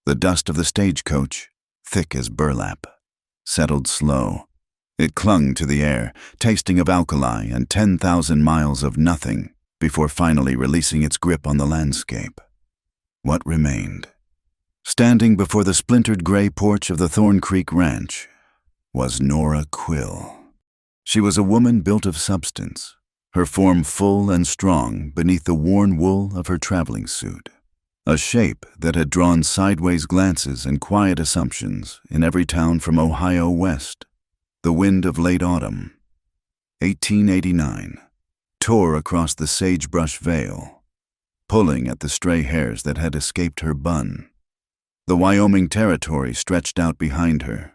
The dust of the stagecoach, thick as burlap, settled slow. It clung to the air, tasting of alkali and 10,000 miles of nothing before finally releasing its grip on the landscape. What remained? Standing before the splintered gray porch of the Thorn Creek Ranch was Nora Quill. She was a woman built of substance, her form full and strong beneath the worn wool of her traveling suit, a shape that had drawn sideways glances and quiet assumptions in every town from Ohio west. The wind of late autumn, 1889, tore across the sagebrush vale, pulling at the stray hairs that had escaped her bun. The Wyoming Territory stretched out behind her,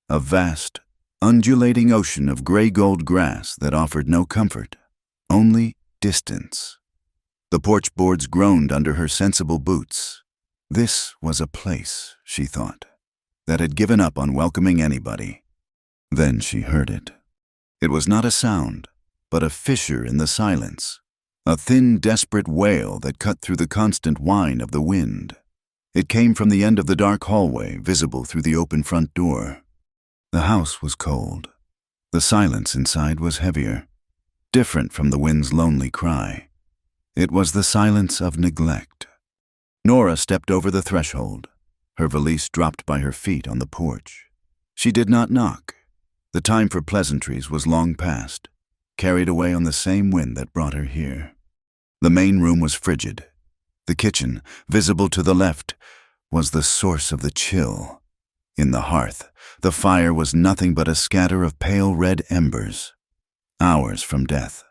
a vast, undulating ocean of gray-gold grass that offered no comfort, only distance. The porch boards groaned under her sensible boots. This was a place, she thought, that had given up on welcoming anybody. Then she heard it. It was not a sound, but a fissure in the silence, a thin, desperate wail that cut through the constant whine of the wind. It came from the end of the dark hallway, visible through the open front door. The house was cold. The silence inside was heavier, different from the wind's lonely cry. It was the silence of neglect. Nora stepped over the threshold. Her valise dropped by her feet on the porch. She did not knock. The time for pleasantries was long past, carried away on the same wind that brought her here. The main room was frigid. The kitchen, visible to the left, was the source of the chill. In the hearth, the fire was nothing but a scatter of pale red embers, hours from death.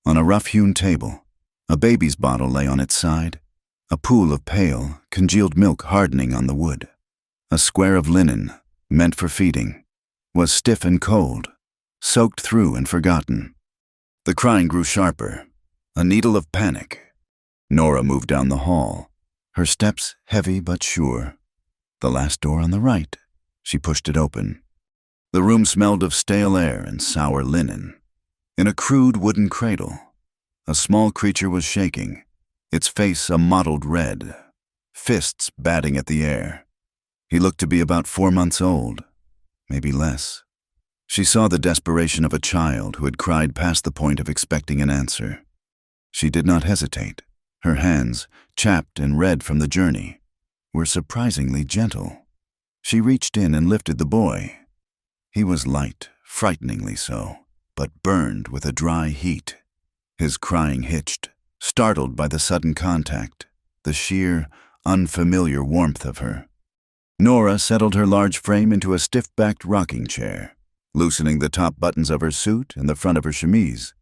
On a rough-hewn table, a baby's bottle lay on its side, a pool of pale, congealed milk hardening on the wood. A square of linen, meant for feeding, was stiff and cold, soaked through and forgotten. The crying grew sharper, a needle of panic. Nora moved down the hall, her steps heavy but sure. The last door on the right. She pushed it open. The room smelled of stale air and sour linen. In a crude wooden cradle, a small creature was shaking, its face a mottled red, fists batting at the air. He looked to be about 4 months old, maybe less. She saw the desperation of a child who had cried past the point of expecting an answer. She did not hesitate. Her hands, chapped and red from the journey, were surprisingly gentle. She reached in and lifted the boy. He was light, frighteningly so, but burned with a dry heat. His crying hitched, startled by the sudden contact, the sheer, unfamiliar warmth of her. Nora settled her large frame into a stiff-backed rocking chair, loosening the top buttons of her suit and the front of her chemise.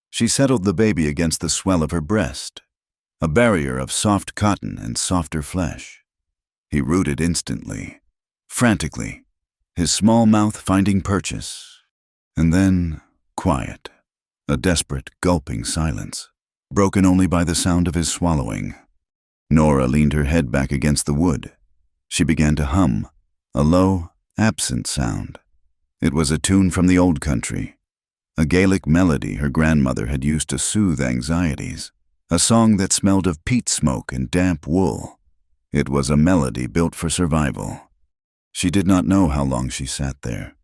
She settled the baby against the swell of her breast, a barrier of soft cotton and softer flesh. He rooted instantly, frantically, his small mouth finding purchase. And then, quiet, a desperate, gulping silence, broken only by the sound of his swallowing. Nora leaned her head back against the wood. She began to hum, a low, absent sound. It was a tune from the old country, a Gaelic melody her grandmother had used to soothe anxieties, a song that smelled of peat smoke and damp wool. It was a melody built for survival. She did not know how long she sat there.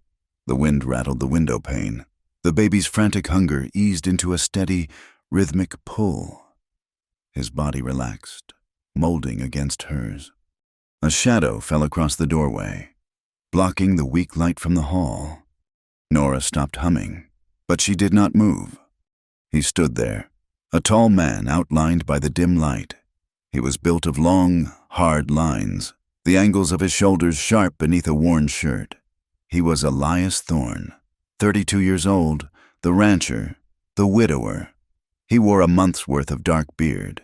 The wind rattled the window pane. The baby's frantic hunger eased into a steady, rhythmic pull. His body relaxed, molding against hers. A shadow fell across the doorway, blocking the weak light from the hall. Nora stopped humming, but she did not move. He stood there, a tall man outlined by the dim light. He was built of long, hard lines, the angles of his shoulders sharp beneath a worn shirt. He was Elias Thorne, 32 years old, the rancher, the widower. He wore a month's worth of dark beard,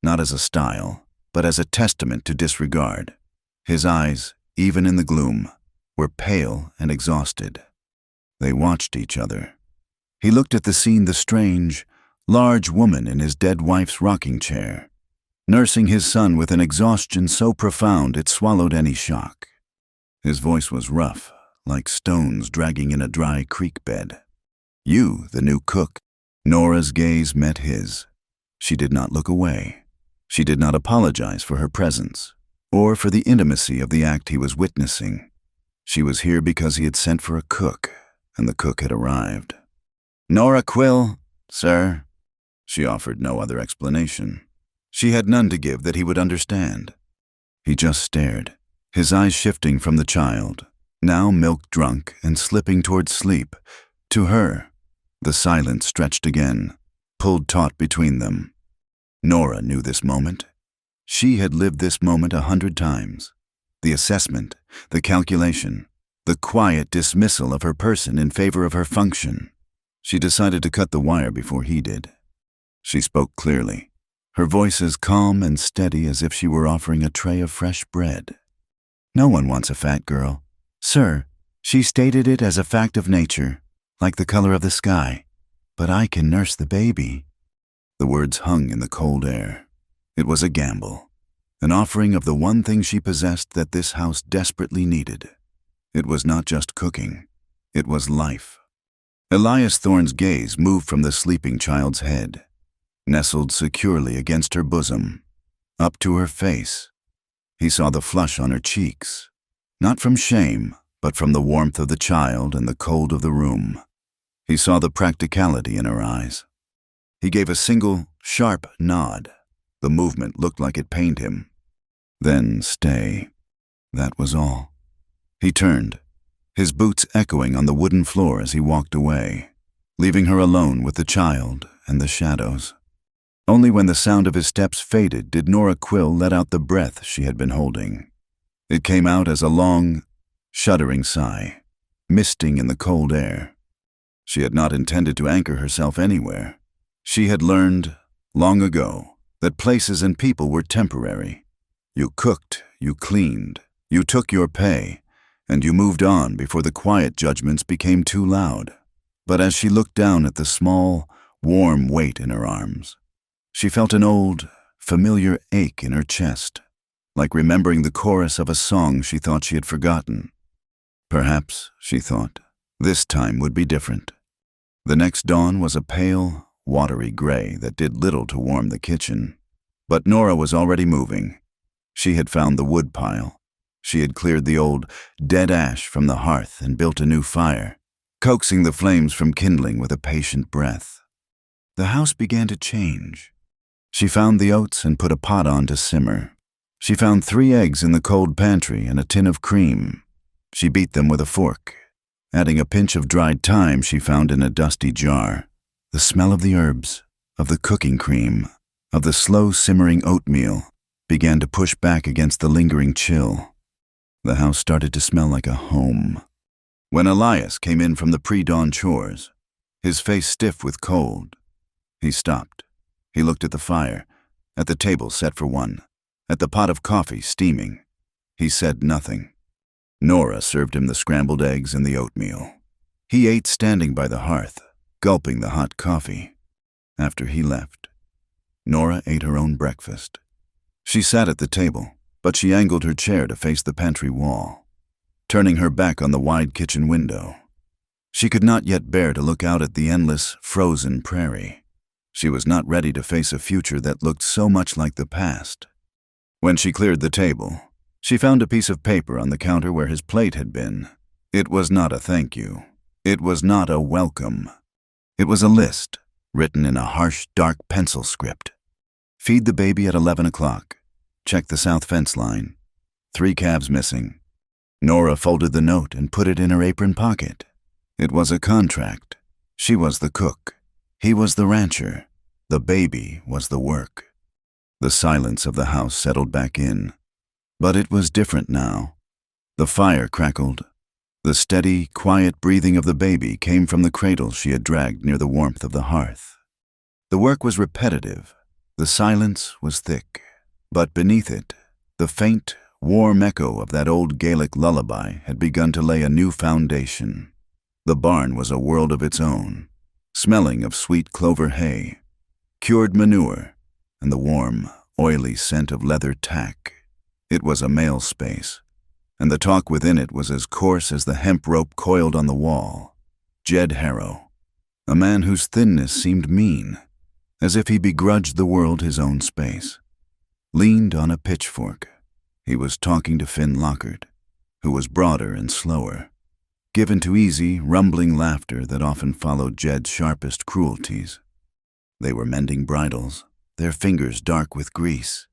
not as a style, but as a testament to disregard. His eyes, even in the gloom, were pale and exhausted. They watched each other. He looked at the scene, the strange, large woman in his dead wife's rocking chair, nursing his son with an exhaustion so profound it swallowed any shock. His voice was rough, like stones dragging in a dry creek bed. "You, the new cook." Nora's gaze met his. She did not look away. She did not apologize for her presence, or for the intimacy of the act he was witnessing. She was here because he had sent for a cook, and the cook had arrived. "Nora Quill, sir." She offered no other explanation. She had none to give that he would understand. He just stared, his eyes shifting from the child, now milk-drunk and slipping towards sleep, to her. The silence stretched again, pulled taut between them. Nora knew this moment. She had lived this moment 100 times. The assessment, the calculation, the quiet dismissal of her person in favor of her function. She decided to cut the wire before he did. She spoke clearly, her voice as calm and steady as if she were offering a tray of fresh bread. "No one wants a fat girl. Sir, she stated it as a fact of nature, like the color of the sky. But I can nurse the baby." The words hung in the cold air. It was a gamble, an offering of the one thing she possessed that this house desperately needed. It was not just cooking. It was life. Elias Thorne's gaze moved from the sleeping child's head, nestled securely against her bosom, up to her face. He saw the flush on her cheeks, not from shame, but from the warmth of the child and the cold of the room. He saw the practicality in her eyes. He gave a single, sharp nod. The movement looked like it pained him. Then stay. That was all. He turned, his boots echoing on the wooden floor as he walked away, leaving her alone with the child and the shadows. Only when the sound of his steps faded did Nora Quill let out the breath she had been holding. It came out as a long, shuddering sigh, misting in the cold air. She had not intended to anchor herself anywhere. She had learned, long ago, that places and people were temporary. You cooked, you cleaned, you took your pay, and you moved on before the quiet judgments became too loud. But as she looked down at the small, warm weight in her arms, she felt an old, familiar ache in her chest, like remembering the chorus of a song she thought she had forgotten. Perhaps, she thought, this time would be different. The next dawn was a pale, watery gray that did little to warm the kitchen. But Nora was already moving. She had found the wood pile. She had cleared the old, dead ash from the hearth and built a new fire, coaxing the flames from kindling with a patient breath. The house began to change. She found the oats and put a pot on to simmer. She found 3 eggs in the cold pantry and a tin of cream. She beat them with a fork, adding a pinch of dried thyme she found in a dusty jar. The smell of the herbs, of the cooking cream, of the slow simmering oatmeal began to push back against the lingering chill. The house started to smell like a home. When Elias came in from the pre-dawn chores, his face stiff with cold, he stopped. He looked at the fire, at the table set for one, at the pot of coffee steaming. He said nothing. Nora served him the scrambled eggs and the oatmeal. He ate standing by the hearth, gulping the hot coffee. After he left, Nora ate her own breakfast. She sat at the table, but she angled her chair to face the pantry wall, turning her back on the wide kitchen window. She could not yet bear to look out at the endless, frozen prairie. She was not ready to face a future that looked so much like the past. When she cleared the table, she found a piece of paper on the counter where his plate had been. It was not a thank you. It was not a welcome. It was a list, written in a harsh, dark pencil script. Feed the baby at 11 o'clock. Check the south fence line. 3 calves missing. Nora folded the note and put it in her apron pocket. It was a contract. She was the cook. He was the rancher. The baby was the work. The silence of the house settled back in. But it was different now. The fire crackled. The steady, quiet breathing of the baby came from the cradle she had dragged near the warmth of the hearth. The work was repetitive. The silence was thick. But beneath it, the faint, warm echo of that old Gaelic lullaby had begun to lay a new foundation. The barn was a world of its own, smelling of sweet clover hay, cured manure, and the warm, oily scent of leather tack. It was a male space, and the talk within it was as coarse as the hemp rope coiled on the wall. Jed Harrow, a man whose thinness seemed mean, as if he begrudged the world his own space, leaned on a pitchfork. He was talking to Finn Lockhart, who was broader and slower, given to easy, rumbling laughter that often followed Jed's sharpest cruelties. They were mending bridles, their fingers dark with grease.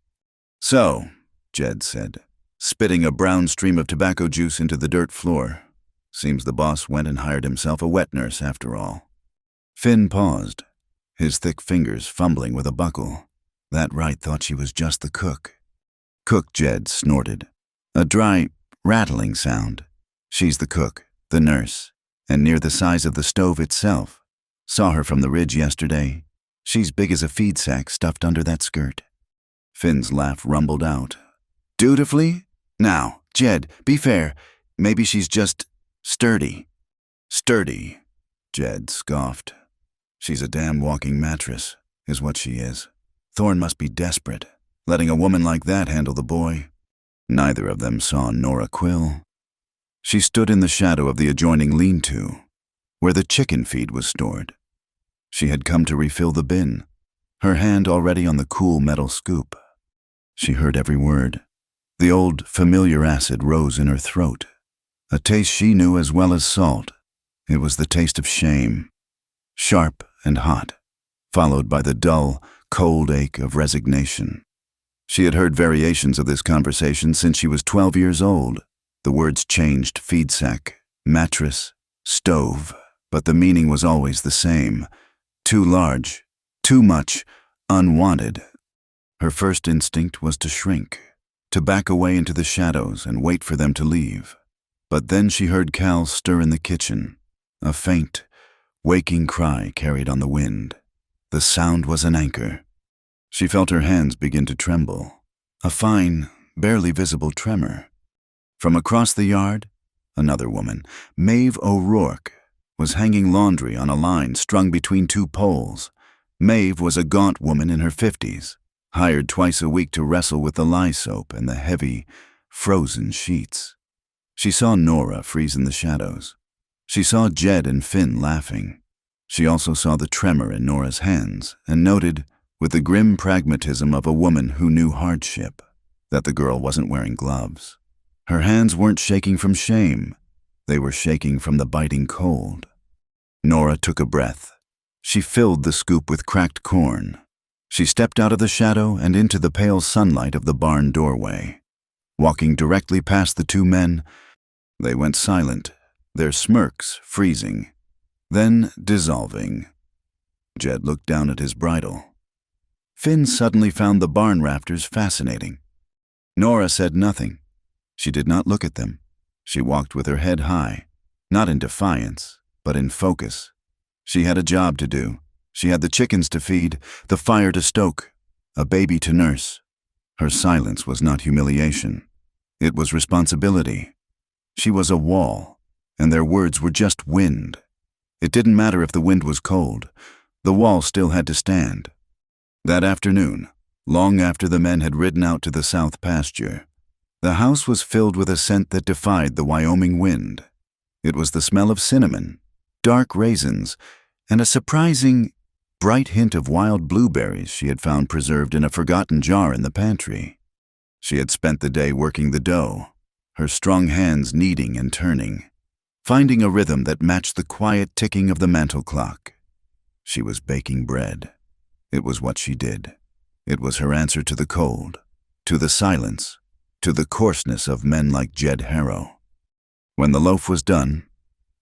"So," Jed said, spitting a brown stream of tobacco juice into the dirt floor. "Seems the boss went and hired himself a wet nurse after all." Finn paused, his thick fingers fumbling with a buckle. That right thought she was just the cook. "Cook," Jed snorted. A dry, rattling sound. "She's the cook, the nurse, and near the size of the stove itself. Saw her from the ridge yesterday. She's big as a feed sack stuffed under that skirt." Finn's laugh rumbled out. "Dutifully? Now, Jed, be fair. Maybe she's just sturdy." "Sturdy," Jed scoffed. "She's a damn walking mattress, is what she is. Thorne must be desperate, letting a woman like that handle the boy." Neither of them saw Nora Quill. She stood in the shadow of the adjoining lean-to, where the chicken feed was stored. She had come to refill the bin, her hand already on the cool metal scoop. She heard every word. The old, familiar acid rose in her throat, a taste she knew as well as salt. It was the taste of shame, sharp and hot, followed by the dull, cold ache of resignation. She had heard variations of this conversation since she was 12 years old. The words changed: feed sack, mattress, stove, but the meaning was always the same. Too large, too much, unwanted. Her first instinct was to shrink, to back away into the shadows and wait for them to leave. But then she heard Cal stir in the kitchen, a faint, waking cry carried on the wind. The sound was an anchor. She felt her hands begin to tremble, a fine, barely visible tremor. From across the yard, another woman, Maeve O'Rourke, was hanging laundry on a line strung between two poles. Maeve was a gaunt woman in her 50s, hired twice a week to wrestle with the lye soap and the heavy, frozen sheets. She saw Nora freeze in the shadows. She saw Jed and Finn laughing. She also saw the tremor in Nora's hands and noted, with the grim pragmatism of a woman who knew hardship, that the girl wasn't wearing gloves. Her hands weren't shaking from shame. They were shaking from the biting cold. Nora took a breath. She filled the scoop with cracked corn. She stepped out of the shadow and into the pale sunlight of the barn doorway. Walking directly past the two men, they went silent, their smirks freezing, then dissolving. Jed looked down at his bridle. Finn suddenly found the barn rafters fascinating. Nora said nothing. She did not look at them. She walked with her head high, not in defiance, but in focus. She had a job to do. She had the chickens to feed, the fire to stoke, a baby to nurse. Her silence was not humiliation. It was responsibility. She was a wall, and their words were just wind. It didn't matter if the wind was cold. The wall still had to stand. That afternoon, long after the men had ridden out to the south pasture, the house was filled with a scent that defied the Wyoming wind. It was the smell of cinnamon, dark raisins, and a surprising, bright hint of wild blueberries she had found preserved in a forgotten jar in the pantry. She had spent the day working the dough, her strong hands kneading and turning, finding a rhythm that matched the quiet ticking of the mantel clock. She was baking bread. It was what she did. It was her answer to the cold, to the silence, to the coarseness of men like Jed Harrow. When the loaf was done,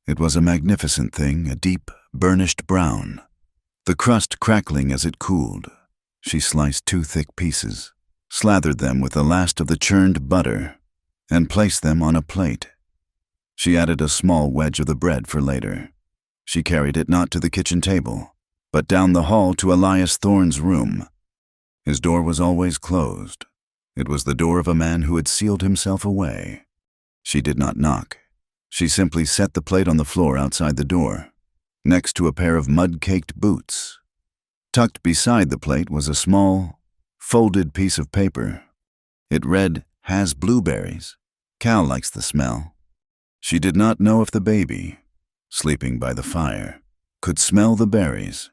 it was a magnificent thing, a deep, burnished brown, the crust crackling as it cooled. She sliced 2 thick pieces, slathered them with the last of the churned butter, and placed them on a plate. She added a small wedge of the bread for later. She carried it not to the kitchen table, but down the hall to Elias Thorne's room. His door was always closed. It was the door of a man who had sealed himself away. She did not knock. She simply set the plate on the floor outside the door, next to a pair of mud-caked boots. Tucked beside the plate was a small, folded piece of paper. It read, "Has blueberries. Cal likes the smell." She did not know if the baby, sleeping by the fire, could smell the berries,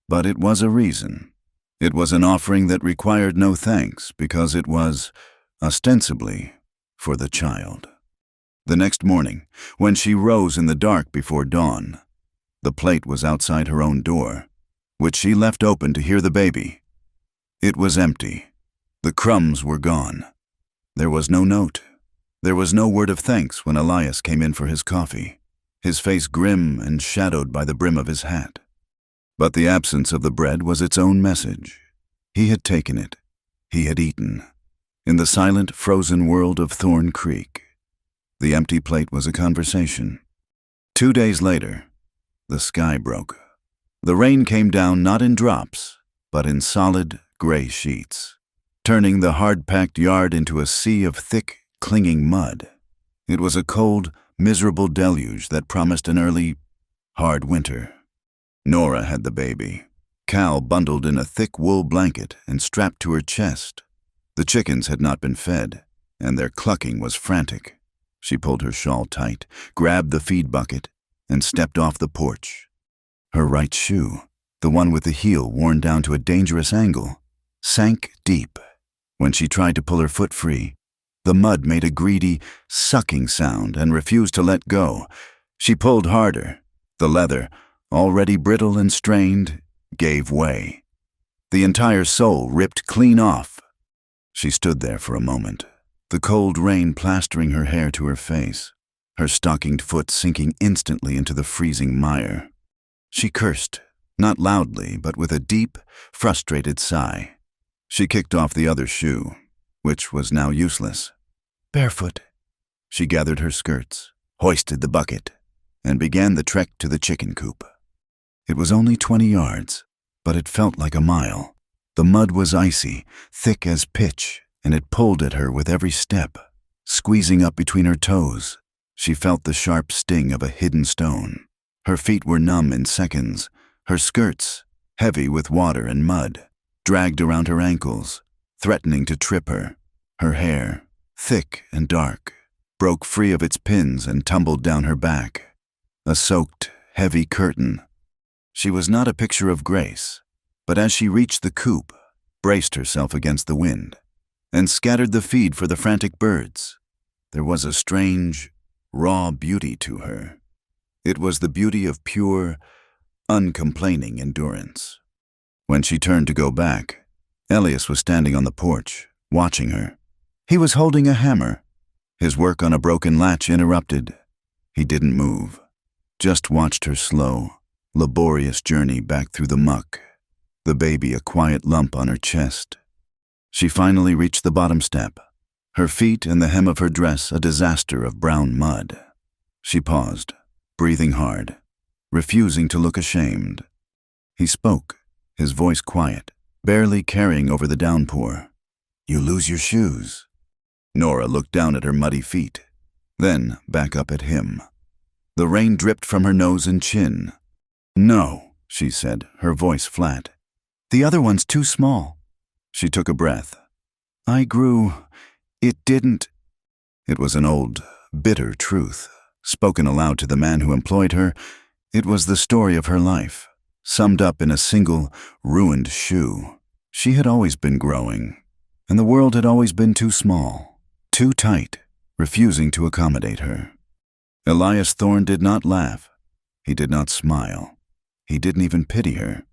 but it was a reason. It was an offering that required no thanks because it was ostensibly for the child. The next morning, when she rose in the dark before dawn, the plate was outside her own door, which she left open to hear the baby. It was empty. The crumbs were gone. There was no note. There was no word of thanks when Elias came in for his coffee, his face grim and shadowed by the brim of his hat. But the absence of the bread was its own message. He had taken it. He had eaten. In the silent, frozen world of Thorn Creek, the empty plate was a conversation. 2 days later, the sky broke. The rain came down not in drops, but in solid, gray sheets, turning the hard-packed yard into a sea of thick, clinging mud. It was a cold, miserable deluge that promised an early, hard winter. Nora had the baby, Cal bundled in a thick wool blanket and strapped to her chest. The chickens had not been fed, and their clucking was frantic. She pulled her shawl tight, grabbed the feed bucket, and stepped off the porch. Her right shoe, the one with the heel worn down to a dangerous angle, sank deep. When she tried to pull her foot free, the mud made a greedy, sucking sound and refused to let go. She pulled harder. The leather, already brittle and strained, gave way. The entire sole ripped clean off. She stood there for a moment, the cold rain plastering her hair to her face, her stockinged foot sinking instantly into the freezing mire. She cursed, not loudly, but with a deep, frustrated sigh. She kicked off the other shoe, which was now useless. Barefoot. She gathered her skirts, hoisted the bucket, and began the trek to the chicken coop. It was only 20 yards, but it felt like a mile. The mud was icy, thick as pitch, and it pulled at her with every step. Squeezing up between her toes, she felt the sharp sting of a hidden stone. Her feet were numb in seconds. Her skirts, heavy with water and mud, dragged around her ankles, threatening to trip her. Her hair, thick and dark, broke free of its pins and tumbled down her back. A soaked, heavy curtain. She was not a picture of grace, but as she reached the coop, braced herself against the wind, and scattered the feed for the frantic birds, there was a strange, raw beauty to her. It was the beauty of pure, uncomplaining endurance. When she turned to go back, Elias was standing on the porch, watching her. He was holding a hammer. His work on a broken latch interrupted. He didn't move, just watched her slow, laborious journey back through the muck, the baby a quiet lump on her chest. She finally reached the bottom step, her feet and the hem of her dress a disaster of brown mud. She paused, breathing hard, refusing to look ashamed. He spoke, his voice quiet, barely carrying over the downpour. "You lose your shoes." Nora looked down at her muddy feet, then back up at him. The rain dripped from her nose and chin. "No," she said, her voice flat. "The other one's too small." She took a breath. "I grew. It didn't." It was an old, bitter truth, spoken aloud to the man who employed her. It was the story of her life, summed up in a single, ruined shoe. She had always been growing, and the world had always been too small, too tight, refusing to accommodate her. Elias Thorne did not laugh. He did not smile. He didn't even pity her,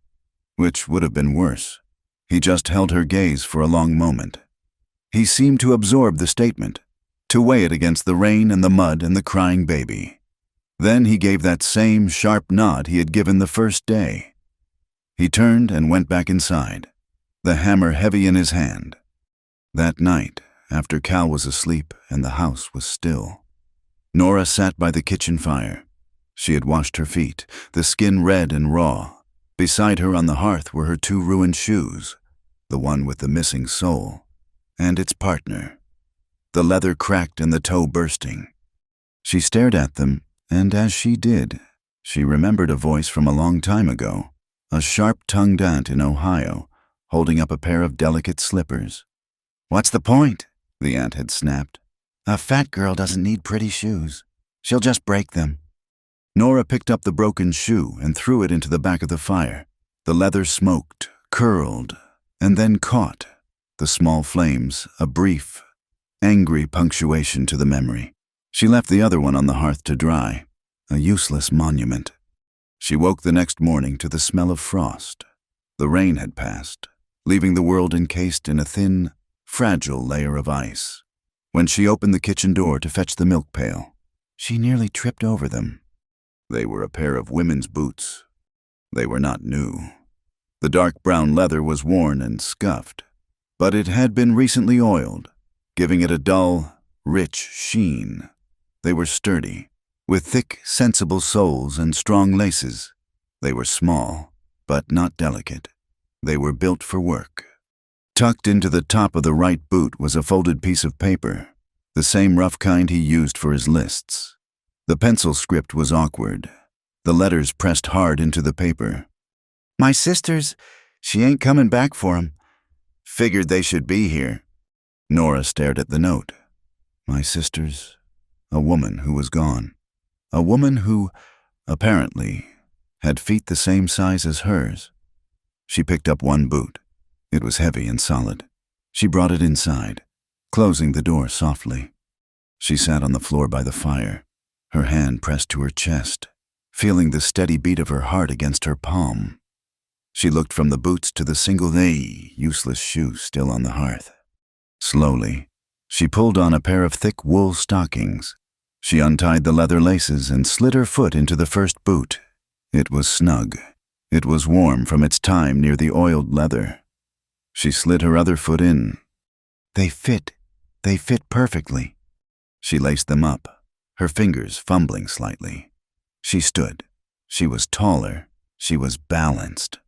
which would have been worse. He just held her gaze for a long moment. He seemed to absorb the statement, to weigh it against the rain and the mud and the crying baby. Then he gave that same sharp nod he had given the first day. He turned and went back inside, the hammer heavy in his hand. That night, after Cal was asleep and the house was still, Nora sat by the kitchen fire. She had washed her feet, the skin red and raw. Beside her on the hearth were her 2 ruined shoes, the one with the missing sole, and its partner, the leather cracked and the toe bursting. She stared at them, and as she did, she remembered a voice from a long time ago, a sharp-tongued aunt in Ohio, holding up a pair of delicate slippers. "What's the point?" the aunt had snapped. "A fat girl doesn't need pretty shoes. She'll just break them." Nora picked up the broken shoe and threw it into the back of the fire. The leather smoked, curled, and then caught. The small flames, a brief, angry punctuation to the memory. She left the other one on the hearth to dry, a useless monument. She woke the next morning to the smell of frost. The rain had passed, leaving the world encased in a thin, fragile layer of ice. When she opened the kitchen door to fetch the milk pail, she nearly tripped over them. They were a pair of women's boots. They were not new. The dark brown leather was worn and scuffed, but it had been recently oiled, giving it a dull, rich sheen. They were sturdy, with thick, sensible soles and strong laces. They were small, but not delicate. They were built for work. Tucked into the top of the right boot was a folded piece of paper, the same rough kind he used for his lists. The pencil script was awkward, the letters pressed hard into the paper. "My sisters, she ain't coming back for 'em. Figured they should be here." Nora stared at the note. My sisters, a woman who was gone. A woman who, apparently, had feet the same size as hers. She picked up one boot. It was heavy and solid. She brought it inside, closing the door softly. She sat on the floor by the fire, her hand pressed to her chest, feeling the steady beat of her heart against her palm. She looked from the boots to the single, useless shoe still on the hearth. Slowly, she pulled on a pair of thick wool stockings. She untied the leather laces and slid her foot into the first boot. It was snug. It was warm from its time near the oiled leather. She slid her other foot in. They fit perfectly. She laced them up, her fingers fumbling slightly. She stood. She was taller. She was balanced.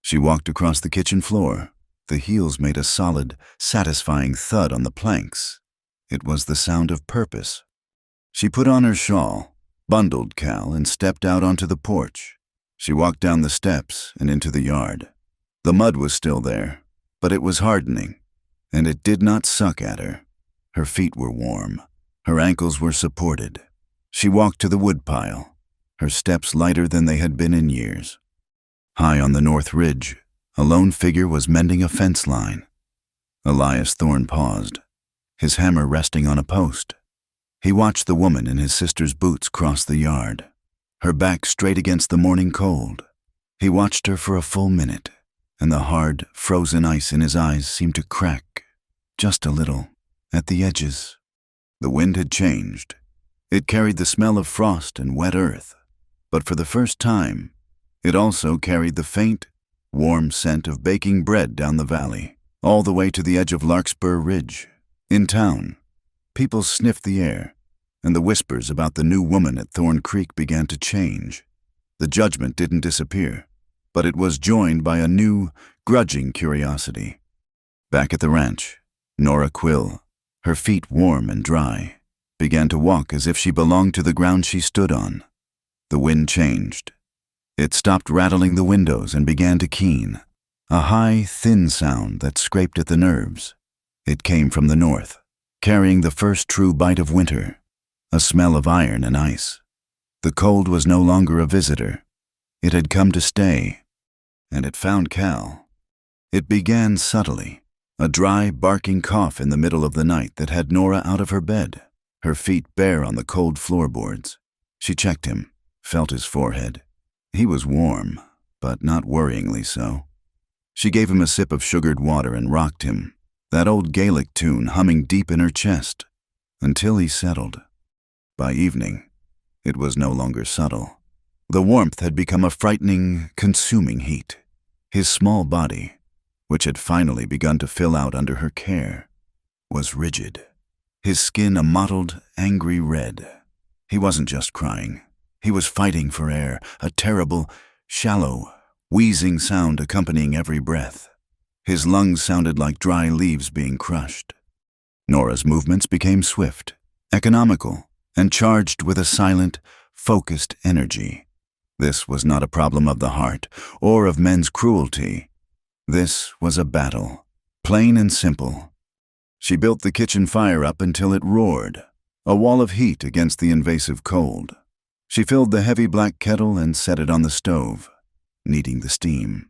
She walked across the kitchen floor. The heels made a solid, satisfying thud on the planks. It was the sound of purpose. She put on her shawl, bundled Cal, and stepped out onto the porch. She walked down the steps and into the yard. The mud was still there, but it was hardening, and it did not suck at her. Her feet were warm. Her ankles were supported. She walked to the woodpile, her steps lighter than they had been in years. High on the north ridge, a lone figure was mending a fence line. Elias Thorne paused, his hammer resting on a post. He watched the woman in his sister's boots cross the yard, her back straight against the morning cold. He watched her for a full minute, and the hard, frozen ice in his eyes seemed to crack, just a little, at the edges. The wind had changed. It carried the smell of frost and wet earth, but for the first time, it also carried the faint, warm scent of baking bread down the valley, all the way to the edge of Larkspur Ridge. In town, people sniffed the air, and the whispers about the new woman at Thorn Creek began to change. The judgment didn't disappear, but it was joined by a new, grudging curiosity. Back at the ranch, Nora Quill, her feet warm and dry, began to walk as if she belonged to the ground she stood on. The wind changed. It stopped rattling the windows and began to keen, a high, thin sound that scraped at the nerves. It came from the north, carrying the first true bite of winter, a smell of iron and ice. The cold was no longer a visitor. It had come to stay, and it found Cal. It began subtly, a dry, barking cough in the middle of the night that had Nora out of her bed, her feet bare on the cold floorboards. She checked him, felt his forehead. He was warm, but not worryingly so. She gave him a sip of sugared water and rocked him, that old Gaelic tune humming deep in her chest, until he settled. By evening, it was no longer subtle. The warmth had become a frightening, consuming heat. His small body, which had finally begun to fill out under her care, was rigid. His skin a mottled, angry red. He wasn't just crying. He was fighting for air, a terrible, shallow, wheezing sound accompanying every breath. His lungs sounded like dry leaves being crushed. Nora's movements became swift, economical, and charged with a silent, focused energy. This was not a problem of the heart or of men's cruelty. This was a battle, plain and simple. She built the kitchen fire up until it roared, a wall of heat against the invasive cold. She filled the heavy black kettle and set it on the stove, kneading the steam.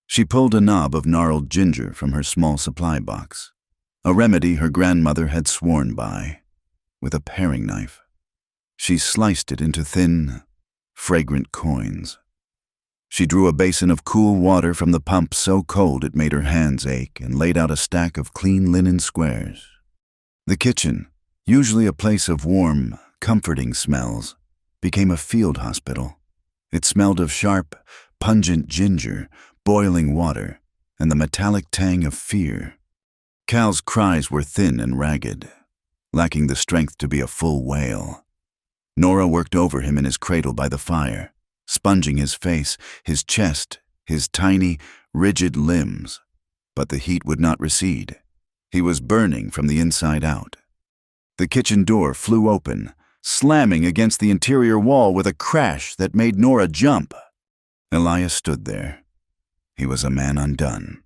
She pulled a knob of gnarled ginger from her small supply box. a remedy her grandmother had sworn by, with a paring knife. She sliced it into thin, fragrant coins. She drew a basin of cool water from the pump so cold it made her hands ache and laid out a stack of clean linen squares. The kitchen, usually a place of warm, comforting smells, became a field hospital. It smelled of sharp, pungent ginger, boiling water, and the metallic tang of fear. Cal's cries were thin and ragged, lacking the strength to be a full wail. Nora worked over him in his cradle by the fire, sponging his face, his chest, his tiny, rigid limbs. But the heat would not recede. He was burning from the inside out. The kitchen door flew open, slamming against the interior wall with a crash that made Nora jump. Elias stood there. He was a man undone.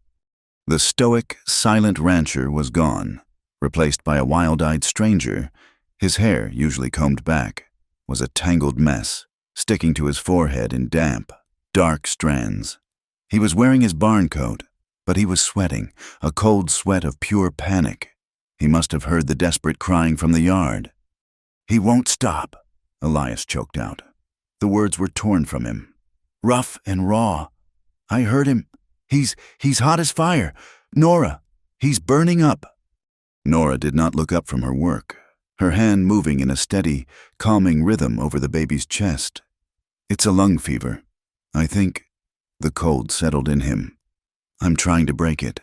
The stoic, silent rancher was gone, replaced by a wild-eyed stranger. His hair, usually combed back, was a tangled mess, sticking to his forehead in damp, dark strands. He was wearing his barn coat, but he was sweating, a cold sweat of pure panic. He must have heard the desperate crying from the yard. "He won't stop," Elias choked out. The words were torn from him. "Rough and raw. I heard him. He's hot as fire. Nora, he's burning up." Nora did not look up from her work, her hand moving in a steady, calming rhythm over the baby's chest. "It's a lung fever. I think." The cold settled in him. "I'm trying to break it."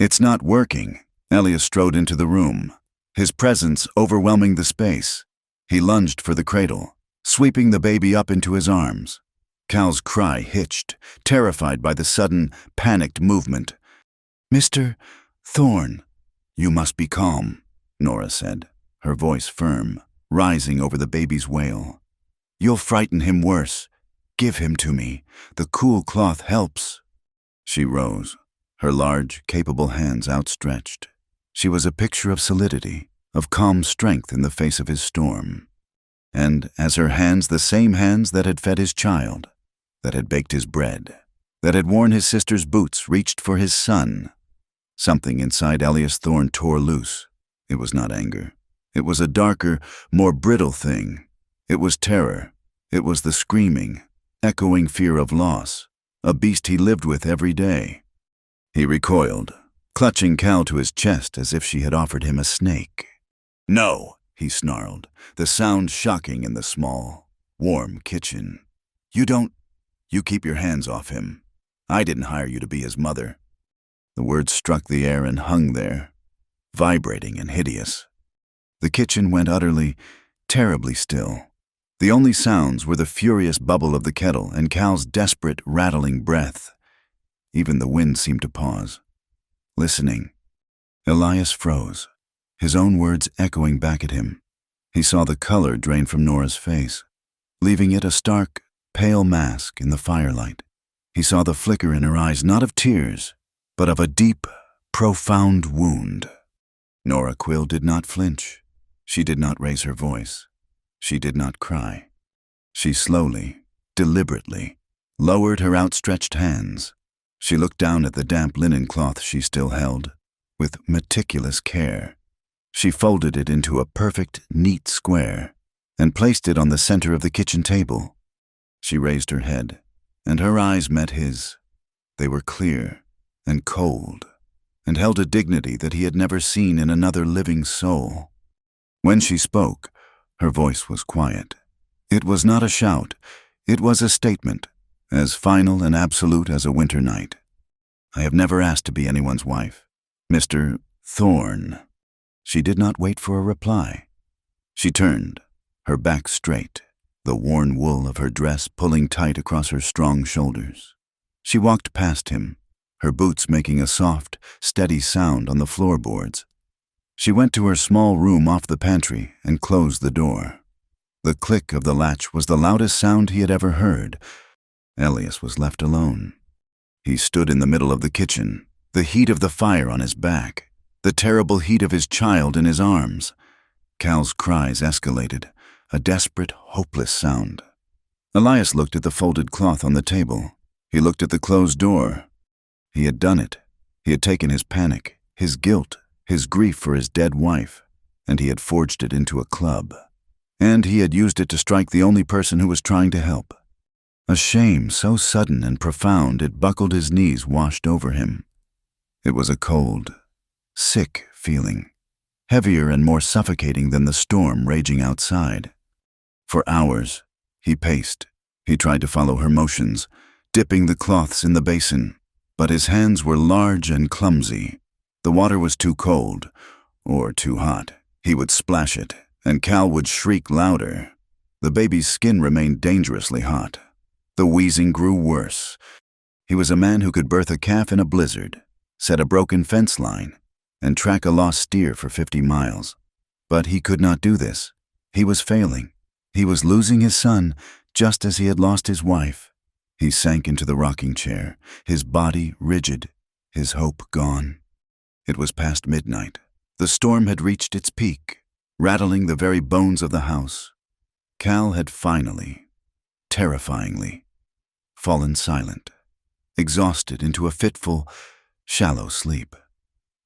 "It's not working." Elias strode into the room, his presence overwhelming the space. He lunged for the cradle, sweeping the baby up into his arms. Cal's cry hitched, terrified by the sudden, panicked movement. "Mr. Thorne." "You must be calm," Nora said, her voice firm, rising over the baby's wail. "You'll frighten him worse. Give him to me. The cool cloth helps." She rose, her large, capable hands outstretched. She was a picture of solidity, of calm strength in the face of his storm. And as her hands, the same hands that had fed his child, that had baked his bread, that had worn his sister's boots, reached for his son. Something inside Elias Thorne tore loose. It was not anger. It was a darker, more brittle thing. It was terror. It was the screaming, echoing fear of loss, a beast he lived with every day. He recoiled, clutching Cal to his chest as if she had offered him a snake. "No," he snarled, the sound shocking in the small, warm kitchen. You keep your hands off him. I didn't hire you to be his mother." The words struck the air and hung there, vibrating and hideous. The kitchen went utterly, terribly still. The only sounds were the furious bubble of the kettle and Cal's desperate, rattling breath. Even the wind seemed to pause, listening. Elias froze, his own words echoing back at him. He saw the color drain from Nora's face, leaving it a stark, pale mask in the firelight. He saw the flicker in her eyes, not of tears, but of a deep, profound wound. Nora Quill did not flinch. She did not raise her voice. She did not cry. She slowly, deliberately, lowered her outstretched hands. She looked down at the damp linen cloth she still held, with meticulous care. She folded it into a perfect, neat square, and placed it on the center of the kitchen table. She raised her head, and her eyes met his. They were clear and cold, and held a dignity that he had never seen in another living soul. When she spoke, her voice was quiet. It was not a shout. It was a statement, as final and absolute as a winter night. "I have never asked to be anyone's wife. Mr. Thorne." She did not wait for a reply. She turned, her back straight, the worn wool of her dress pulling tight across her strong shoulders. She walked past him, her boots making a soft, steady sound on the floorboards. She went to her small room off the pantry and closed the door. The click of the latch was the loudest sound he had ever heard. Elias was left alone. He stood in the middle of the kitchen, the heat of the fire on his back, the terrible heat of his child in his arms. Cal's cries escalated, a desperate, hopeless sound. Elias looked at the folded cloth on the table. He looked at the closed door. He had done it. He had taken his panic, his guilt, his grief for his dead wife, and he had forged it into a club. And he had used it to strike the only person who was trying to help. A shame so sudden and profound it buckled his knees, washed over him. It was a cold, sick feeling, heavier and more suffocating than the storm raging outside. For hours, he paced. He tried to follow her motions, dipping the cloths in the basin, but his hands were large and clumsy. The water was too cold, or too hot. He would splash it, and Cal would shriek louder. The baby's skin remained dangerously hot. The wheezing grew worse. He was a man who could birth a calf in a blizzard, set a broken fence line, and track a lost steer for 50 miles. But he could not do this. He was failing. He was losing his son, just as he had lost his wife. He sank into the rocking chair, his body rigid, his hope gone. It was past midnight. The storm had reached its peak, rattling the very bones of the house. Cal had finally, terrifyingly, fallen silent, exhausted into a fitful, shallow sleep.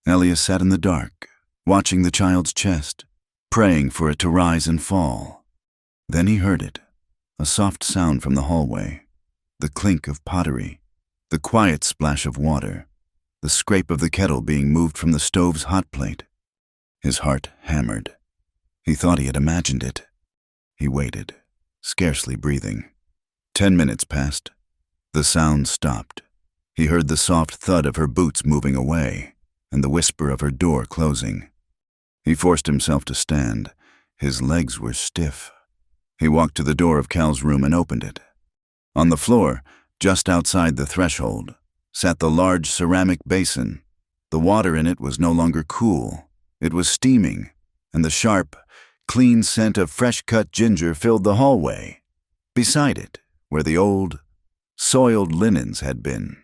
Elias sat in the dark, watching the child's chest, praying for it to rise and fall. Then he heard it, a soft sound from the hallway, the clink of pottery, the quiet splash of water, the scrape of the kettle being moved from the stove's hot plate. His heart hammered. He thought he had imagined it. He waited, scarcely breathing. 10 minutes passed. The sound stopped. He heard the soft thud of her boots moving away, and the whisper of her door closing. He forced himself to stand. His legs were stiff. He walked to the door of Cal's room and opened it. On the floor, just outside the threshold, sat the large ceramic basin. The water in it was no longer cool. It was steaming, and the sharp, clean scent of fresh-cut ginger filled the hallway. Beside it, where the old, soiled linens had been,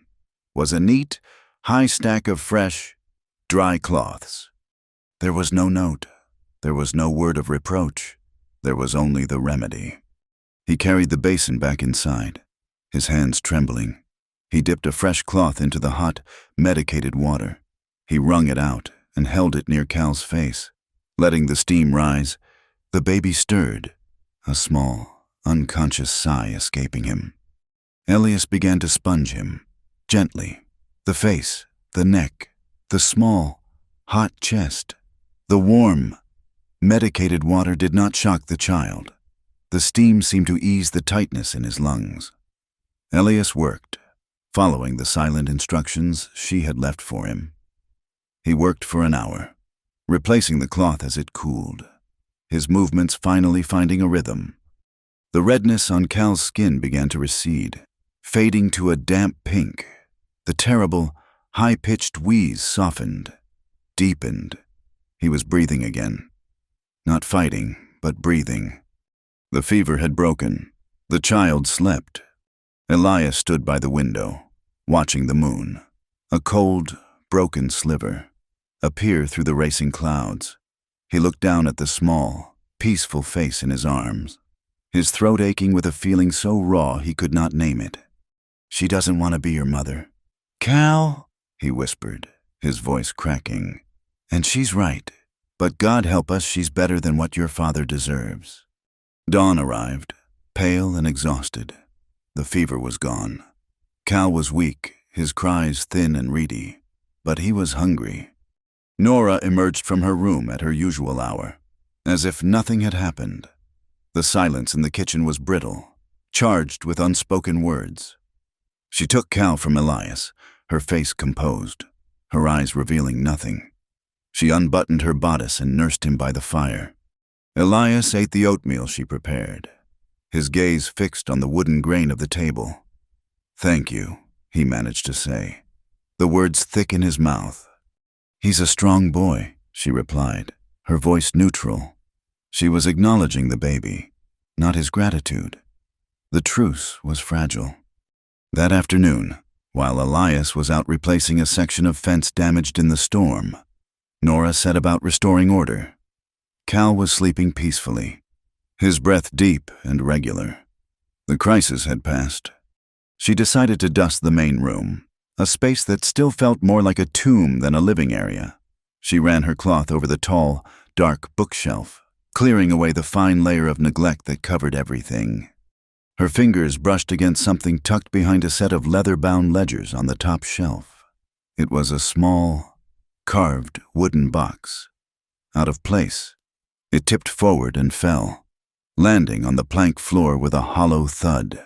was a neat, high stack of fresh, dry cloths. There was no note. There was no word of reproach. There was only the remedy. He carried the basin back inside, his hands trembling. He dipped a fresh cloth into the hot, medicated water. He wrung it out and held it near Cal's face. Letting the steam rise, the baby stirred, a small, unconscious sigh escaping him. Elias began to sponge him, gently. The face, the neck, the small, hot chest. The warm, medicated water did not shock the child. The steam seemed to ease the tightness in his lungs. Elias worked, following the silent instructions she had left for him. He worked for an hour, replacing the cloth as it cooled, his movements finally finding a rhythm. The redness on Cal's skin began to recede, fading to a damp pink. The terrible, high-pitched wheeze softened, deepened. He was breathing again. Not fighting, but breathing. The fever had broken. The child slept. Elias stood by the window, watching the moon, a cold, broken sliver, appear through the racing clouds. He looked down at the small, peaceful face in his arms, his throat aching with a feeling so raw he could not name it. "She doesn't want to be your mother." "Cal," he whispered, his voice cracking. "And she's right. But God help us, she's better than what your father deserves." Dawn arrived, pale and exhausted. The fever was gone. Cal was weak, his cries thin and reedy, but he was hungry. Nora emerged from her room at her usual hour, as if nothing had happened. The silence in the kitchen was brittle, charged with unspoken words. She took Cal from Elias, her face composed, her eyes revealing nothing. She unbuttoned her bodice and nursed him by the fire. Elias ate the oatmeal she prepared, his gaze fixed on the wooden grain of the table. "Thank you," he managed to say, the words thick in his mouth. "He's a strong boy," she replied, her voice neutral. She was acknowledging the baby, not his gratitude. The truce was fragile. That afternoon, while Elias was out replacing a section of fence damaged in the storm, Nora set about restoring order. Cal was sleeping peacefully, his breath deep and regular. The crisis had passed. She decided to dust the main room, a space that still felt more like a tomb than a living area. She ran her cloth over the tall, dark bookshelf, clearing away the fine layer of neglect that covered everything. Her fingers brushed against something tucked behind a set of leather-bound ledgers on the top shelf. It was a small, carved wooden box. Out of place, it tipped forward and fell, landing on the plank floor with a hollow thud.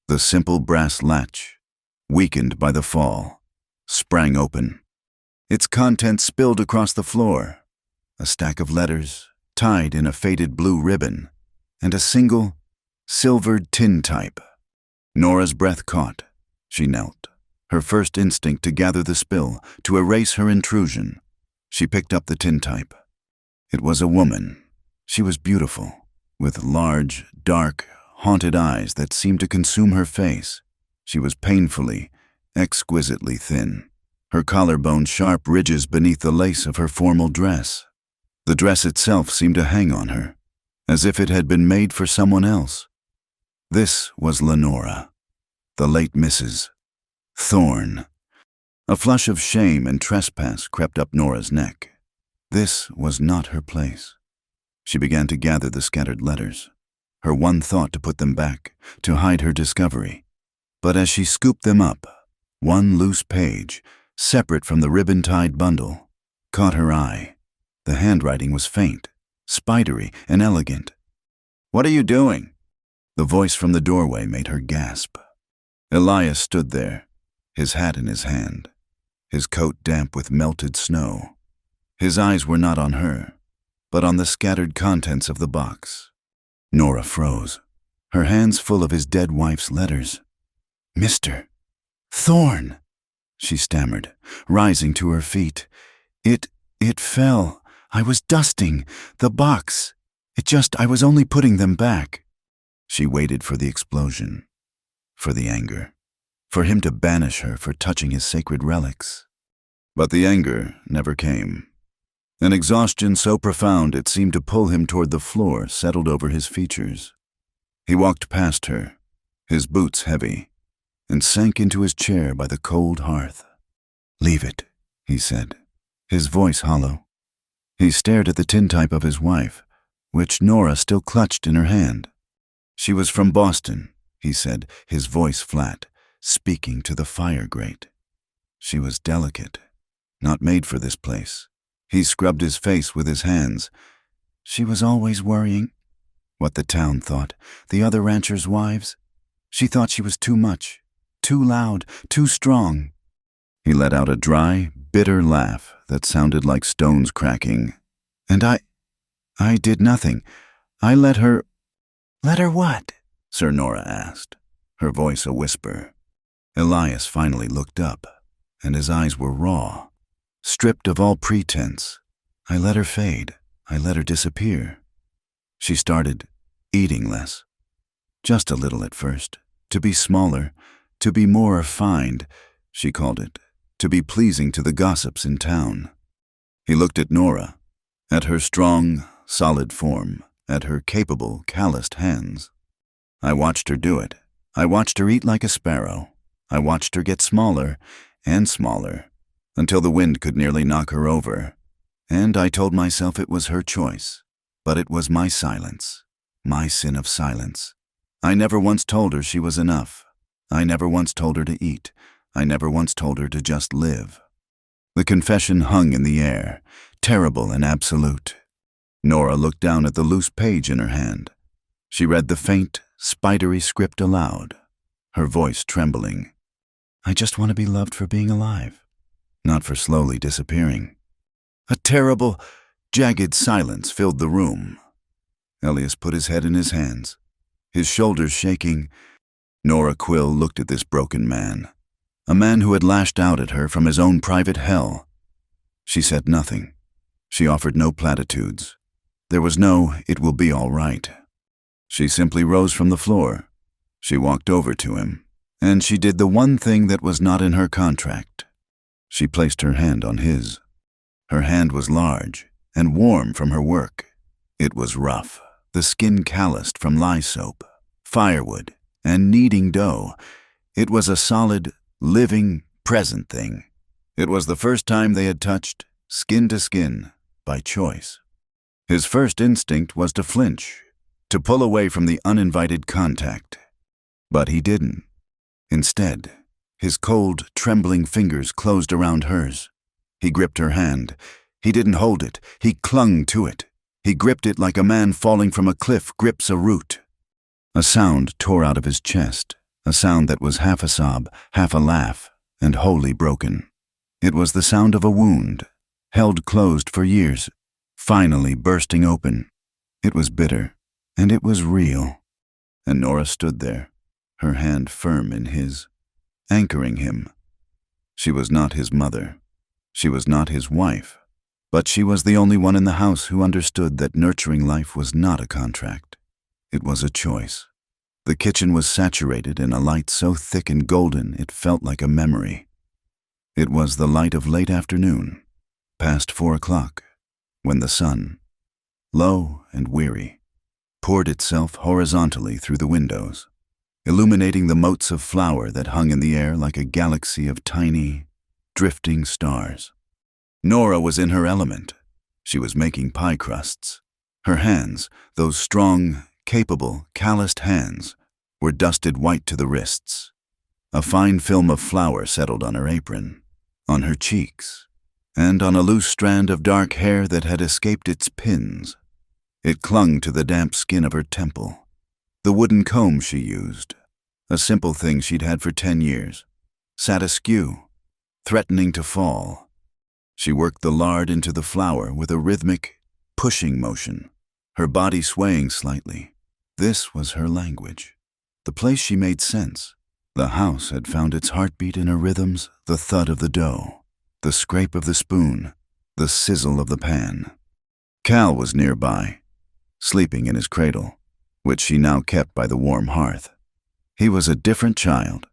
The simple brass latch, weakened by the fall, sprang open. Its contents spilled across the floor. A stack of letters, tied in a faded blue ribbon, and a single, silvered tintype. Nora's breath caught. She knelt, her first instinct to gather the spill, to erase her intrusion. She picked up the tintype. It was a woman. She was beautiful, with large, dark, haunted eyes that seemed to consume her face. She was painfully, exquisitely thin, her collarbone sharp ridges beneath the lace of her formal dress. The dress itself seemed to hang on her, as if it had been made for someone else. This was Lenora, the late Mrs. Thorne. A flush of shame and trespass crept up Nora's neck. This was not her place. She began to gather the scattered letters, her one thought to put them back, to hide her discovery. But as she scooped them up, one loose page, separate from the ribbon-tied bundle, caught her eye. The handwriting was faint, spidery, and elegant. "What are you doing?" The voice from the doorway made her gasp. Elias stood there, his hat in his hand, his coat damp with melted snow. His eyes were not on her, but on the scattered contents of the box. Nora froze, her hands full of his dead wife's letters. "Mr. Thorne," she stammered, rising to her feet. It fell. I was dusting the box. I was only putting them back." She waited for the explosion, for the anger, for him to banish her for touching his sacred relics. But the anger never came. An exhaustion so profound it seemed to pull him toward the floor settled over his features. He walked past her, his boots heavy, and sank into his chair by the cold hearth. "Leave it," he said, his voice hollow. He stared at the tintype of his wife, which Nora still clutched in her hand. "She was from Boston," he said, his voice flat, speaking to the fire grate. "She was delicate, not made for this place." He scrubbed his face with his hands. "She was always worrying." What the town thought, the other ranchers' wives. She thought she was too much, too loud, too strong. He let out a dry, bitter laugh that sounded like stones cracking. "And I did nothing. I let her—" "Let her what?" Sir Nora asked, her voice a whisper. Elias finally looked up, and his eyes were raw, stripped of all pretense. "I let her fade. I let her disappear." She started eating less. Just a little at first, to be smaller, to be more refined, she called it, to be pleasing to the gossips in town. He looked at Nora, at her strong, solid form, at her capable, calloused hands. I watched her do it. I watched her eat like a sparrow. I watched her get smaller and smaller, until the wind could nearly knock her over. And I told myself it was her choice. But it was my silence, my sin of silence. I never once told her she was enough. I never once told her to eat. I never once told her to just live. The confession hung in the air, terrible and absolute. Nora looked down at the loose page in her hand. She read the faint, spidery script aloud, her voice trembling. "I just want to be loved for being alive, not for slowly disappearing." A terrible, jagged silence filled the room. Elias put his head in his hands, his shoulders shaking. Nora Quill looked at this broken man, a man who had lashed out at her from his own private hell. She said nothing. She offered no platitudes. There was no, "it will be all right." She simply rose from the floor. She walked over to him, and she did the one thing that was not in her contract. She placed her hand on his. Her hand was large and warm from her work. It was rough, the skin calloused from lye soap, firewood, and kneading dough. It was a solid, living, present thing. It was the first time they had touched, skin to skin, by choice. His first instinct was to flinch, to pull away from the uninvited contact. But he didn't. Instead, his cold, trembling fingers closed around hers. He gripped her hand. He didn't hold it. He clung to it. He gripped it like a man falling from a cliff grips a root. A sound tore out of his chest, a sound that was half a sob, half a laugh, and wholly broken. It was the sound of a wound, held closed for years, finally bursting open. It was bitter, and it was real. And Nora stood there, her hand firm in his, anchoring him. She was not his mother. She was not his wife. But she was the only one in the house who understood that nurturing life was not a contract. It was a choice. The kitchen was saturated in a light so thick and golden it felt like a memory. It was the light of late afternoon, past 4 o'clock, when the sun, low and weary, poured itself horizontally through the windows, illuminating the motes of flour that hung in the air like a galaxy of tiny, drifting stars. Nora was in her element. She was making pie crusts. Her hands, those strong, capable, calloused hands, were dusted white to the wrists. A fine film of flour settled on her apron, on her cheeks, and on a loose strand of dark hair that had escaped its pins. It clung to the damp skin of her temple. The wooden comb she used, a simple thing she'd had for 10 years, sat askew, threatening to fall. She worked the lard into the flour with a rhythmic, pushing motion, her body swaying slightly. This was her language. The place she made sense. The house had found its heartbeat in her rhythms, the thud of the dough, the scrape of the spoon, the sizzle of the pan. Cal was nearby, sleeping in his cradle, which she now kept by the warm hearth. He was a different child.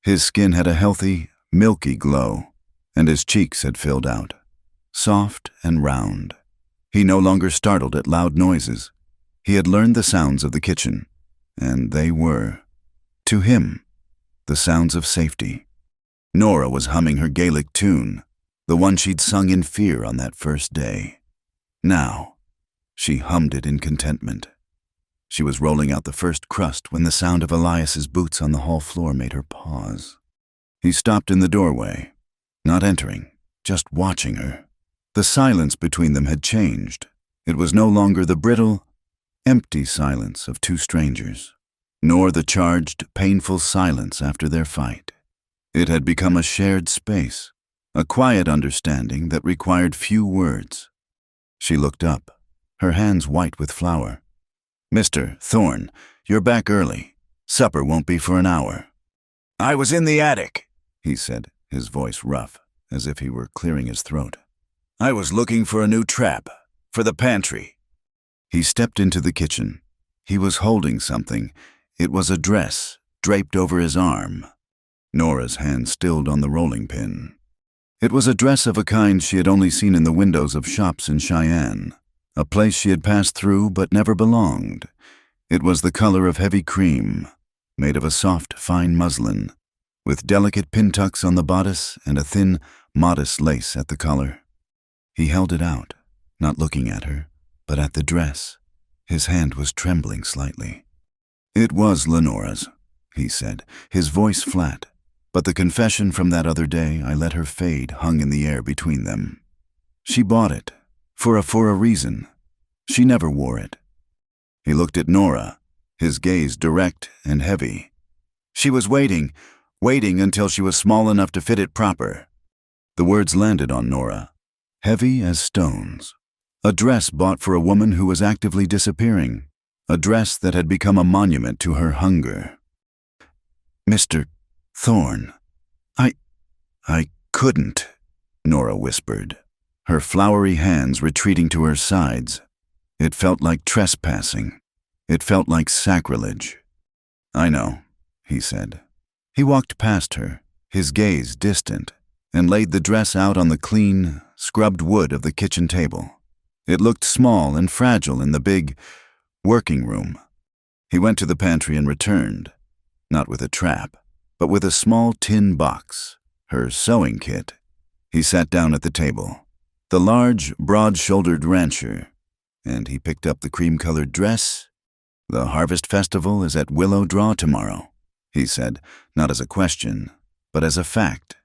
His skin had a healthy, milky glow, and his cheeks had filled out, soft and round. He no longer startled at loud noises. He had learned the sounds of the kitchen, and they were, to him, the sounds of safety. Nora was humming her Gaelic tune, the one she'd sung in fear on that first day. Now, she hummed it in contentment. She was rolling out the first crust when the sound of Elias's boots on the hall floor made her pause. He stopped in the doorway, not entering, just watching her. The silence between them had changed. It was no longer the brittle, empty silence of two strangers, nor the charged, painful silence after their fight. It had become a shared space, a quiet understanding that required few words. She looked up, her hands white with flour. "Mr. Thorne, you're back early. Supper won't be for an hour." "I was in the attic," he said, his voice rough, as if he were clearing his throat. "I was looking for a new trap, for the pantry." He stepped into the kitchen. He was holding something. It was a dress, draped over his arm. Nora's hand stilled on the rolling pin. It was a dress of a kind she had only seen in the windows of shops in Cheyenne, a place she had passed through but never belonged. It was the color of heavy cream, made of a soft, fine muslin, with delicate pin-tucks on the bodice and a thin, modest lace at the collar. He held it out, not looking at her, but at the dress. His hand was trembling slightly. "It was Lenora's," he said, his voice flat, but the confession from that other day I let her fade hung in the air between them. She bought it, for a reason. She never wore it. He looked at Nora, his gaze direct and heavy. She was waiting until she was small enough to fit it proper. The words landed on Nora, heavy as stones. A dress bought for a woman who was actively disappearing, a dress that had become a monument to her hunger. "Mr. Thorne, I couldn't," Nora whispered, her floury hands retreating to her sides. It felt like trespassing. It felt like sacrilege. "I know," he said. He walked past her, his gaze distant, and laid the dress out on the clean, scrubbed wood of the kitchen table. It looked small and fragile in the big working room. He went to the pantry and returned, not with a trap, but with a small tin box, her sewing kit. He sat down at the table. The large, broad-shouldered rancher. And he picked up the cream-colored dress. "The harvest festival is at Willow Draw tomorrow," he said, not as a question, but as a fact.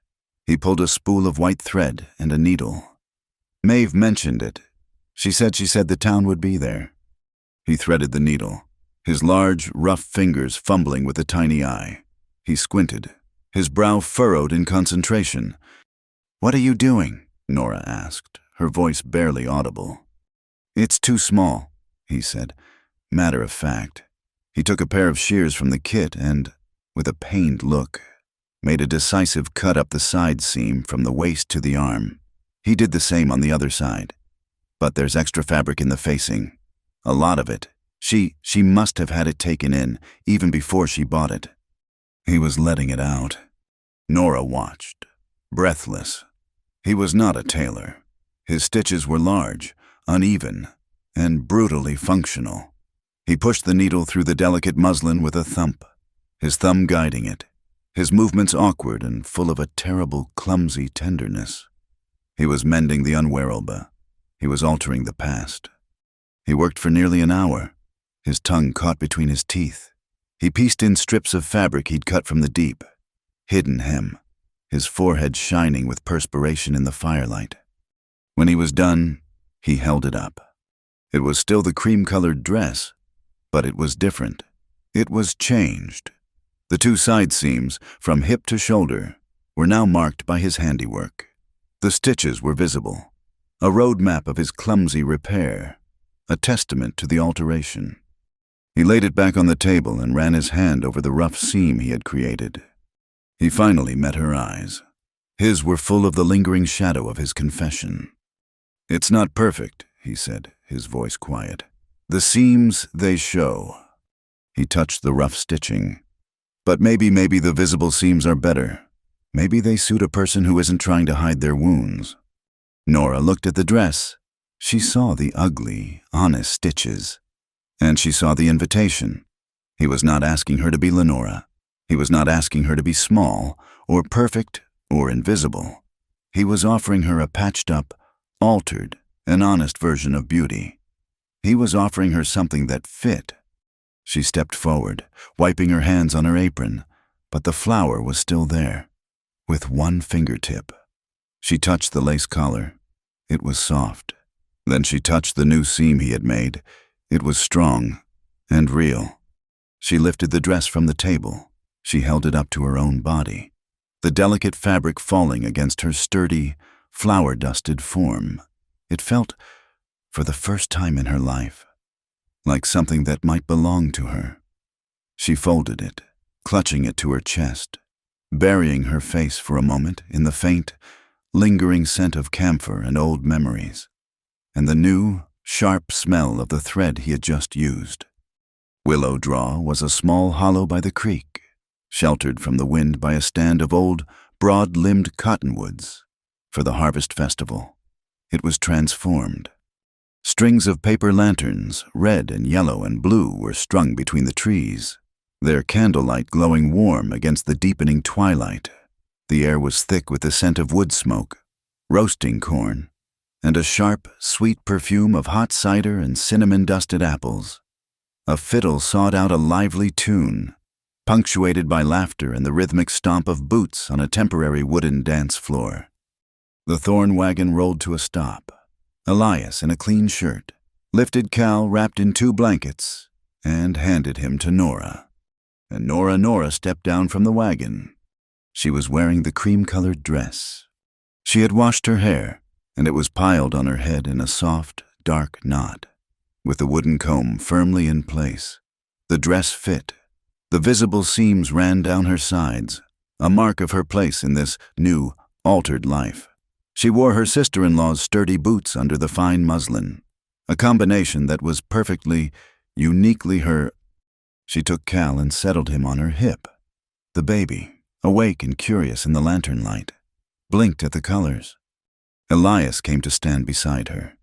He pulled a spool of white thread and a needle. Maeve mentioned it. She said the town would be there. He threaded the needle, his large, rough fingers fumbling with a tiny eye. He squinted, his brow furrowed in concentration. "What are you doing?" Nora asked, her voice barely audible. "It's too small," he said, matter of fact. He took a pair of shears from the kit and, with a pained look, made a decisive cut up the side seam from the waist to the arm. He did the same on the other side. "But there's extra fabric in the facing. A lot of it. She must have had it taken in, even before she bought it." He was letting it out. Nora watched, breathless. He was not a tailor. His stitches were large, uneven, and brutally functional. He pushed the needle through the delicate muslin with a thump, his thumb guiding it, his movements awkward and full of a terrible, clumsy tenderness. He was mending the unwearable. He was altering the past. He worked for nearly an hour, his tongue caught between his teeth. He pieced in strips of fabric he'd cut from the deep, hidden hem, his forehead shining with perspiration in the firelight. When he was done, he held it up. It was still the cream-colored dress, but it was different. It was changed. The two side seams, from hip to shoulder, were now marked by his handiwork. The stitches were visible, a road map of his clumsy repair, a testament to the alteration. He laid it back on the table and ran his hand over the rough seam he had created. He finally met her eyes. His were full of the lingering shadow of his confession. "It's not perfect," he said, his voice quiet. "The seams, they show." He touched the rough stitching. "But maybe the visible seams are better. Maybe they suit a person who isn't trying to hide their wounds." Nora looked at the dress. She saw the ugly, honest stitches. And she saw the invitation. He was not asking her to be Lenora. He was not asking her to be small, or perfect, or invisible. He was offering her a patched-up, altered, and honest version of beauty. He was offering her something that fit. She stepped forward, wiping her hands on her apron, but the flower was still there, with one fingertip. She touched the lace collar. It was soft. Then she touched the new seam he had made. It was strong and real. She lifted the dress from the table. She held it up to her own body, the delicate fabric falling against her sturdy, flower-dusted form. It felt, for the first time in her life, like something that might belong to her. She folded it, clutching it to her chest, burying her face for a moment in the faint, lingering scent of camphor and old memories, and the new, sharp smell of the thread he had just used. Willow Draw was a small hollow by the creek, sheltered from the wind by a stand of old, broad-limbed cottonwoods. For the harvest festival, it was transformed. Strings of paper lanterns, red and yellow and blue, were strung between the trees, their candlelight glowing warm against the deepening twilight. The air was thick with the scent of wood smoke, roasting corn, and a sharp, sweet perfume of hot cider and cinnamon-dusted apples. A fiddle sawed out a lively tune, punctuated by laughter and the rhythmic stomp of boots on a temporary wooden dance floor. The thorn wagon rolled to a stop. Elias, in a clean shirt, lifted Cal wrapped in 2 blankets and handed him to Nora. And Nora stepped down from the wagon. She was wearing the cream-colored dress. She had washed her hair, and it was piled on her head in a soft, dark knot, with the wooden comb firmly in place. The dress fit. The visible seams ran down her sides, a mark of her place in this new, altered life. She wore her sister-in-law's sturdy boots under the fine muslin, a combination that was perfectly, uniquely her. She took Cal and settled him on her hip. The baby, awake and curious in the lantern light, blinked at the colors. Elias came to stand beside her.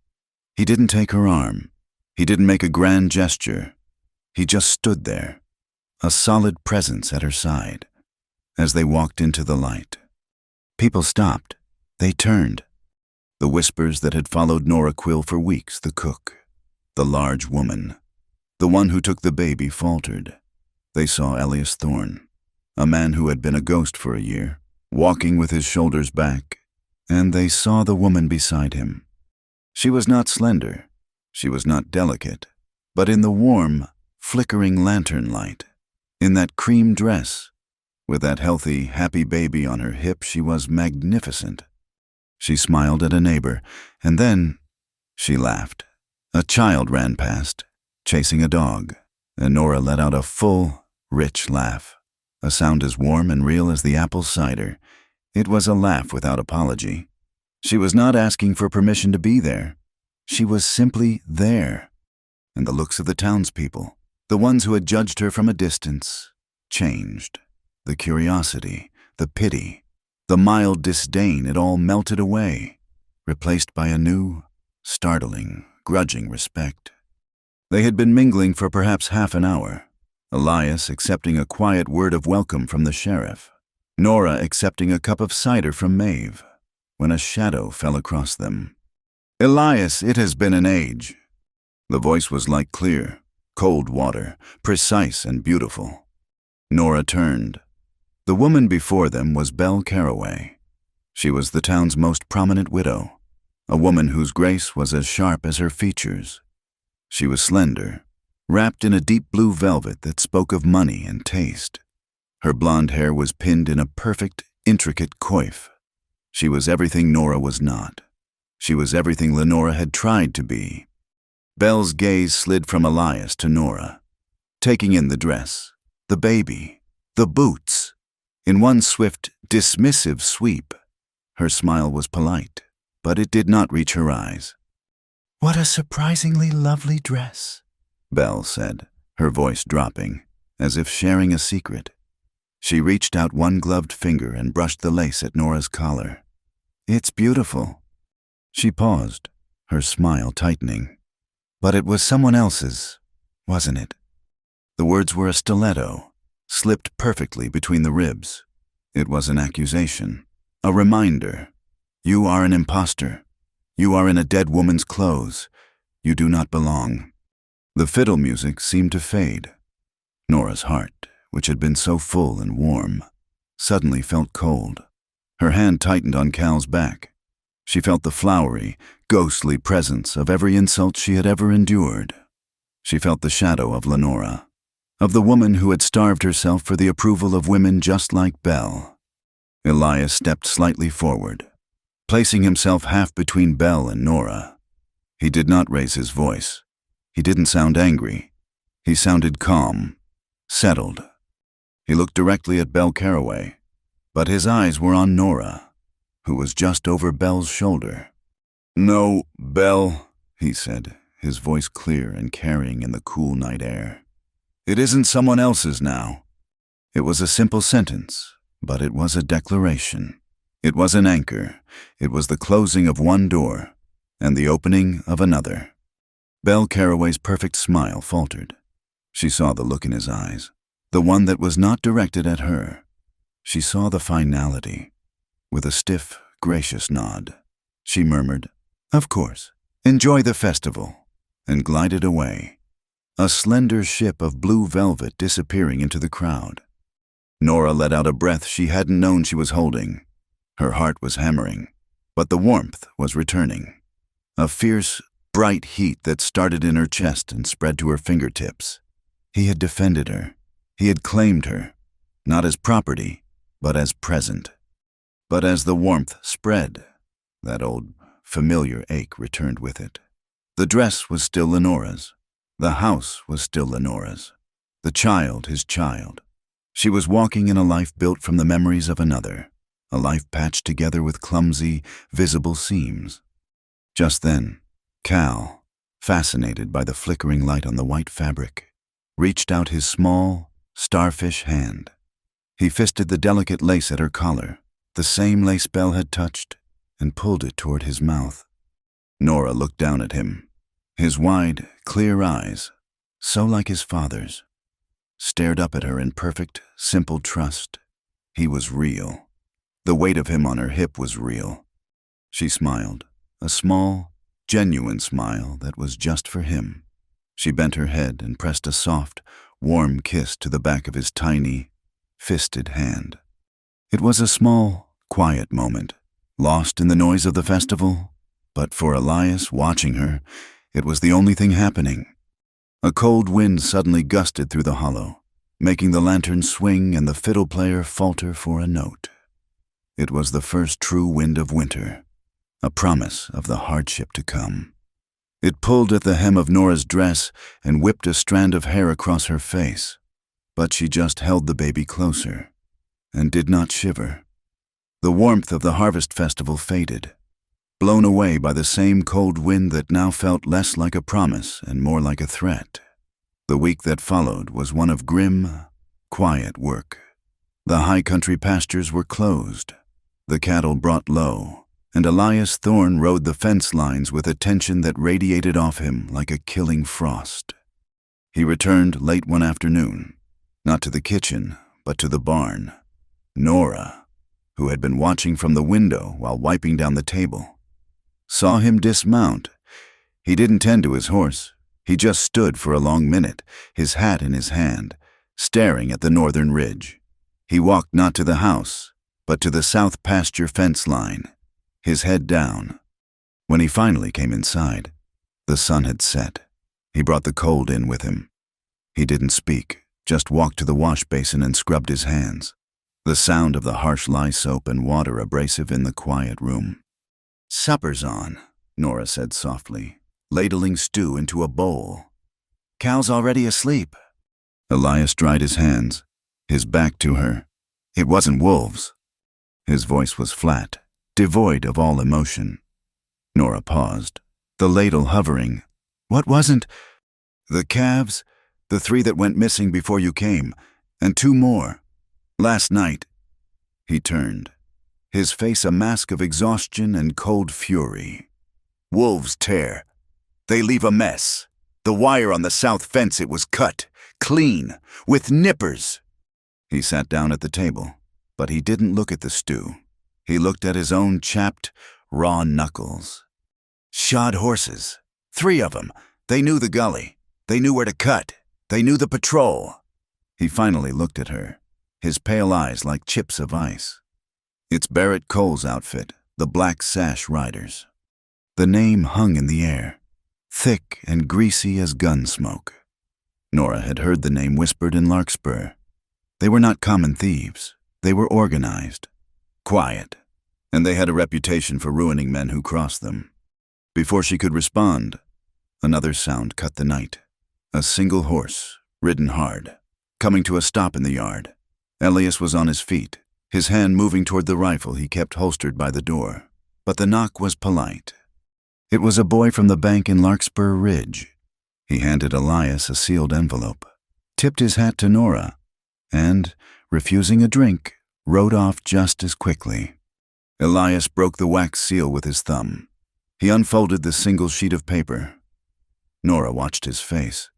He didn't take her arm. He didn't make a grand gesture. He just stood there, a solid presence at her side, as they walked into the light. People stopped. They turned. The whispers that had followed Nora Quill for weeks, the cook, the large woman, the one who took the baby, faltered. They saw Elias Thorne, a man who had been a ghost for a year, walking with his shoulders back, and they saw the woman beside him. She was not slender, she was not delicate, but in the warm, flickering lantern light, in that cream dress, with that healthy, happy baby on her hip, she was magnificent. She smiled at a neighbor, and then she laughed. A child ran past, chasing a dog, and Nora let out a full, rich laugh, a sound as warm and real as the apple cider. It was a laugh without apology. She was not asking for permission to be there. She was simply there. And the looks of the townspeople, the ones who had judged her from a distance, changed. The curiosity, the pity, the mild disdain, it all melted away, replaced by a new, startling, grudging respect. They had been mingling for perhaps half an hour, Elias accepting a quiet word of welcome from the sheriff, Nora accepting a cup of cider from Maeve, when a shadow fell across them. "Elias, it has been an age." The voice was like clear, cold water, precise and beautiful. Nora turned. The woman before them was Belle Carraway. She was the town's most prominent widow, a woman whose grace was as sharp as her features. She was slender, wrapped in a deep blue velvet that spoke of money and taste. Her blonde hair was pinned in a perfect, intricate coif. She was everything Nora was not. She was everything Lenora had tried to be. Belle's gaze slid from Elias to Nora, taking in the dress, the baby, the boots. In one swift, dismissive sweep, her smile was polite, but it did not reach her eyes. "What a surprisingly lovely dress," Belle said, her voice dropping, as if sharing a secret. She reached out one gloved finger and brushed the lace at Nora's collar. "It's beautiful." She paused, her smile tightening. "But it was someone else's, wasn't it?" The words were a stiletto, slipped perfectly between the ribs. It was an accusation, a reminder. You are an imposter. You are in a dead woman's clothes. You do not belong. The fiddle music seemed to fade. Nora's heart, which had been so full and warm, suddenly felt cold. Her hand tightened on Cal's back. She felt the flowery, ghostly presence of every insult she had ever endured. She felt the shadow of Lenora, of the woman who had starved herself for the approval of women just like Belle. Elias stepped slightly forward, placing himself half between Belle and Nora. He did not raise his voice. He didn't sound angry. He sounded calm, settled. He looked directly at Belle Carraway, but his eyes were on Nora, who was just over Belle's shoulder. "No, Belle," he said, his voice clear and carrying in the cool night air. "It isn't someone else's now." It was a simple sentence, but it was a declaration. It was an anchor. It was the closing of one door and the opening of another. Belle Carraway's perfect smile faltered. She saw the look in his eyes, the one that was not directed at her. She saw the finality. With a stiff, gracious nod, she murmured, "Of course, enjoy the festival," and glided away, a slender ship of blue velvet disappearing into the crowd. Nora let out a breath she hadn't known she was holding. Her heart was hammering, but the warmth was returning. A fierce, bright heat that started in her chest and spread to her fingertips. He had defended her. He had claimed her, not as property, but as present. But as the warmth spread, that old, familiar ache returned with it. The dress was still Lenora's. The house was still Lenora's. The child his child. She was walking in a life built from the memories of another, a life patched together with clumsy, visible seams. Just then, Cal, fascinated by the flickering light on the white fabric, reached out his small, starfish hand. He fisted the delicate lace at her collar, the same lace Belle had touched, and pulled it toward his mouth. Nora looked down at him. His wide, clear eyes, so like his father's, stared up at her in perfect, simple trust. He was real. The weight of him on her hip was real. She smiled, a small, genuine smile that was just for him. She bent her head and pressed a soft, warm kiss to the back of his tiny, fisted hand. It was a small, quiet moment, lost in the noise of the festival, but for Elias, watching her, it was the only thing happening. A cold wind suddenly gusted through the hollow, making the lantern swing and the fiddle player falter for a note. It was the first true wind of winter, a promise of the hardship to come. It pulled at the hem of Nora's dress and whipped a strand of hair across her face, but she just held the baby closer and did not shiver. The warmth of the harvest festival faded, blown away by the same cold wind that now felt less like a promise and more like a threat. The week that followed was one of grim, quiet work. The high country pastures were closed, the cattle brought low, and Elias Thorne rode the fence lines with a tension that radiated off him like a killing frost. He returned late one afternoon, not to the kitchen, but to the barn. Nora, who had been watching from the window while wiping down the table, saw him dismount. He didn't tend to his horse. He just stood for a long minute, his hat in his hand, staring at the northern ridge. He walked not to the house, but to the south pasture fence line, his head down. When he finally came inside, the sun had set. He brought the cold in with him. He didn't speak, just walked to the wash basin and scrubbed his hands, the sound of the harsh lye soap and water abrasive in the quiet room. "Supper's on," Nora said softly, ladling stew into a bowl. "Cal's already asleep." Elias dried his hands, his back to her. "It wasn't wolves." His voice was flat, devoid of all emotion. Nora paused, the ladle hovering. "What wasn't?" "The calves, the 3 that went missing before you came, and 2 more. Last night." He turned, his face a mask of exhaustion and cold fury. "Wolves tear. They leave a mess. The wire on the south fence, it was cut, clean, with nippers." He sat down at the table, but he didn't look at the stew. He looked at his own chapped, raw knuckles. "Shod horses. 3 of them. They knew the gully. They knew where to cut. They knew the patrol." He finally looked at her, his pale eyes like chips of ice. "It's Barrett Cole's outfit, the Black Sash Riders." The name hung in the air, thick and greasy as gun smoke. Nora had heard the name whispered in Larkspur. They were not common thieves. They were organized, quiet, and they had a reputation for ruining men who crossed them. Before she could respond, another sound cut the night. A single horse, ridden hard, coming to a stop in the yard. Elias was on his feet, his hand moving toward the rifle he kept holstered by the door. But the knock was polite. It was a boy from the bank in Larkspur Ridge. He handed Elias a sealed envelope, tipped his hat to Nora, and, refusing a drink, rode off just as quickly. Elias broke the wax seal with his thumb. He unfolded the single sheet of paper. Nora watched his face.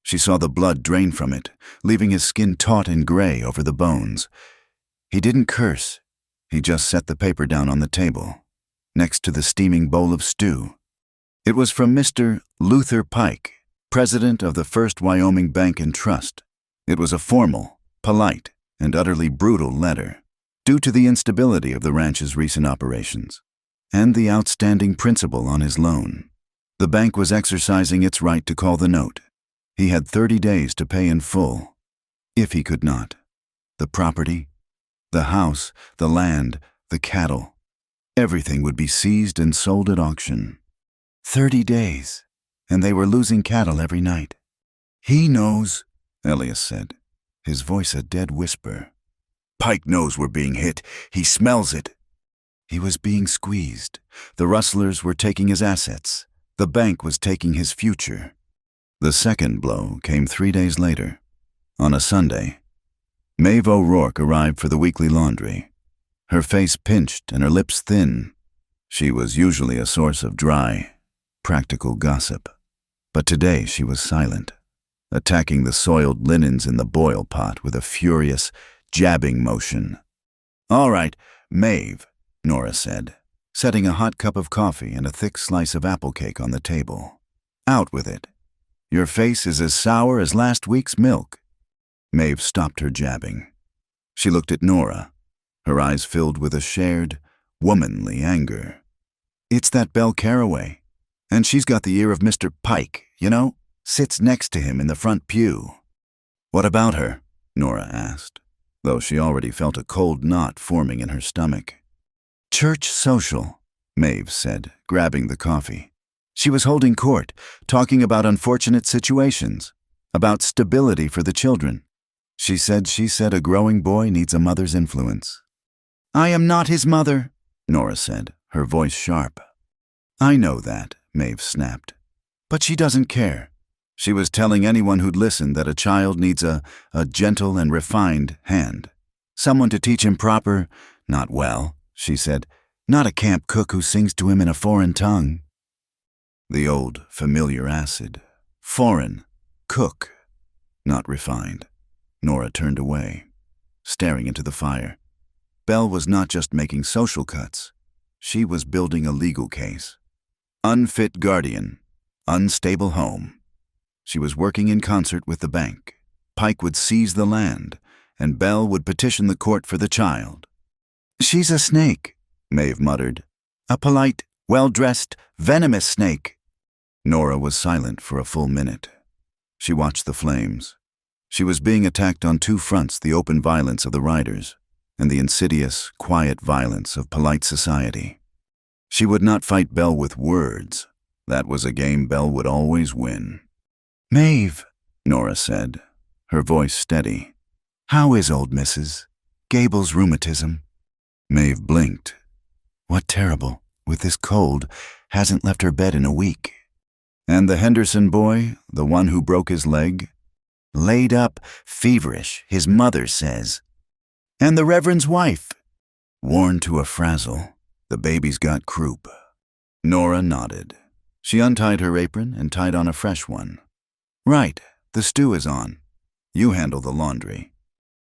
She saw the blood drain from it, leaving his skin taut and gray over the bones. He didn't curse. He just set the paper down on the table, next to the steaming bowl of stew. It was from Mr. Luther Pike, president of the First Wyoming Bank and Trust. It was a formal, polite, and utterly brutal letter, due to the instability of the ranch's recent operations, and the outstanding principal on his loan. The bank was exercising its right to call the note. He had 30 days to pay in full. If he could not, the property, the house, the land, the cattle, everything would be seized and sold at auction. 30 days, and they were losing cattle every night. "He knows," Elias said, his voice a dead whisper. "Pike knows we're being hit. He smells it." He was being squeezed. The rustlers were taking his assets. The bank was taking his future. The second blow came 3 days later. On a Sunday, Maeve O'Rourke arrived for the weekly laundry, her face pinched and her lips thin. She was usually a source of dry, practical gossip. But today she was silent, attacking the soiled linens in the boil pot with a furious, jabbing motion. "All right, Maeve," Nora said. setting a hot cup of coffee and a thick slice of apple cake on the table. "Out with it. Your face is as sour as last week's milk." Maeve stopped her jabbing. She looked at Nora, her eyes filled with a shared, womanly anger. "It's that Belle Carraway. And she's got the ear of Mr. Pike, you know? Sits next to him in the front pew." "What about her?" Nora asked, though she already felt a cold knot forming in her stomach. "Church social," Maeve said, grabbing the coffee. "She was holding court, talking about unfortunate situations, about stability for the children. She said a growing boy needs a mother's influence." "I am not his mother," Nora said, her voice sharp. "I know that," Maeve snapped. "But she doesn't care. She was telling anyone who'd listen that a child needs a gentle and refined hand. Someone to teach him proper, not well, she said, not a camp cook who sings to him in a foreign tongue." The old, familiar acid. Foreign. Cook. Not refined. Nora turned away, staring into the fire. Belle was not just making social cuts. She was building a legal case. Unfit guardian. Unstable home. She was working in concert with the bank. Pike would seize the land, and Belle would petition the court for the child. "She's a snake," Maeve muttered. "A polite, well-dressed, venomous snake." Nora was silent for a full minute. She watched the flames. She was being attacked on two fronts: the open violence of the riders and the insidious, quiet violence of polite society. She would not fight Belle with words. That was a game Belle would always win. "Maeve," Nora said, her voice steady. "How is old Mrs. Gable's rheumatism?" Maeve blinked. "What terrible, with this cold, hasn't left her bed in a week." "And the Henderson boy, the one who broke his leg?" "Laid up, feverish, his mother says." "And the Reverend's wife?" "Worn to a frazzle. The baby's got croup." Nora nodded. She untied her apron and tied on a fresh one. "Right, the stew is on. You handle the laundry."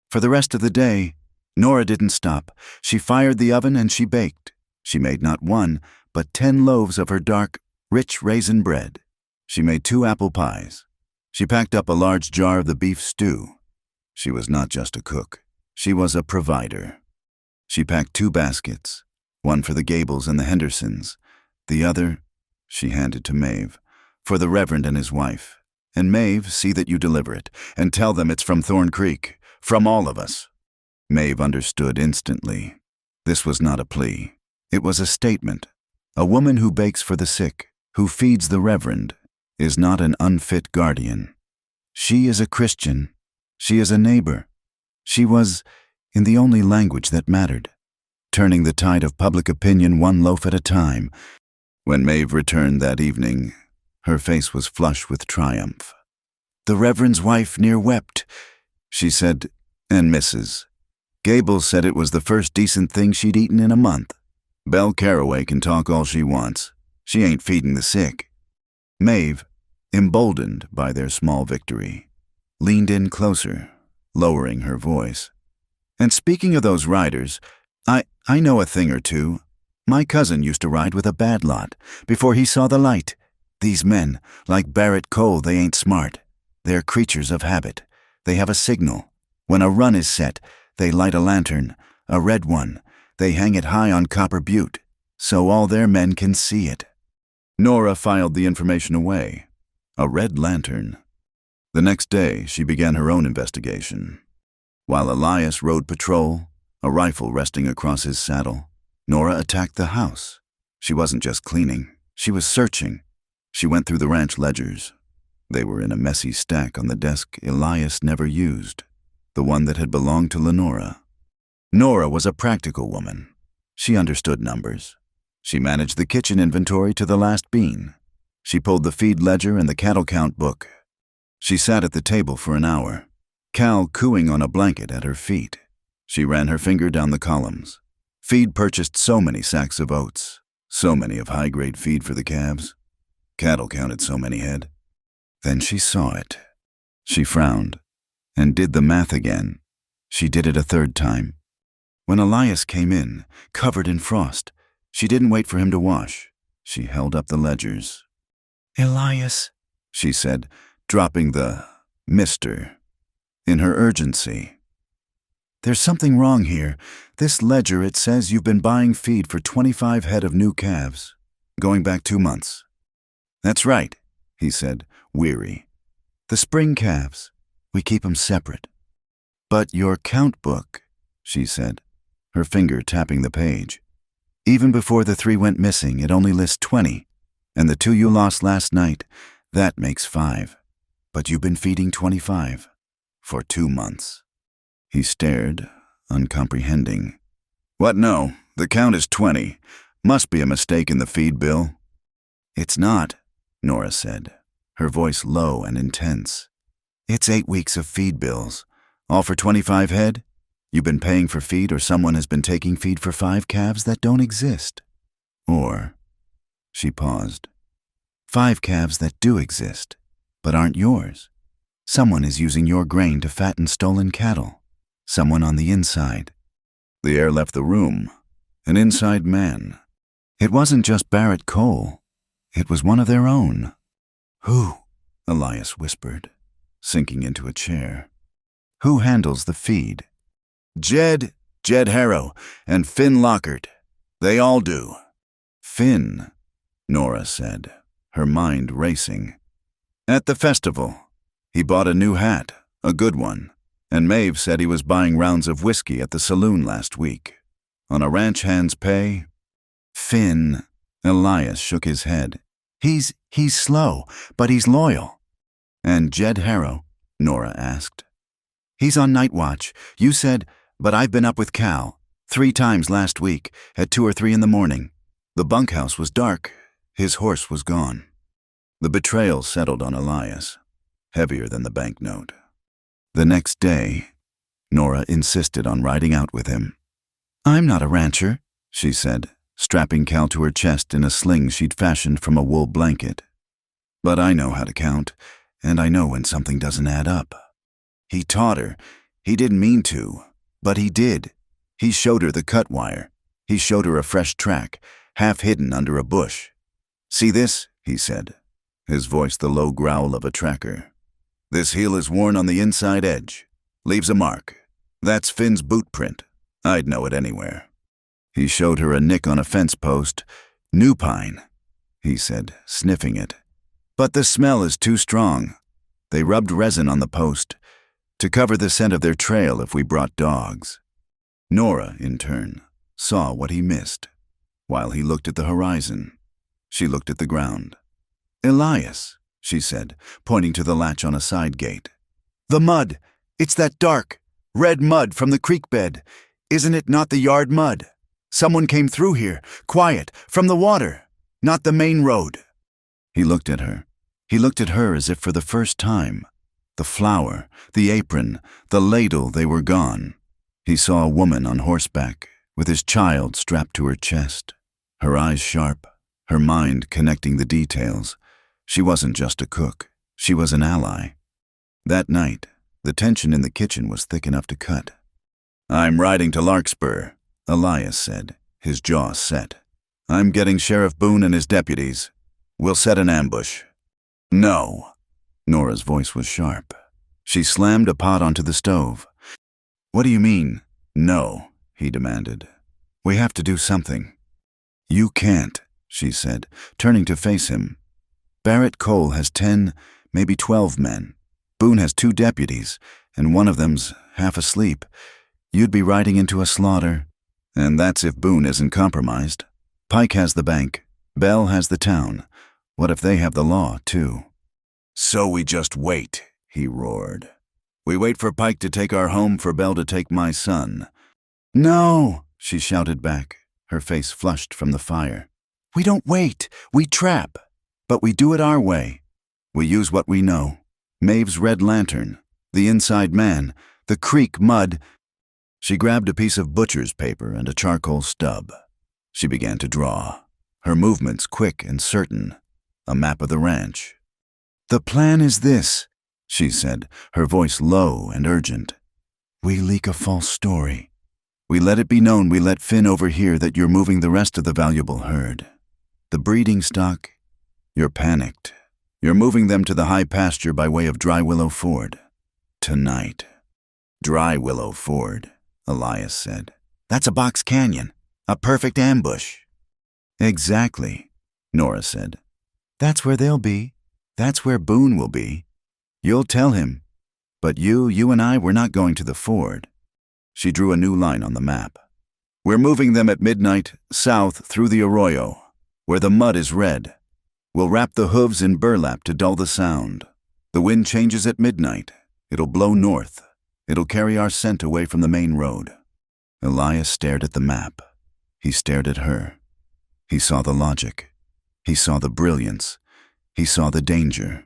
For the rest of the day, Nora didn't stop. She fired the oven and she baked. She made not 1, but 10 loaves of her dark, rich raisin bread. She made 2 apple pies. She packed up a large jar of the beef stew. She was not just a cook. She was a provider. She packed 2 baskets, one for the Gables and the Hendersons, the other, she handed to Maeve, for the Reverend and his wife. "And Maeve, see that you deliver it, and tell them it's from Thorn Creek, from all of us." Maeve understood instantly. This was not a plea. It was a statement. A woman who bakes for the sick, who feeds the Reverend, is not an unfit guardian. She is a Christian. She is a neighbor. She was, in the only language that mattered, turning the tide of public opinion one loaf at a time. When Maeve returned that evening, her face was flush with triumph. "The Reverend's wife near wept," she said, "and Mrs. Gable said it was the first decent thing she'd eaten in a month. Belle Carraway can talk all she wants. She ain't feeding the sick." Maeve, emboldened by their small victory, leaned in closer, lowering her voice. "And speaking of those riders, I know a thing or two. My cousin used to ride with a bad lot before he saw the light. These men, like Barrett Cole, they ain't smart. They're creatures of habit. They have a signal. When a run is set, they light a lantern, a red one. They hang it high on Copper Butte, so all their men can see it." Nora filed the information away. A red lantern. The next day, she began her own investigation. While Elias rode patrol, a rifle resting across his saddle, Nora attacked the house. She wasn't just cleaning. She was searching. She went through the ranch ledgers. They were in a messy stack on the desk Elias never used, the one that had belonged to Lenora. Nora was a practical woman. She understood numbers. She managed the kitchen inventory to the last bean. She pulled the feed ledger and the cattle count book. She sat at the table for an hour, Cal cooing on a blanket at her feet. She ran her finger down the columns. Feed purchased so many sacks of oats, so many of high-grade feed for the calves. Cattle counted so many head. Then she saw it. She frowned and did the math again. She did it a third time. When Elias came in, covered in frost, She didn't wait for him to wash. She held up the ledgers. "Elias," she said, dropping the Mr. in her urgency. "There's something wrong here. This ledger, it says you've been buying feed for 25 head of new calves, going back 2 months. "That's right," he said, weary. "The spring calves. We keep 'em separate." "But your count book," she said, her finger tapping the page. "Even before the 3 went missing, it only lists 20, and the 2 you lost last night, that makes 5. But you've been feeding 25 for 2 months." He stared, uncomprehending. "What, no, the count is 20. Must be a mistake in the feed bill." "It's not," Nora said, her voice low and intense. "It's 8 weeks of feed bills, all for 25 head. You've been paying for feed, or someone has been taking feed for 5 calves that don't exist. Or," she paused, "5 calves that do exist, but aren't yours. Someone is using your grain to fatten stolen cattle. Someone on the inside." The air left the room. An inside man. It wasn't just Barrett Cole. It was one of their own. "Who?" Elias whispered, sinking into a chair. "Who handles the feed?" Jed Harrow, and Finn Lockhart. They all do." "Finn," Nora said, her mind racing. "At the festival. He bought a new hat, a good one, and Maeve said he was buying rounds of whiskey at the saloon last week. On a ranch hand's pay." "Finn," Elias shook his head. He's slow, but he's loyal." "And Jed Harrow?" Nora asked. "He's on night watch. You said, but I've been up with Cal 3 times last week, at 2 or 3 in the morning. The bunkhouse was dark. His horse was gone." The betrayal settled on Elias, heavier than the banknote. The next day, Nora insisted on riding out with him. "I'm not a rancher," she said, strapping Cal to her chest in a sling she'd fashioned from a wool blanket. "But I know how to count, and I know when something doesn't add up." He taught her. He didn't mean to, but he did. He showed her the cut wire. He showed her a fresh track, half hidden under a bush. "See this?" he said, his voice the low growl of a tracker. "This heel is worn on the inside edge. Leaves a mark. That's Finn's boot print. I'd know it anywhere." He showed her a nick on a fence post. "New pine," he said, sniffing it. "But the smell is too strong. They rubbed resin on the post to cover the scent of their trail if we brought dogs." Nora, in turn, saw what he missed. While he looked at the horizon, she looked at the ground. "Elias," she said, pointing to the latch on a side gate. "The mud! It's that dark, red mud from the creek bed. Isn't it not the yard mud? Someone came through here, quiet, from the water, not the main road." He looked at her. He looked at her as if for the first time. The flour, the apron, the ladle, they were gone. He saw a woman on horseback, with his child strapped to her chest. Her eyes sharp, her mind connecting the details. She wasn't just a cook. She was an ally. That night, the tension in the kitchen was thick enough to cut. "I'm riding to Larkspur," Elias said, his jaw set. "I'm getting Sheriff Boone and his deputies. We'll set an ambush." "No." Nora's voice was sharp. She slammed a pot onto the stove. "What do you mean, no?" he demanded. "We have to do something." "You can't," she said, turning to face him. "Barrett Cole has 10, maybe 12 men. Boone has 2 deputies, and one of them's half asleep. You'd be riding into a slaughter. And that's if Boone isn't compromised. Pike has the bank. Bell has the town. What if they have the law, too?" "So we just wait," he roared. "We wait for Pike to take our home, for Bell to take my son." "No," she shouted back, her face flushed from the fire. "We don't wait. We trap. But we do it our way. We use what we know. Maeve's red lantern, the inside man, the creek mud." She grabbed a piece of butcher's paper and a charcoal stub. She began to draw, her movements quick and certain, a map of the ranch. "The plan is this," she said, her voice low and urgent. "We leak a false story. We let it be known, we let Finn overhear that you're moving the rest of the valuable herd. The breeding stock, you're panicked. You're moving them to the high pasture by way of Dry Willow Ford. Tonight. Dry Willow Ford, Elias said. That's a box canyon. A perfect ambush. Exactly, Nora said. That's where they'll be. That's where Boone will be. You'll tell him. But you and I, we're not going to the ford. She drew a new line on the map. We're moving them at midnight, south through the arroyo, where the mud is red. We'll wrap the hooves in burlap to dull the sound. The wind changes at midnight. It'll blow north. It'll carry our scent away from the main road. Elias stared at the map. He stared at her. He saw the logic. He saw the brilliance. He saw the danger.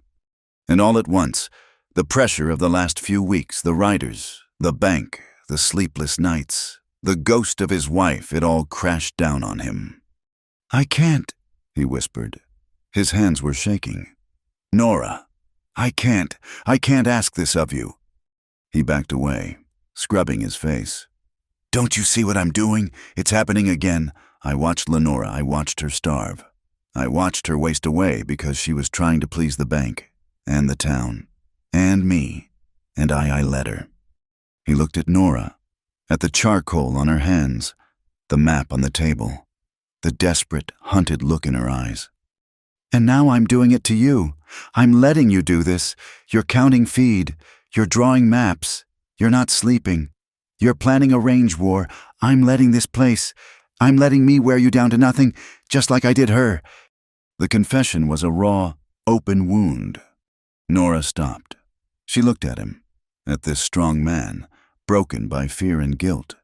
And all at once, the pressure of the last few weeks, the riders, the bank, the sleepless nights, the ghost of his wife, it all crashed down on him. I can't, he whispered. His hands were shaking. Nora, I can't ask this of you. He backed away, scrubbing his face. Don't you see what I'm doing? It's happening again. I watched Lenora, I watched her starve. I watched her waste away because she was trying to please the bank, and the town, and me, and I let her. He looked at Nora, at the charcoal on her hands, the map on the table, the desperate, hunted look in her eyes. And now I'm doing it to you. I'm letting you do this. You're counting feed. You're drawing maps. You're not sleeping. You're planning a range war. I'm letting me wear you down to nothing, just like I did her. The confession was a raw, open wound. Nora stopped. She looked at him, at this strong man, broken by fear and guilt.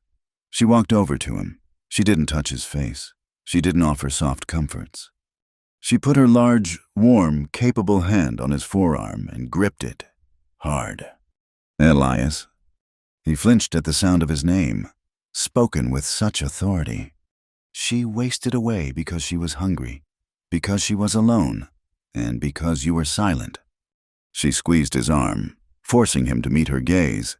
She walked over to him. She didn't touch his face. She didn't offer soft comforts. She put her large, warm, capable hand on his forearm and gripped it, hard. Elias. He flinched at the sound of his name, spoken with such authority. She wasted away because she was hungry, because she was alone, and because you were silent. She squeezed his arm, forcing him to meet her gaze.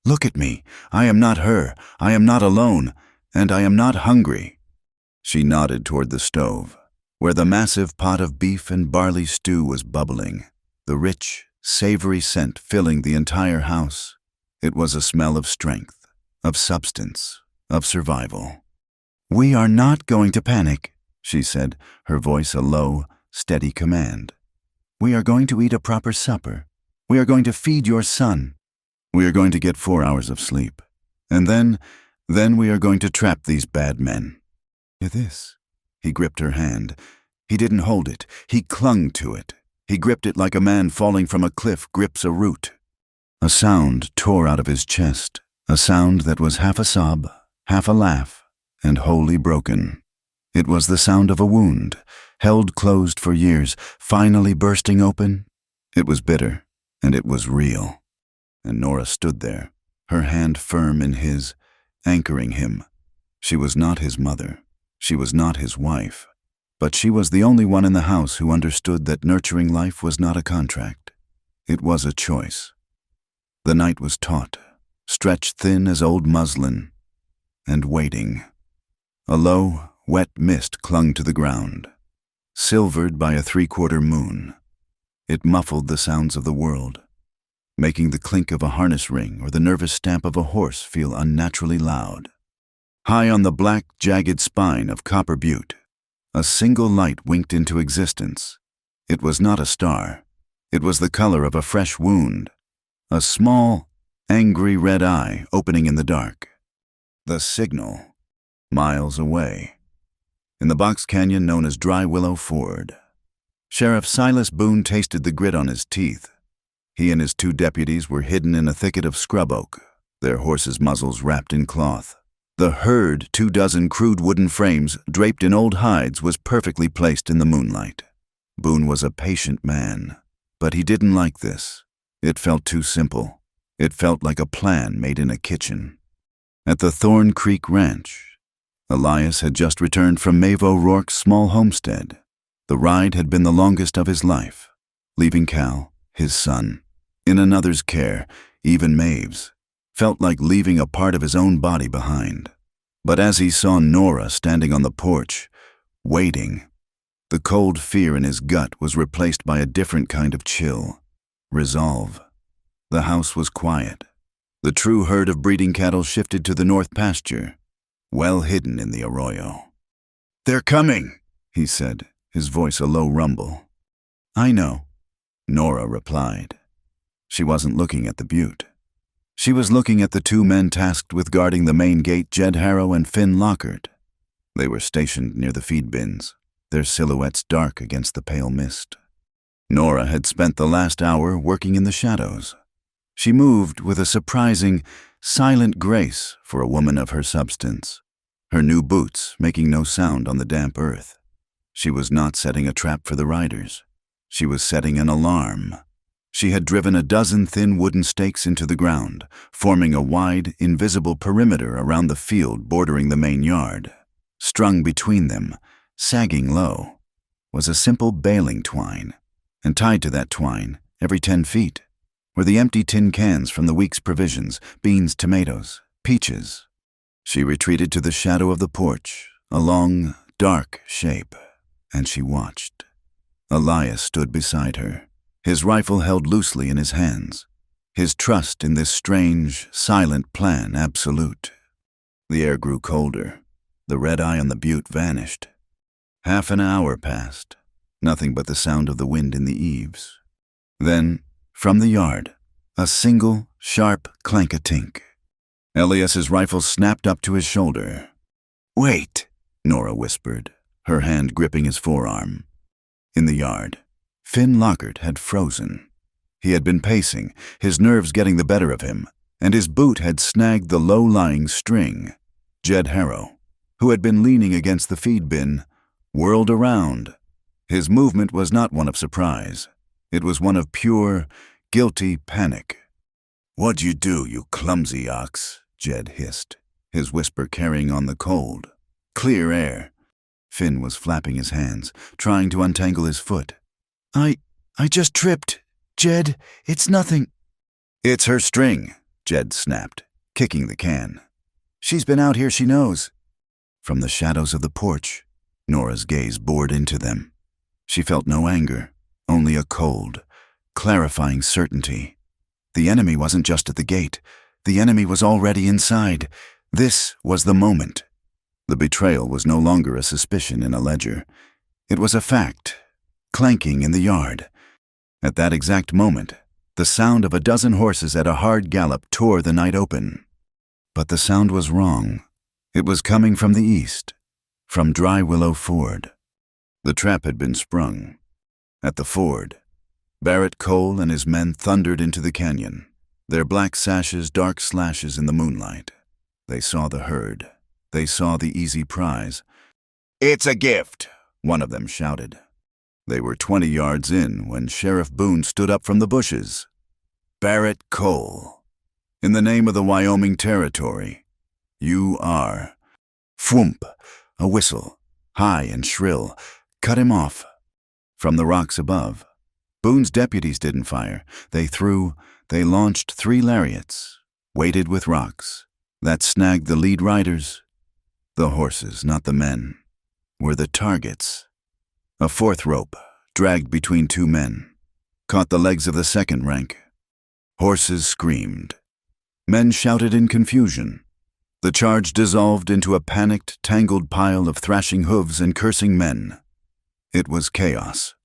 Look at me. I am not her. I am not alone, and I am not hungry. She nodded toward the stove, where the massive pot of beef and barley stew was bubbling, the rich, savory scent filling the entire house. It was a smell of strength, of substance, of survival. We are not going to panic, she said, her voice a low, steady command. We are going to eat a proper supper. We are going to feed your son. We are going to get 4 hours of sleep. And then we are going to trap these bad men. This. He gripped her hand. He didn't hold it. He clung to it. He gripped it like a man falling from a cliff grips a root. A sound tore out of his chest, a sound that was half a sob, half a laugh, and wholly broken. It was the sound of a wound, held closed for years, finally bursting open. It was bitter, and it was real. And Nora stood there, her hand firm in his, anchoring him. She was not his mother. She was not his wife. But she was the only one in the house who understood that nurturing life was not a contract. It was a choice. The night was taut, stretched thin as old muslin, and waiting. A low, wet mist clung to the ground, silvered by a 3/4 moon. It muffled the sounds of the world, making the clink of a harness ring or the nervous stamp of a horse feel unnaturally loud. High on the black, jagged spine of Copper Butte, a single light winked into existence. It was not a star. It was the color of a fresh wound, a small, angry red eye opening in the dark. The signal, miles away, in the box canyon known as Dry Willow Ford. Sheriff Silas Boone tasted the grit on his teeth. He and his 2 deputies were hidden in a thicket of scrub oak, their horses' muzzles wrapped in cloth. The herd, 24 crude wooden frames draped in old hides, was perfectly placed in the moonlight. Boone was a patient man, but he didn't like this. It felt too simple. It felt like a plan made in a kitchen. At the Thorn Creek Ranch, Elias had just returned from Maeve O'Rourke's small homestead. The ride had been the longest of his life, leaving Cal, his son, in another's care, even Maeve's. Felt like leaving a part of his own body behind. But as he saw Nora standing on the porch, waiting, the cold fear in his gut was replaced by a different kind of chill, resolve. The house was quiet. The true herd of breeding cattle shifted to the north pasture, well hidden in the arroyo. "They're coming," he said, his voice a low rumble. "I know," Nora replied. She wasn't looking at the butte. She was looking at the two men tasked with guarding the main gate, Jed Harrow and Finn Lockhart. They were stationed near the feed bins, their silhouettes dark against the pale mist. Nora had spent the last hour working in the shadows. She moved with a surprising, silent grace for a woman of her substance, her new boots making no sound on the damp earth. She was not setting a trap for the riders. She was setting an alarm. She had driven a dozen thin wooden stakes into the ground, forming a wide, invisible perimeter around the field bordering the main yard. Strung between them, sagging low, was a simple baling twine, and tied to that twine, every 10 feet, were the empty tin cans from the week's provisions, beans, tomatoes, peaches. She retreated to the shadow of the porch, a long, dark shape, and she watched. Elias stood beside her, his rifle held loosely in his hands, his trust in this strange, silent plan absolute. The air grew colder. The red eye on the butte vanished. Half an hour passed, nothing but the sound of the wind in the eaves. Then, from the yard, a single, sharp clank-a-tink. Elias's rifle snapped up to his shoulder. "Wait," Nora whispered, her hand gripping his forearm. In the yard, Finn Lockhart had frozen. He had been pacing, his nerves getting the better of him, and his boot had snagged the low-lying string. Jed Harrow, who had been leaning against the feed bin, whirled around. His movement was not one of surprise. It was one of pure, guilty panic. "What'd you do, you clumsy ox?" Jed hissed, his whisper carrying on the cold. "Clear air." Finn was flapping his hands, trying to untangle his foot. I just tripped. Jed, it's nothing." "It's her string," Jed snapped, kicking the can. "She's been out here, she knows." From the shadows of the porch, Nora's gaze bored into them. She felt no anger, only a cold, clarifying certainty. The enemy wasn't just at the gate. The enemy was already inside. This was the moment. The betrayal was no longer a suspicion in a ledger. It was a fact, clanking in the yard. At that exact moment, the sound of a dozen horses at a hard gallop tore the night open. But the sound was wrong. It was coming from the east, from Dry Willow Ford. The trap had been sprung. At the ford, Barrett Cole and his men thundered into the canyon, their black sashes dark slashes in the moonlight. They saw the herd. They saw the easy prize. "It's a gift," one of them shouted. They were 20 yards in when Sheriff Boone stood up from the bushes. "Barrett Cole, in the name of the Wyoming Territory, you are—" Fwump! A whistle, high and shrill, cut him off. From the rocks above, Boone's deputies didn't fire. They launched 3 lariats, weighted with rocks, that snagged the lead riders. The horses, not the men, were the targets. A 4th rope, dragged between 2 men, caught the legs of the 2nd rank. Horses screamed. Men shouted in confusion. The charge dissolved into a panicked, tangled pile of thrashing hooves and cursing men. It was chaos.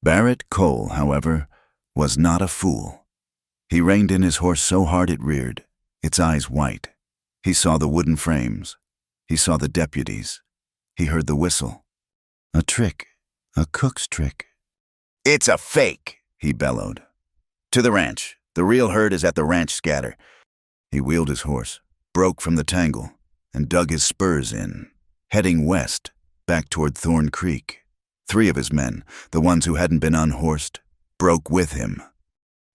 Barrett Cole, however, was not a fool. He reined in his horse so hard it reared, its eyes white. He saw the wooden frames. He saw the deputies. He heard the whistle. A trick. A cook's trick. "It's a fake," he bellowed. "To the ranch. The real herd is at the ranch scatter." He wheeled his horse, broke from the tangle, and dug his spurs in, heading west, back toward Thorn Creek. 3 of his men, the ones who hadn't been unhorsed, broke with him.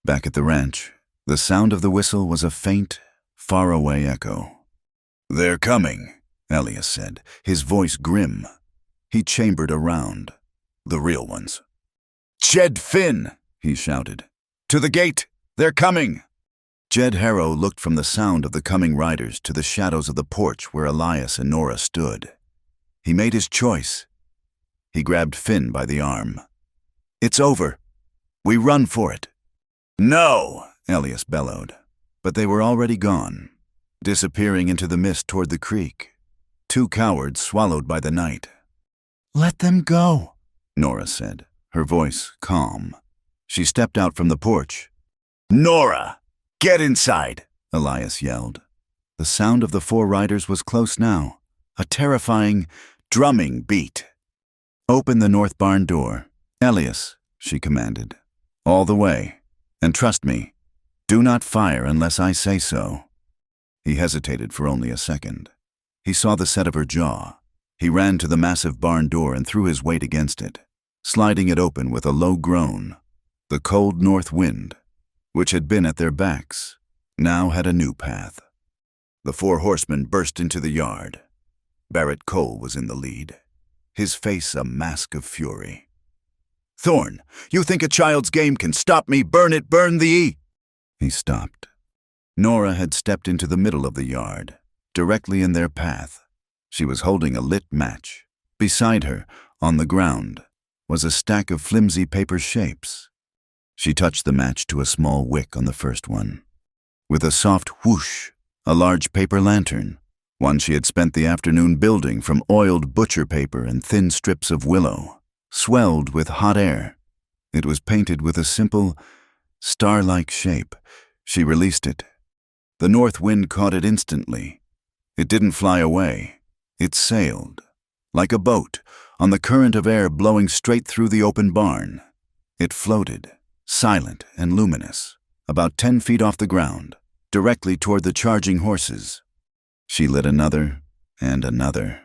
Back at the ranch, the sound of the whistle was a faint, faraway echo. "They're coming," Elias said, his voice grim. He chambered around. "The real ones." "Jed Finn!" he shouted. "To the gate! They're coming!" Jed Harrow looked from the sound of the coming riders to the shadows of the porch where Elias and Nora stood. He made his choice. He grabbed Finn by the arm. "It's over. We run for it." "No!" Elias bellowed. But they were already gone, disappearing into the mist toward the creek. Two cowards swallowed by the night. "Let them go," Nora said, her voice calm. She stepped out from the porch. "Nora, get inside," Elias yelled. The sound of the four riders was close now, a terrifying, drumming beat. "Open the north barn door. Elias," she commanded. "All the way. And trust me, do not fire unless I say so." He hesitated for only a second. He saw the set of her jaw. He ran to the massive barn door and threw his weight against it, sliding it open with a low groan. The cold north wind, which had been at their backs, now had a new path. The four horsemen burst into the yard. Barrett Cole was in the lead, his face a mask of fury. "Thorne, you think a child's game can stop me? Burn it, burn thee!" He stopped. Nora had stepped into the middle of the yard, directly in their path. She was holding a lit match. Beside her, on the ground, was a stack of flimsy paper shapes. She touched the match to a small wick on the first one. With a soft whoosh, a large paper lantern, one she had spent the afternoon building from oiled butcher paper and thin strips of willow, swelled with hot air. It was painted with a simple, star-like shape. She released it. The north wind caught it instantly. It didn't fly away. It sailed, like a boat, on the current of air blowing straight through the open barn. It floated, silent and luminous, about 10 feet off the ground, directly toward the charging horses. She lit another and another.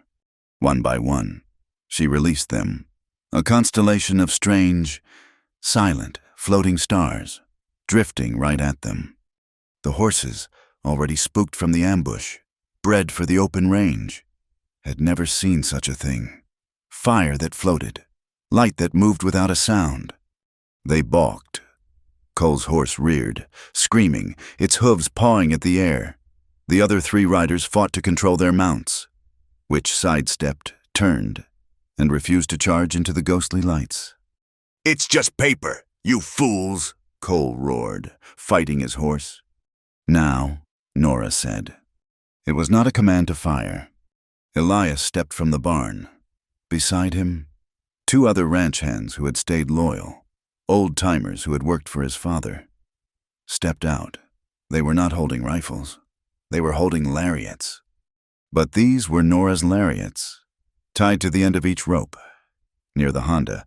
One by one, she released them, a constellation of strange, silent, floating stars, drifting right at them. The horses, already spooked from the ambush, bred for the open range, had never seen such a thing. Fire that floated, light that moved without a sound. They balked. Cole's horse reared, screaming, its hooves pawing at the air. The other three riders fought to control their mounts, which sidestepped, turned, and refused to charge into the ghostly lights. "It's just paper, you fools!" Cole roared, fighting his horse. "Now," Nora said. It was not a command to fire. Elias stepped from the barn. Beside him, two other ranch hands who had stayed loyal, old-timers who had worked for his father, stepped out. They were not holding rifles. They were holding lariats. But these were Nora's lariats, tied to the end of each rope. Near the Honda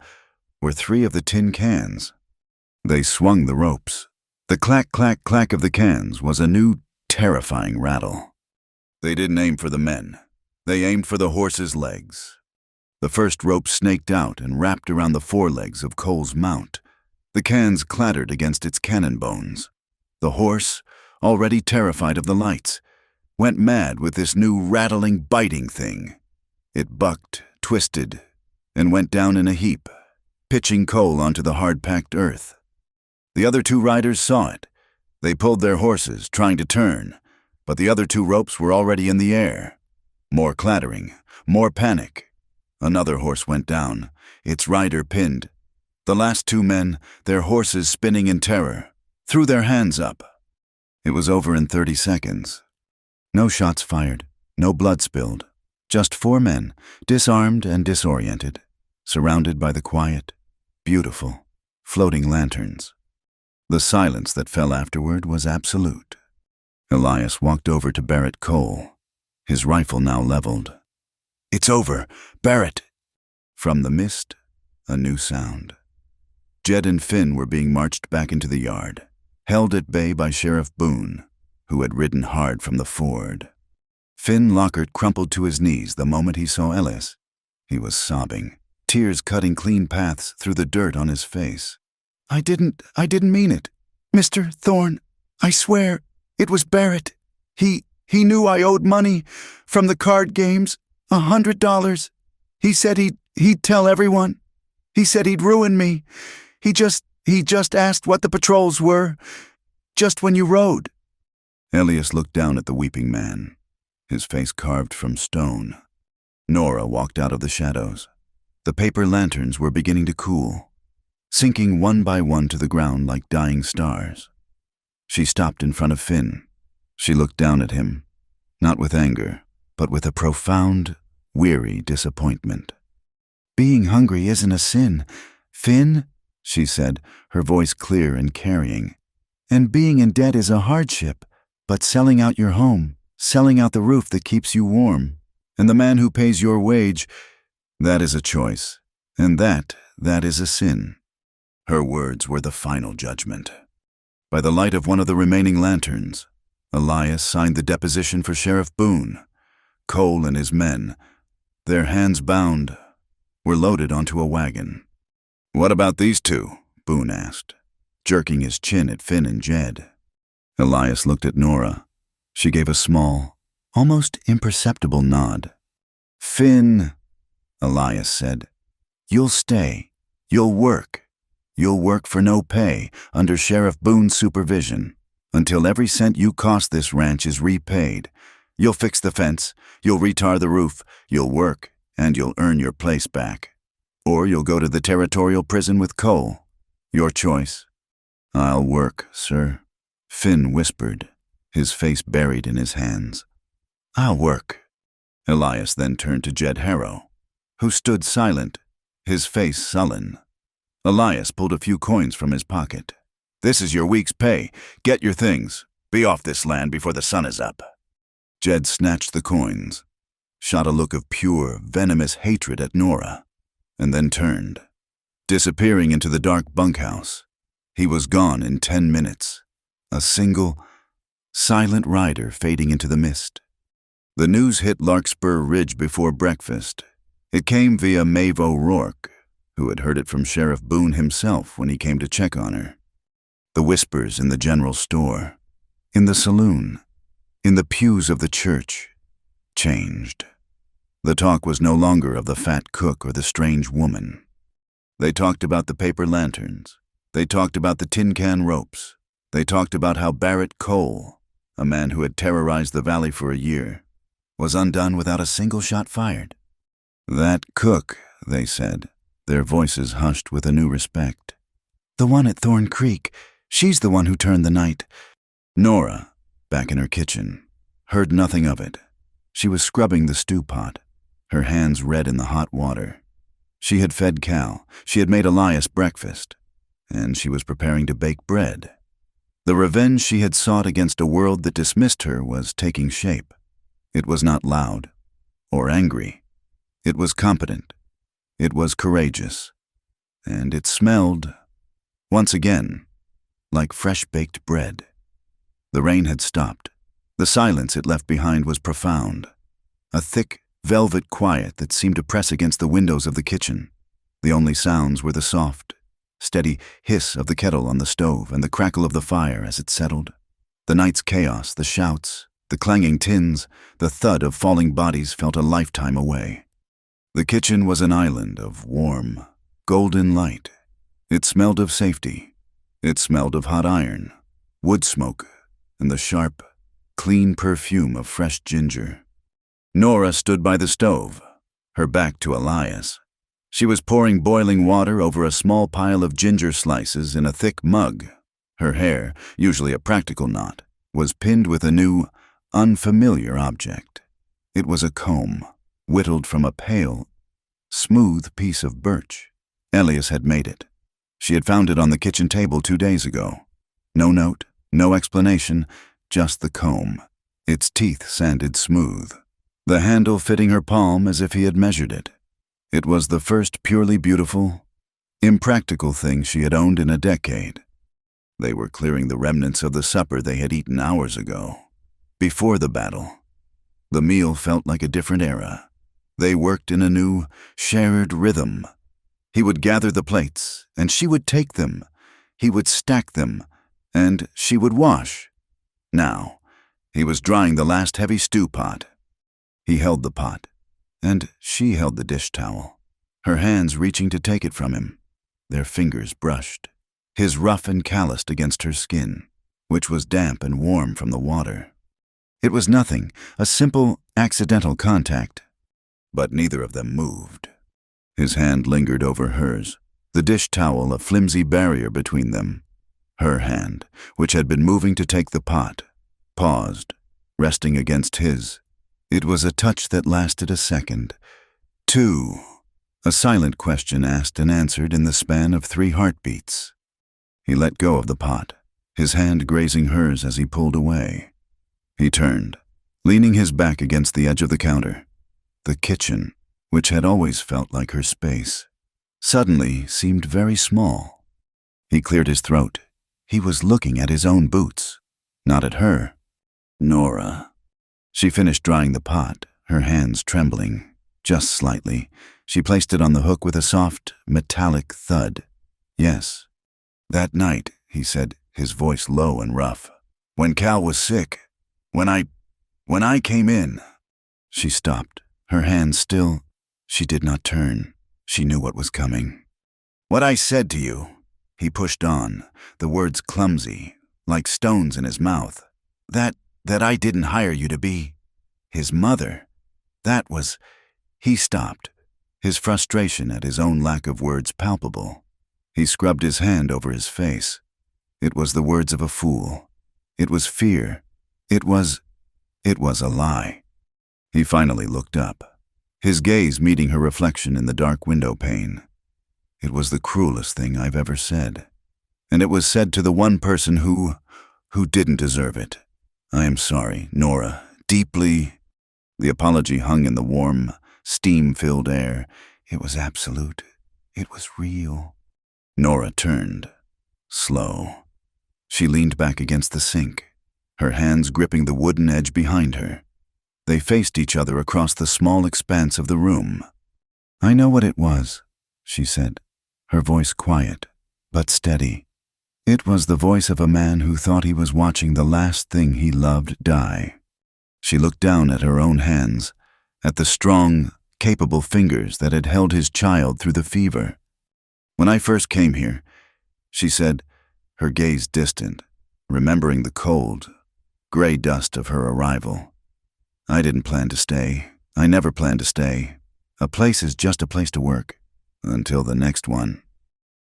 were 3 of the tin cans. They swung the ropes. The clack, clack, clack of the cans was a new, terrifying rattle. They didn't aim for the men. They aimed for the horses' legs. The first rope snaked out and wrapped around the forelegs of Cole's mount. The cans clattered against its cannon bones. The horse, already terrified of the lights, went mad with this new rattling, biting thing. It bucked, twisted, and went down in a heap, pitching Cole onto the hard-packed earth. The other 2 riders saw it. They pulled their horses, trying to turn, but the other 2 ropes were already in the air. More clattering, more panic. Another horse went down, its rider pinned. The last 2 men, their horses spinning in terror, threw their hands up. It was over in 30 seconds. No shots fired, no blood spilled. Just 4 men, disarmed and disoriented, surrounded by the quiet, beautiful, floating lanterns. The silence that fell afterward was absolute. Elias walked over to Barrett Cole, his rifle now leveled. "It's over, Barrett!" From the mist, a new sound. Jed and Finn were being marched back into the yard, held at bay by Sheriff Boone, who had ridden hard from the ford. Finn Lockhart crumpled to his knees the moment he saw Elias. He was sobbing, tears cutting clean paths through the dirt on his face. I didn't mean it. Mr. Thorne, I swear, it was Barrett. He knew I owed money from the card games, $100. He said he'd tell everyone. He said he'd ruin me. He just asked what the patrols were, just when you rode. Elias looked down at the weeping man, his face carved from stone. Nora walked out of the shadows. The paper lanterns were beginning to cool, sinking one by one to the ground like dying stars. She stopped in front of Finn. She looked down at him, not with anger, but with a profound, weary disappointment. "Being hungry isn't a sin, Finn," she said, her voice clear and carrying. "And being in debt is a hardship, but selling out your home, selling out the roof that keeps you warm, and the man who pays your wage, that is a choice, and that is a sin." Her words were the final judgment. By the light of one of the remaining lanterns, Elias signed the deposition for Sheriff Boone. Cole and his men, their hands bound, were loaded onto a wagon. "What about these two?" Boone asked, jerking his chin at Finn and Jed. Elias looked at Nora. She gave a small, almost imperceptible nod. "Finn," Elias said, "you'll stay. You'll work. You'll work for no pay, under Sheriff Boone's supervision, until every cent you cost this ranch is repaid. You'll fix the fence, you'll retar the roof, you'll work, and you'll earn your place back. Or you'll go to the territorial prison with Cole. Your choice." "I'll work, sir," Finn whispered, his face buried in his hands. "I'll work." Elias then turned to Jed Harrow, who stood silent, his face sullen. Elias pulled a few coins from his pocket. "This is your week's pay. Get your things. Be off this land before the sun is up." Jed snatched the coins, shot a look of pure, venomous hatred at Nora, and then turned, disappearing into the dark bunkhouse. He was gone in 10 minutes, a single, silent rider fading into the mist. The news hit Larkspur Ridge before breakfast. It came via Maeve O'Rourke, who had heard it from Sheriff Boone himself when he came to check on her. The whispers in the general store, in the saloon, in the pews of the church, changed. The talk was no longer of the fat cook or the strange woman. They talked about the paper lanterns. They talked about the tin can ropes. They talked about how Barrett Cole, a man who had terrorized the valley for a year, was undone without a single shot fired. "That cook," they said, their voices hushed with a new respect. "The one at Thorn Creek, she's the one who turned the night." Nora, back in her kitchen, heard nothing of it. She was scrubbing the stew pot, her hands red in the hot water. She had fed Cal, she had made Elias breakfast, and she was preparing to bake bread. The revenge she had sought against a world that dismissed her was taking shape. It was not loud or angry. It was competent. It was courageous. And it smelled, once again, like fresh-baked bread. The rain had stopped. The silence it left behind was profound, a thick, velvet quiet that seemed to press against the windows of the kitchen. The only sounds were the soft, steady hiss of the kettle on the stove and the crackle of the fire as it settled. The night's chaos, the shouts, the clanging tins, the thud of falling bodies felt a lifetime away. The kitchen was an island of warm, golden light. It smelled of safety. It smelled of hot iron, wood smoke, and the sharp, clean perfume of fresh ginger. Nora stood by the stove, her back to Elias. She was pouring boiling water over a small pile of ginger slices in a thick mug. Her hair, usually a practical knot, was pinned with a new, unfamiliar object. It was a comb, whittled from a pale, smooth piece of birch. Elias had made it. She had found it on the kitchen table 2 days ago. No note, no explanation, just the comb, its teeth sanded smooth, the handle fitting her palm as if he had measured it. It was the first purely beautiful, impractical thing she had owned in a decade. They were clearing the remnants of the supper they had eaten hours ago, before the battle. The meal felt like a different era. They worked in a new, shared rhythm. He would gather the plates, and she would take them. He would stack them, and she would wash. Now, he was drying the last heavy stew pot. He held the pot, and she held the dish towel, her hands reaching to take it from him. Their fingers brushed, his rough and calloused against her skin. which was damp and warm from the water. It was nothing, a simple, accidental contact. But neither of them moved. His hand lingered over hers, the dish towel a flimsy barrier between them. Her hand, which had been moving to take the pot, paused, resting against his. It was a touch that lasted a second. 2. A silent question asked and answered in the span of 3 heartbeats. He let go of the pot, his hand grazing hers as he pulled away. He turned, leaning his back against the edge of the counter. The kitchen, which had always felt like her space, suddenly seemed very small. He cleared his throat. He was looking at his own boots, not at her. Nora. She finished drying the pot, her hands trembling. Just slightly, she placed it on the hook with a soft, metallic thud. Yes. That night, he said, his voice low and rough. When Cal was sick. When I came in. She stopped, her hands still. She did not turn. She knew what was coming. What I said to you. He pushed on, the words clumsy, like stones in his mouth. That I didn't hire you to be his mother. That was... He stopped, his frustration at his own lack of words palpable. He scrubbed his hand over his face. It was the words of a fool. It was fear. It was a lie. He finally looked up, his gaze meeting her reflection in the dark window pane. It was the cruelest thing I've ever said. And it was said to the one person who didn't deserve it. I am sorry, Nora, deeply. The apology hung in the warm, steam-filled air. It was absolute. It was real. Nora turned, slow. She leaned back against the sink, her hands gripping the wooden edge behind her. They faced each other across the small expanse of the room. I know what it was, she said, her voice quiet, but steady. It was the voice of a man who thought he was watching the last thing he loved die. She looked down at her own hands, at the strong, capable fingers that had held his child through the fever. When I first came here, she said, her gaze distant, remembering the cold, gray dust of her arrival. I didn't plan to stay. I never planned to stay. A place is just a place to work. Until the next one.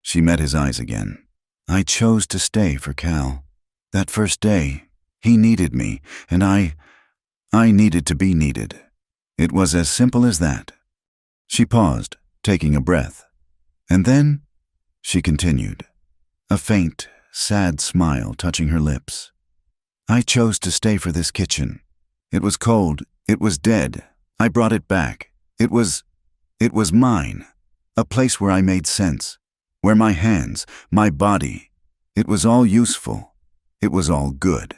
She met his eyes again. I chose to stay for Cal. That first day, he needed me, and I needed to be needed. It was as simple as that. She paused, taking a breath. And then, she continued, a faint, sad smile touching her lips. I chose to stay for this kitchen. It was cold. It was dead. I brought it back. It was mine. A place where I made sense, where my hands, my body, it was all useful. It was all good.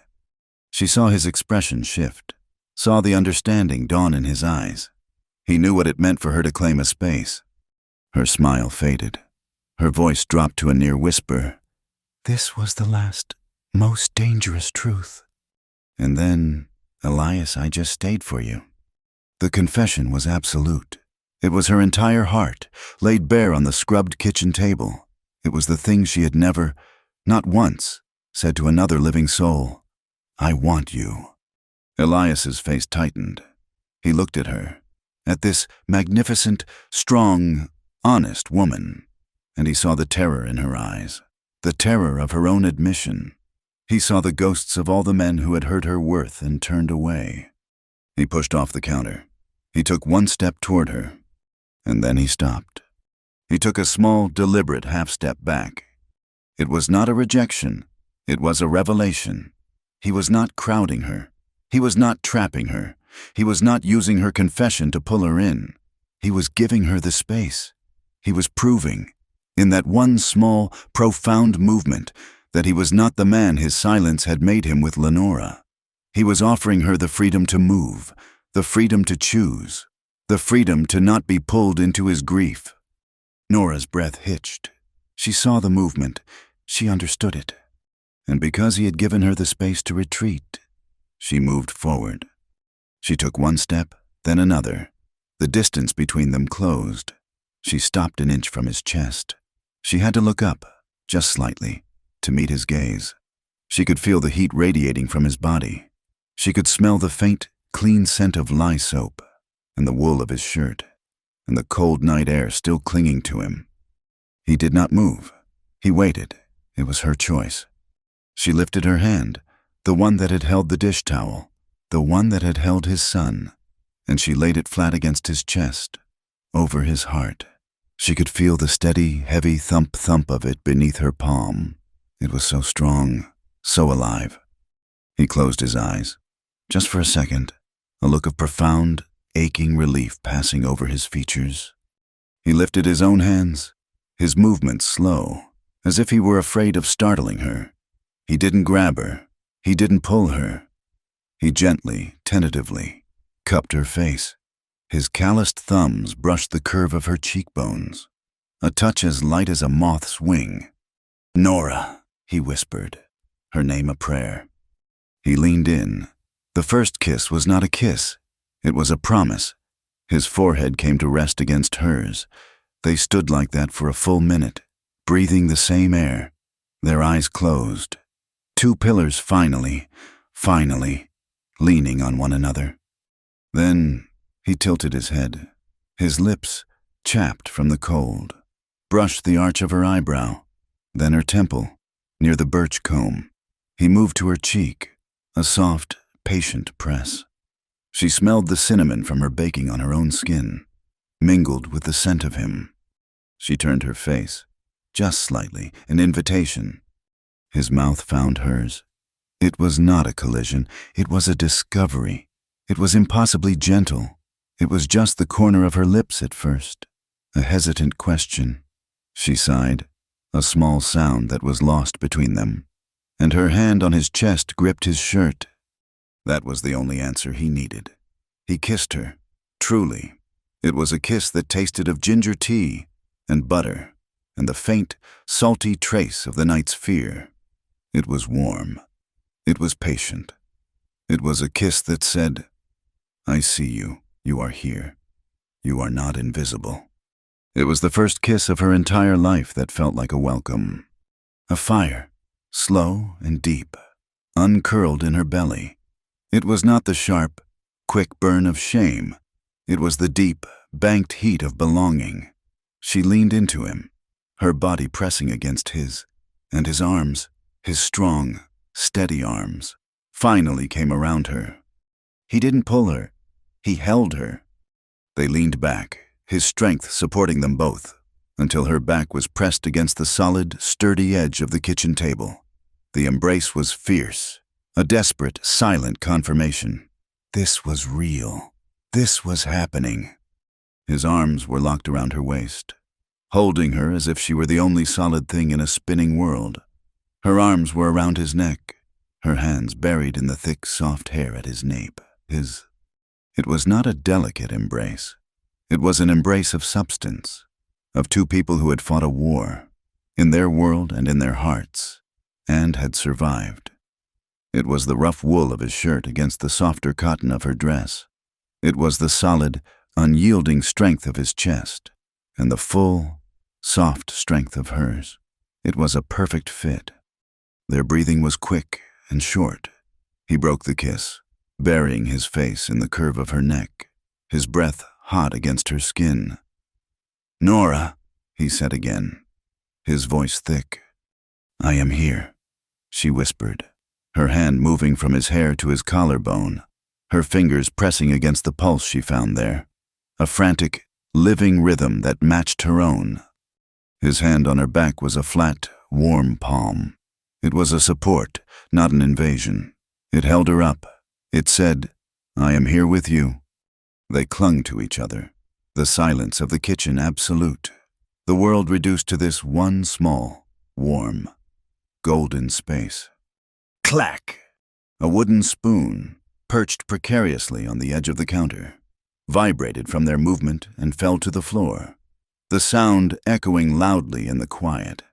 She saw his expression shift, saw the understanding dawn in his eyes. He knew what it meant for her to claim a space. Her smile faded. Her voice dropped to a near whisper. This was the last, most dangerous truth. And then, Elias, I just stayed for you. The confession was absolute. It was her entire heart, laid bare on the scrubbed kitchen table. It was the thing she had never, not once, said to another living soul. I want you. Elias's face tightened. He looked at her, at this magnificent, strong, honest woman, and he saw the terror in her eyes, the terror of her own admission. He saw the ghosts of all the men who had heard her worth and turned away. He pushed off the counter. He took one step toward her. And then he stopped. He took a small, deliberate half-step back. It was not a rejection. It was a revelation. He was not crowding her. He was not trapping her. He was not using her confession to pull her in. He was giving her the space. He was proving, in that one small, profound movement, that he was not the man his silence had made him with Lenora. He was offering her the freedom to move, the freedom to choose, the freedom to not be pulled into his grief. Nora's breath hitched. She saw the movement. She understood it. And because he had given her the space to retreat, she moved forward. She took one step, then another. The distance between them closed. She stopped an inch from his chest. She had to look up, just slightly, to meet his gaze. She could feel the heat radiating from his body. She could smell the faint, clean scent of lye soap, and the wool of his shirt, and the cold night air still clinging to him. He did not move. He waited. It was her choice. She lifted her hand, the one that had held the dish towel, the one that had held his son, and she laid it flat against his chest, over his heart. She could feel the steady, heavy thump-thump of it beneath her palm. It was so strong, so alive. He closed his eyes. Just for a second, a look of profound, aching relief passing over his features. He lifted his own hands, his movements slow, as if he were afraid of startling her. He didn't grab her. He didn't pull her. He gently, tentatively, cupped her face. His calloused thumbs brushed the curve of her cheekbones, a touch as light as a moth's wing. "Nora," he whispered, her name a prayer. He leaned in. The first kiss was not a kiss. It was a promise. His forehead came to rest against hers. They stood like that for a full minute, breathing the same air, their eyes closed. Two pillars finally, leaning on one another. Then he tilted his head. His lips, chapped from the cold, brushed the arch of her eyebrow, then her temple, near the birch comb. He moved to her cheek, a soft, patient press. She smelled the cinnamon from her baking on her own skin, mingled with the scent of him. She turned her face, just slightly, an invitation. His mouth found hers. It was not a collision. It was a discovery. It was impossibly gentle. It was just the corner of her lips at first, a hesitant question. She sighed, a small sound that was lost between them, and her hand on his chest gripped his shirt. That was the only answer he needed. He kissed her, truly. It was a kiss that tasted of ginger tea and butter and the faint, salty trace of the night's fear. It was warm. It was patient. It was a kiss that said, "I see you. You are here. You are not invisible." It was the first kiss of her entire life that felt like a welcome. A fire, slow and deep, uncurled in her belly. It was not the sharp, quick burn of shame. It was the deep, banked heat of belonging. She leaned into him, her body pressing against his, and his arms, his strong, steady arms, finally came around her. He didn't pull her. He held her. They leaned back, his strength supporting them both, until her back was pressed against the solid, sturdy edge of the kitchen table. The embrace was fierce, a desperate, silent confirmation. This was real. This was happening. His arms were locked around her waist, holding her as if she were the only solid thing in a spinning world. Her arms were around his neck, her hands buried in the thick, soft hair at his nape. It was not a delicate embrace. It was an embrace of substance, of two people who had fought a war, in their world and in their hearts, and had survived. It was the rough wool of his shirt against the softer cotton of her dress. It was the solid, unyielding strength of his chest, and the full, soft strength of hers. It was a perfect fit. Their breathing was quick and short. He broke the kiss, burying his face in the curve of her neck, his breath hot against her skin. "Nora," he said again, his voice thick. "I am here," she whispered, her hand moving from his hair to his collarbone, her fingers pressing against the pulse she found there, a frantic, living rhythm that matched her own. His hand on her back was a flat, warm palm. It was a support, not an invasion. It held her up. It said, "I am here with you." They clung to each other, the silence of the kitchen absolute, the world reduced to this one small, warm, golden space. Clack! A wooden spoon, perched precariously on the edge of the counter, vibrated from their movement and fell to the floor, the sound echoing loudly in the quiet.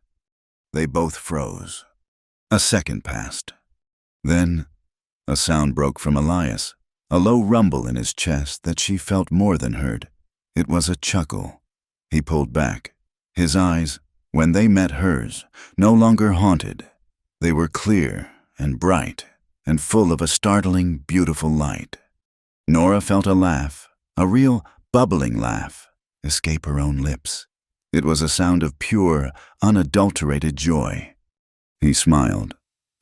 They both froze. A second passed. Then, a sound broke from Elias, a low rumble in his chest that she felt more than heard. It was a chuckle. He pulled back. His eyes, when they met hers, no longer haunted. They were clear and bright and full of a startling, beautiful light. Nora felt a laugh, a real bubbling laugh, escape her own lips. It was a sound of pure, unadulterated joy. He smiled,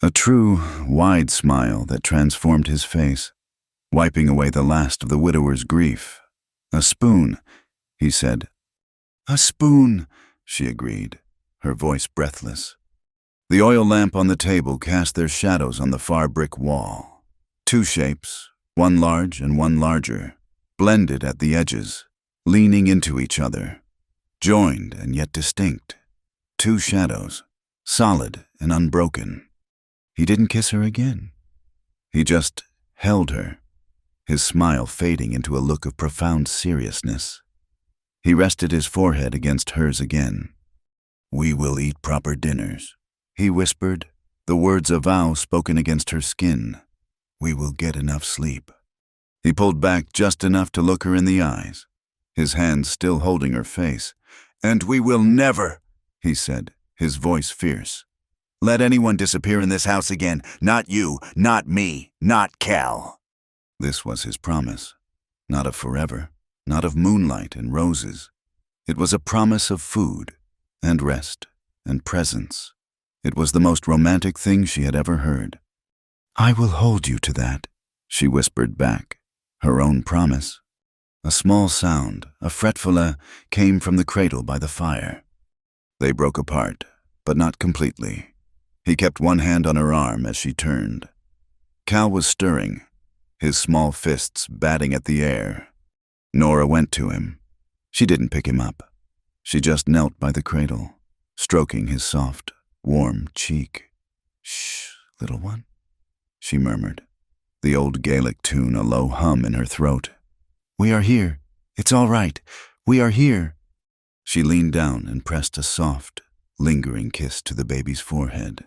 a true, wide smile that transformed his face, wiping away the last of the widower's grief. "A spoon," he said. "A spoon," she agreed, her voice breathless. The oil lamp on the table cast their shadows on the far brick wall. Two shapes, one large and one larger, blended at the edges, leaning into each other, joined and yet distinct. Two shadows, solid and unbroken. He didn't kiss her again. He just held her, his smile fading into a look of profound seriousness. He rested his forehead against hers again. "We will eat proper dinners," he whispered, the words a vow spoken against her skin. "We will get enough sleep." He pulled back just enough to look her in the eyes, his hands still holding her face. "And we will never," he said, his voice fierce, "let anyone disappear in this house again. Not you, not me, not Cal." This was his promise, not of forever, not of moonlight and roses. It was a promise of food and rest and presence. It was the most romantic thing she had ever heard. "I will hold you to that," she whispered back, her own promise. A small sound, a fretful came from the cradle by the fire. They broke apart, but not completely. He kept one hand on her arm as she turned. Cal was stirring, his small fists batting at the air. Nora went to him. She didn't pick him up. She just knelt by the cradle, stroking his soft, warm cheek. "Shh, little one," she murmured, the old Gaelic tune a low hum in her throat. "We are here. It's all right. We are here." She leaned down and pressed a soft, lingering kiss to the baby's forehead.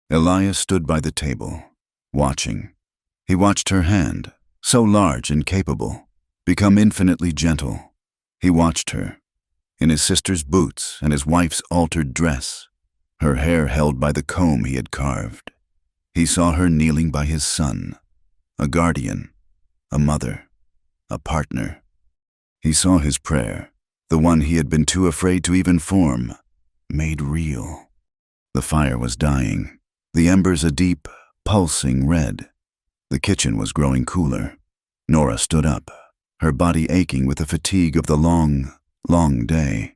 Elias stood by the table, watching. He watched her hand, so large and capable, become infinitely gentle. He watched her, in his sister's boots and his wife's altered dress, her hair held by the comb he had carved. He saw her kneeling by his son, a guardian, a mother, a partner. He saw his prayer, the one he had been too afraid to even form, made real. The fire was dying, the embers a deep, pulsing red. The kitchen was growing cooler. Nora stood up, her body aching with the fatigue of the long, long day.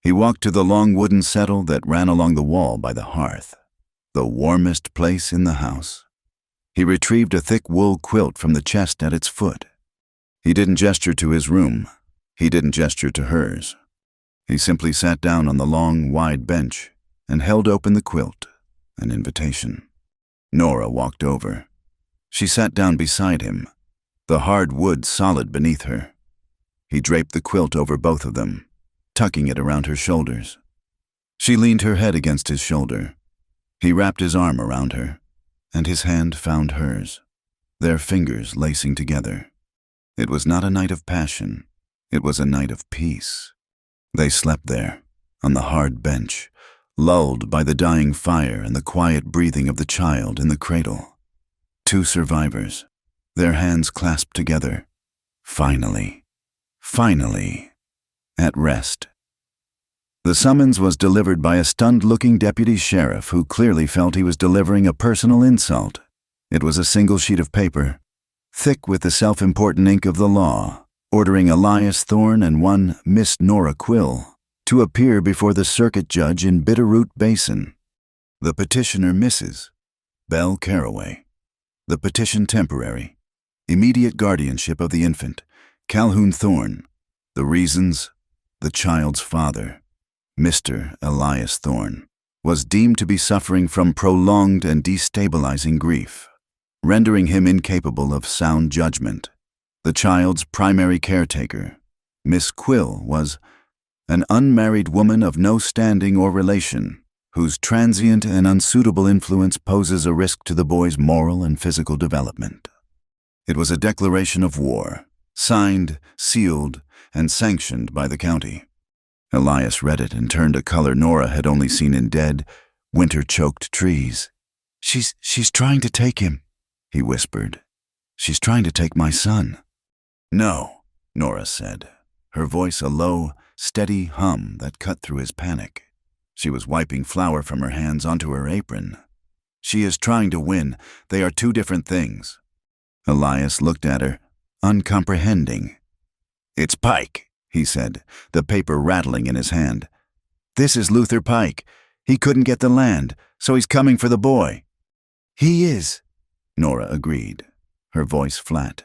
He walked to the long wooden settle that ran along the wall by the hearth, the warmest place in the house. He retrieved a thick wool quilt from the chest at its foot. He didn't gesture to his room. He didn't gesture to hers. He simply sat down on the long, wide bench and held open the quilt, an invitation. Nora walked over. She sat down beside him, the hard wood solid beneath her. He draped the quilt over both of them, tucking it around her shoulders. She leaned her head against his shoulder. He wrapped his arm around her, and his hand found hers, their fingers lacing together. It was not a night of passion. It was a night of peace. They slept there, on the hard bench, lulled by the dying fire and the quiet breathing of the child in the cradle. Two survivors, their hands clasped together, finally, at rest. The summons was delivered by a stunned-looking deputy sheriff who clearly felt he was delivering a personal insult. It was a single sheet of paper, thick with the self-important ink of the law, ordering Elias Thorne and one Miss Nora Quill to appear before the circuit judge in Bitterroot Basin. The petitioner Mrs. Belle Caraway. The petition temporary. Immediate guardianship of the infant, Calhoun Thorne. The reasons, the child's father, Mr. Elias Thorne, was deemed to be suffering from prolonged and destabilizing grief, rendering him incapable of sound judgment. The child's primary caretaker, Miss Quill, was an unmarried woman of no standing or relation, whose transient and unsuitable influence poses a risk to the boy's moral and physical development. It was a declaration of war, signed, sealed, and sanctioned by the county. Elias read it and turned a color Nora had only seen in dead, winter-choked trees. She's trying to take him, he whispered. She's trying to take my son. No, Nora said, her voice a low, steady hum that cut through his panic. She was wiping flour from her hands onto her apron. She is trying to win. They are two different things. Elias looked at her, uncomprehending. It's Pike, he said, the paper rattling in his hand. This is Luther Pike. He couldn't get the land, so he's coming for the boy. He is, Nora agreed, her voice flat.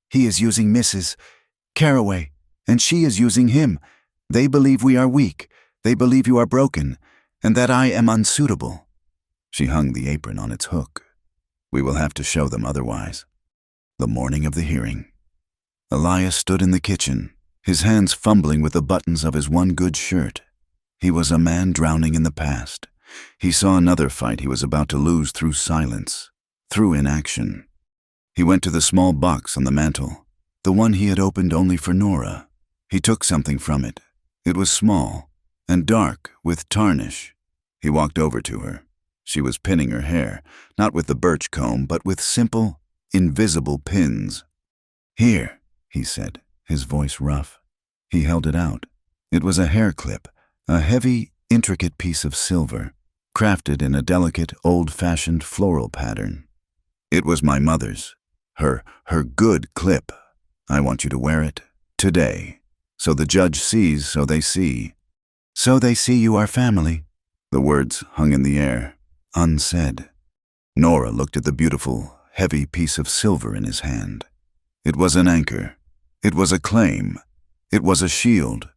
He is using Mrs. Carraway, and she is using him. They believe we are weak. They believe you are broken, and that I am unsuitable. She hung the apron on its hook. We will have to show them otherwise. The morning of the hearing. Elias stood in the kitchen, his hands fumbling with the buttons of his one good shirt. He was a man drowning in the past. He saw another fight he was about to lose through silence, through inaction. He went to the small box on the mantel, the one he had opened only for Nora. He took something from it. It was small and dark with tarnish. He walked over to her. She was pinning her hair, not with the birch comb, but with simple, invisible pins. Here, he said, his voice rough. He held it out. It was a hair clip, a heavy, intricate piece of silver, crafted in a delicate, old-fashioned floral pattern. It was my mother's. Her good clip. I want you to wear it today. So the judge sees, so they see. So they see you are family. The words hung in the air, unsaid. Nora looked at the beautiful, heavy piece of silver in his hand. It was an anchor. It was a claim. It was a shield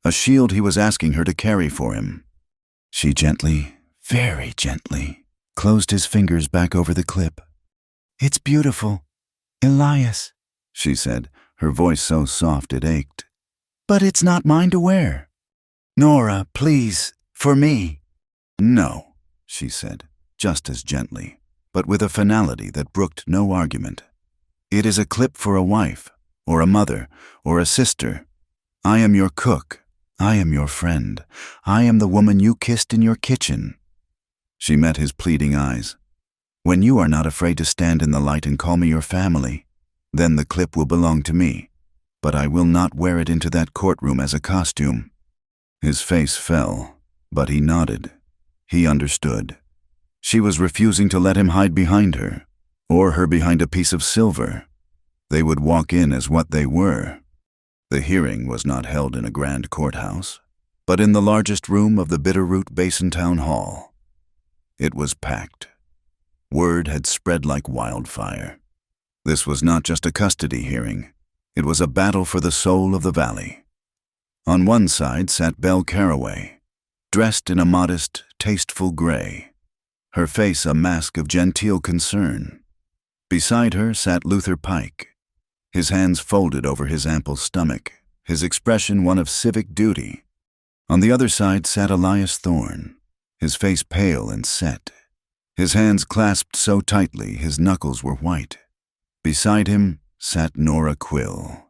he was asking her to carry for him. She gently, very gently, closed his fingers back over the clip. It's beautiful, Elias, she said, her voice so soft it ached. But it's not mine to wear. Nora, please, for me. No, she said, just as gently, but with a finality that brooked no argument. It is a clip for a wife, or a mother, or a sister. I am your cook. I am your friend. I am the woman you kissed in your kitchen. She met his pleading eyes. When you are not afraid to stand in the light and call me your family, then the clip will belong to me. But I will not wear it into that courtroom as a costume. His face fell, but he nodded. He understood. She was refusing to let him hide behind her, or her behind a piece of silver. They would walk in as what they were. The hearing was not held in a grand courthouse, but in the largest room of the Bitterroot Basin Town Hall. It was packed. Word had spread like wildfire. This was not just a custody hearing. It was a battle for the soul of the valley. On one side sat Belle Carraway, dressed in a modest, tasteful gray, her face a mask of genteel concern. Beside her sat Luther Pike, his hands folded over his ample stomach, his expression one of civic duty. On the other side sat Elias Thorne, his face pale and set, his hands clasped so tightly his knuckles were white. Beside him sat Nora Quill.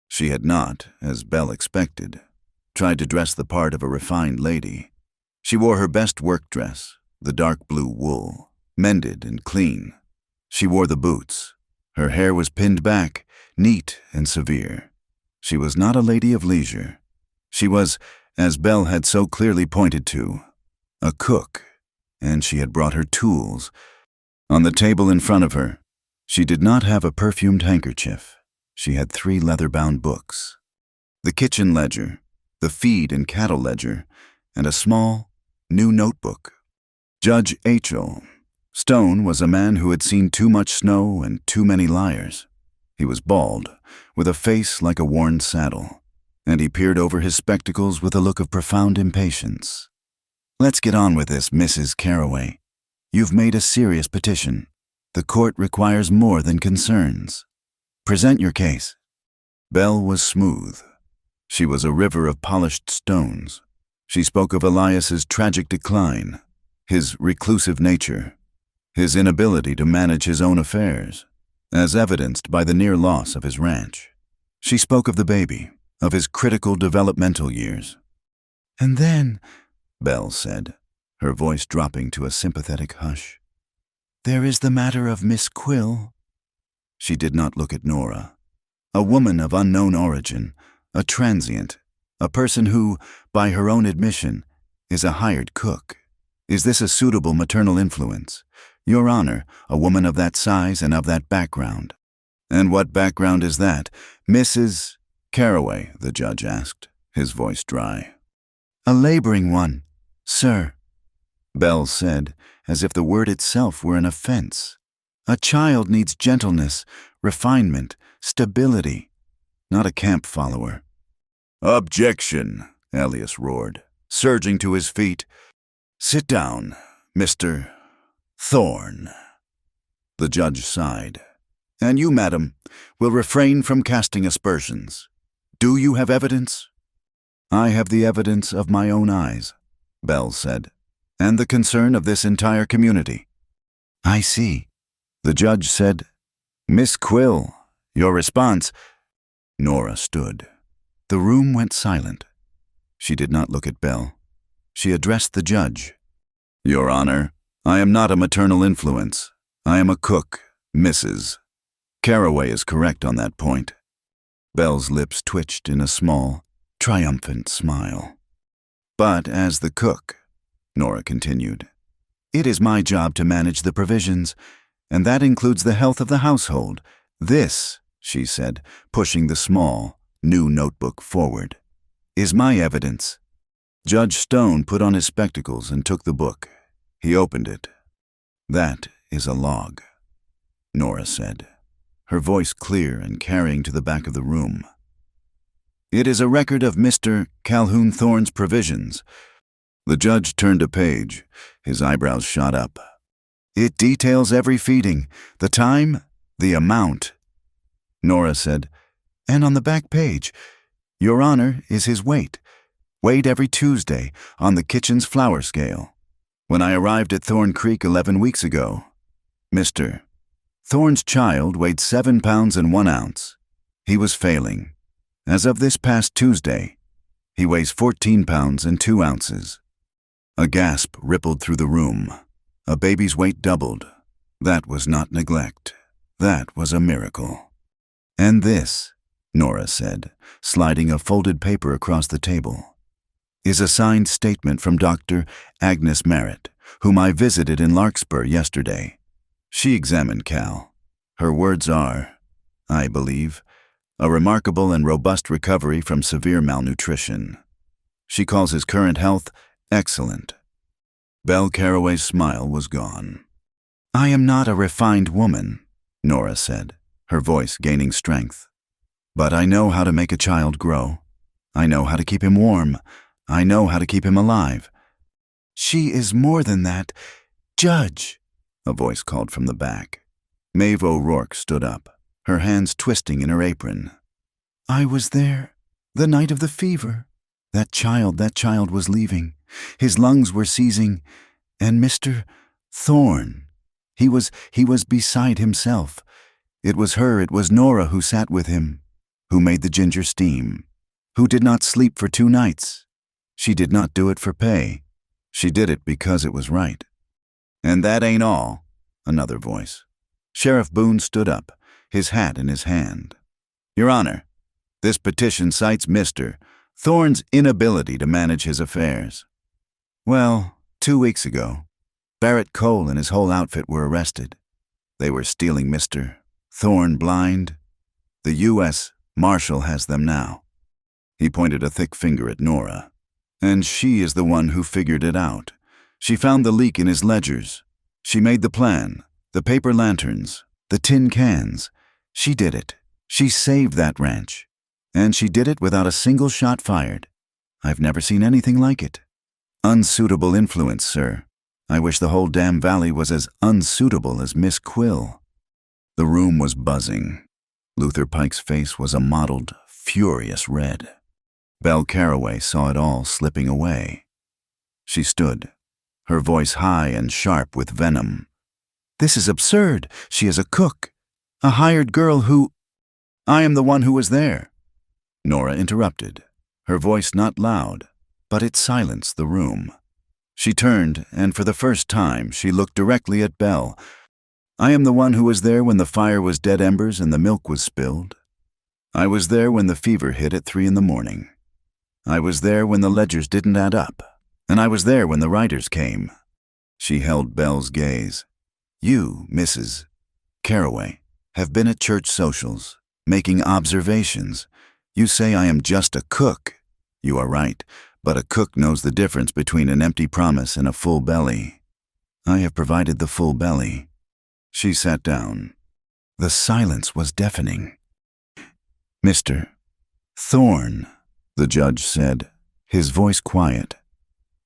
She had not, as Belle expected, tried to dress the part of a refined lady. She wore her best work dress, the dark blue wool, mended and clean. She wore the boots. Her hair was pinned back, neat and severe. She was not a lady of leisure. She was, as Belle had so clearly pointed to, a cook, and she had brought her tools. On the table in front of her, she did not have a perfumed handkerchief. She had 3 leather-bound books. The kitchen ledger, the feed and cattle ledger, and a small, new notebook. Judge H.O. Stone was a man who had seen too much snow and too many liars. He was bald, with a face like a worn saddle, and he peered over his spectacles with a look of profound impatience. Let's get on with this, Mrs. Carraway. You've made a serious petition. The court requires more than concerns. Present your case. Belle was smooth. She was a river of polished stones. She spoke of Elias's tragic decline, his reclusive nature, his inability to manage his own affairs, as evidenced by the near loss of his ranch. She spoke of the baby, of his critical developmental years. And then, Belle said, her voice dropping to a sympathetic hush, There is the matter of Miss Quill. She did not look at Nora. A woman of unknown origin, a transient, a person who, by her own admission, is a hired cook. Is this a suitable maternal influence? Your Honor, a woman of that size and of that background. And what background is that? Mrs. Caraway, the judge asked, his voice dry. A laboring one, sir, Bell said, as if the word itself were an offense. A child needs gentleness, refinement, stability, not a camp follower. Objection, Elias roared, surging to his feet. Sit down, Mr. Thorne. The judge sighed. And you, madam, will refrain from casting aspersions. Do you have evidence? I have the evidence of my own eyes, Bell said, and the concern of this entire community. I see. The judge said, Miss Quill, your response. Nora stood. The room went silent. She did not look at Bell. She addressed the judge. Your Honor, I am not a maternal influence. I am a cook, Mrs. Caraway is correct on that point. Bell's lips twitched in a small, triumphant smile. But as the cook, Nora continued, it is my job to manage the provisions, and that includes the health of the household. This, she said, pushing the small, new notebook forward, is my evidence. Judge Stone put on his spectacles and took the book. He opened it. That is a log, Nora said, her voice clear and carrying to the back of the room. It is a record of Mr. Calhoun Thorne's provisions. The judge turned a page. His eyebrows shot up. It details every feeding, the time, the amount. Nora said, and on the back page, Your Honor, is his weight, weighed every Tuesday on the kitchen's flour scale. When I arrived at Thorn Creek 11 weeks ago, Mr. Thorne's child weighed 7 pounds and 1 ounce. He was failing. As of this past Tuesday, he weighs 14 pounds and 2 ounces. A gasp rippled through the room. A baby's weight doubled. That was not neglect. That was a miracle. And this, Nora said, sliding a folded paper across the table, is a signed statement from Dr. Agnes Merritt, whom I visited in Larkspur yesterday. She examined Cal. Her words are, I believe, a remarkable and robust recovery from severe malnutrition. She calls his current health excellent. Belle Caraway's smile was gone. I am not a refined woman, Nora said, her voice gaining strength. But I know how to make a child grow. I know how to keep him warm. I know how to keep him alive. She is more than that. Judge, a voice called from the back. Maeve O'Rourke stood up, her hands twisting in her apron. I was there, the night of the fever. That child was leaving. His lungs were seizing, and Mr. Thorne, he was beside himself. It was Nora who sat with him, who made the ginger steam, who did not sleep for 2 nights. She did not do it for pay. She did it because it was right. And that ain't all, another voice. Sheriff Boone stood up, his hat in his hand. Your Honor, this petition cites Mr. Thorne's inability to manage his affairs. Well, 2 weeks ago, Barrett Cole and his whole outfit were arrested. They were stealing Mr. Thorne blind. The U.S. Marshal has them now. He pointed a thick finger at Nora. And she is the one who figured it out. She found the leak in his ledgers. She made the plan, the paper lanterns, the tin cans. She did it. She saved that ranch. And she did it without a single shot fired. I've never seen anything like it. Unsuitable influence, sir. I wish the whole damn valley was as unsuitable as Miss Quill. The room was buzzing. Luther Pike's face was a mottled, furious red. Belle Caraway saw it all slipping away. She stood, her voice high and sharp with venom. This is absurd. She is a cook, a hired girl who... I am the one who was there. Nora interrupted, her voice not loud, but it silenced the room. She turned, and for the first time she looked directly at Belle, I am the one who was there when the fire was dead embers and the milk was spilled. I was there when the fever hit at 3 in the morning. I was there when the ledgers didn't add up, and I was there when the writers came. She held Belle's gaze. You, Mrs. Caraway, have been at church socials, making observations. You say I am just a cook. You are right, but a cook knows the difference between an empty promise and a full belly. I have provided the full belly. She sat down. The silence was deafening. Mr. Thorne, the judge said, his voice quiet.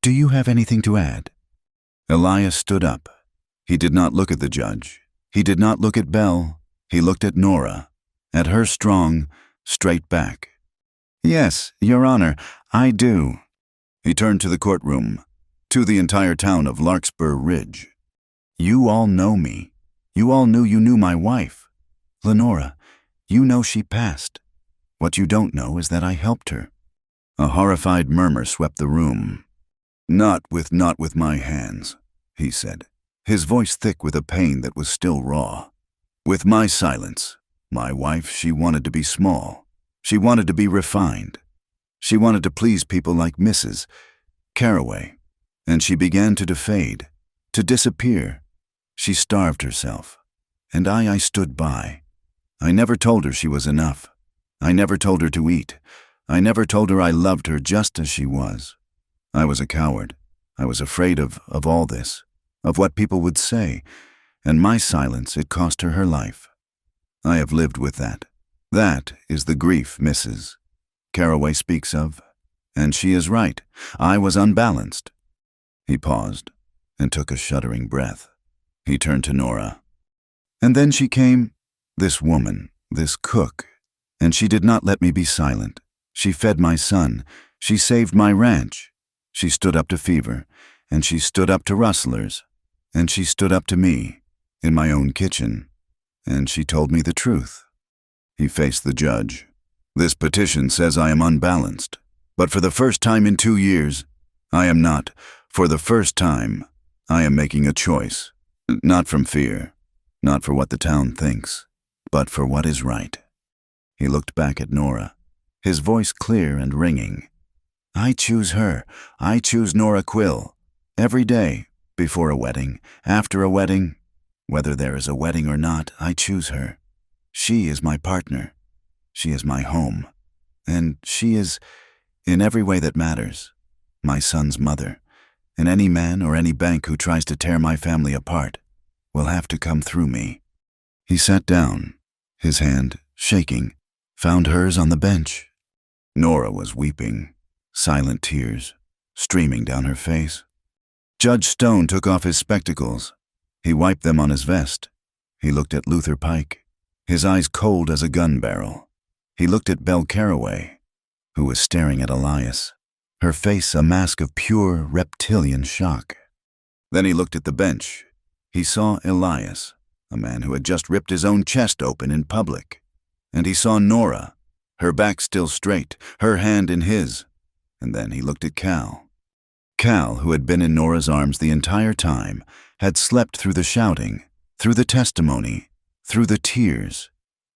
Do you have anything to add? Elias stood up. He did not look at the judge. He did not look at Belle. He looked at Nora, at her strong, straight back. Yes, Your Honor, I do. He turned to the courtroom, to the entire town of Larkspur Ridge. You all know me. You all knew you knew my wife. Lenora, you know she passed. What you don't know is that I helped her. A horrified murmur swept the room. Not with my hands, he said, his voice thick with a pain that was still raw. With my silence. My wife, she wanted to be small. She wanted to be refined. She wanted to please people like Mrs. Caraway. And she began to defade, to disappear. She starved herself. And I stood by. I never told her she was enough. I never told her to eat. I never told her I loved her just as she was. I was a coward. I was afraid of all this, of what people would say, and my silence, it cost her her life. I have lived with that. That is the grief Mrs. Caraway speaks of, and she is right. I was unbalanced. He paused and took a shuddering breath. He turned to Nora. And then she came, this woman, this cook, and she did not let me be silent. She fed my son. She saved my ranch. She stood up to fever, and she stood up to rustlers, and she stood up to me, in my own kitchen, and she told me the truth. He faced the judge. This petition says I am unbalanced, but for the first time in 2 years, I am not. For the first time, I am making a choice, not from fear, not for what the town thinks, but for what is right. He looked back at Nora, his voice clear and ringing. I choose her. I choose Nora Quill. Every day, before a wedding, after a wedding, whether there is a wedding or not, I choose her. She is my partner. She is my home. And she is, in every way that matters, my son's mother. And any man or any bank who tries to tear my family apart will have to come through me. He sat down, his hand, shaking, found hers on the bench. Nora was weeping. Silent tears, streaming down her face. Judge Stone took off his spectacles. He wiped them on his vest. He looked at Luther Pike, his eyes cold as a gun barrel. He looked at Belle Caraway, who was staring at Elias, her face a mask of pure reptilian shock. Then he looked at the bench. He saw Elias, a man who had just ripped his own chest open in public. And he saw Nora, her back still straight, her hand in his. And then he looked at Cal. Cal, who had been in Nora's arms the entire time, had slept through the shouting, through the testimony, through the tears.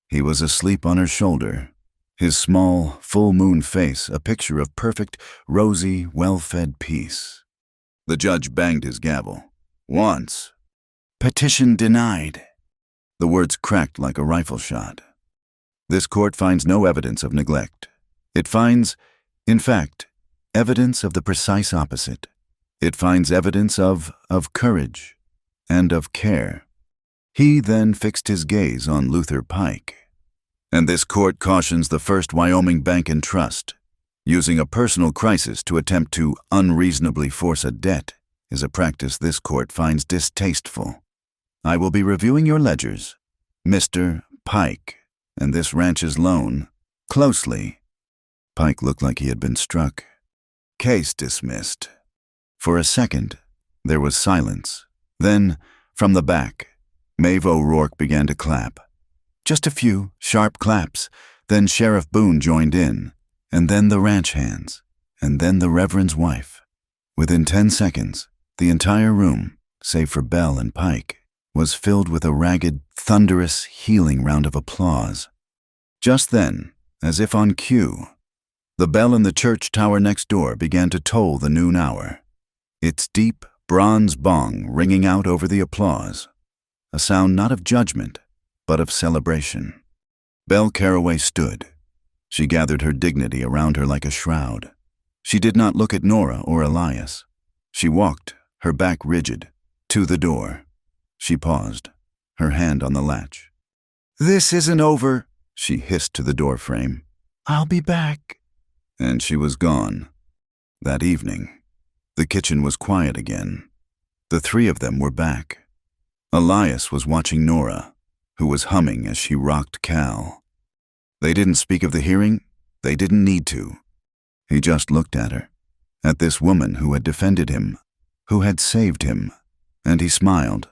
He was asleep on her shoulder, his small, full-moon face a picture of perfect, rosy, well-fed peace. The judge banged his gavel. Once. Petition denied. The words cracked like a rifle shot. This court finds no evidence of neglect. It finds, in fact, evidence of the precise opposite. It finds evidence of courage and of care. He then fixed his gaze on Luther Pike. And this court cautions the First Wyoming Bank and Trust. Using a personal crisis to attempt to unreasonably force a debt is a practice this court finds distasteful. I will be reviewing your ledgers, Mr. Pike, and this ranch's loan, closely. Pike looked like he had been struck. Case dismissed. For a second, there was silence. Then, from the back, Maeve O'Rourke began to clap. Just a few sharp claps. Then Sheriff Boone joined in, and then the ranch hands, and then the Reverend's wife. Within 10 seconds, the entire room, save for Belle and Pike, was filled with a ragged, thunderous, healing round of applause. Just then, as if on cue, the bell in the church tower next door began to toll the noon hour, its deep, bronze bong ringing out over the applause, a sound not of judgment, but of celebration. Belle Carroway stood. She gathered her dignity around her like a shroud. She did not look at Nora or Elias. She walked, her back rigid, to the door. She paused, her hand on the latch. "This isn't over," she hissed to the doorframe. "I'll be back." And she was gone. That evening, the kitchen was quiet again. The three of them were back. Elias was watching Nora, who was humming as she rocked Cal. They didn't speak of the hearing. They didn't need to. He just looked at her, at this woman who had defended him, who had saved him, and he smiled,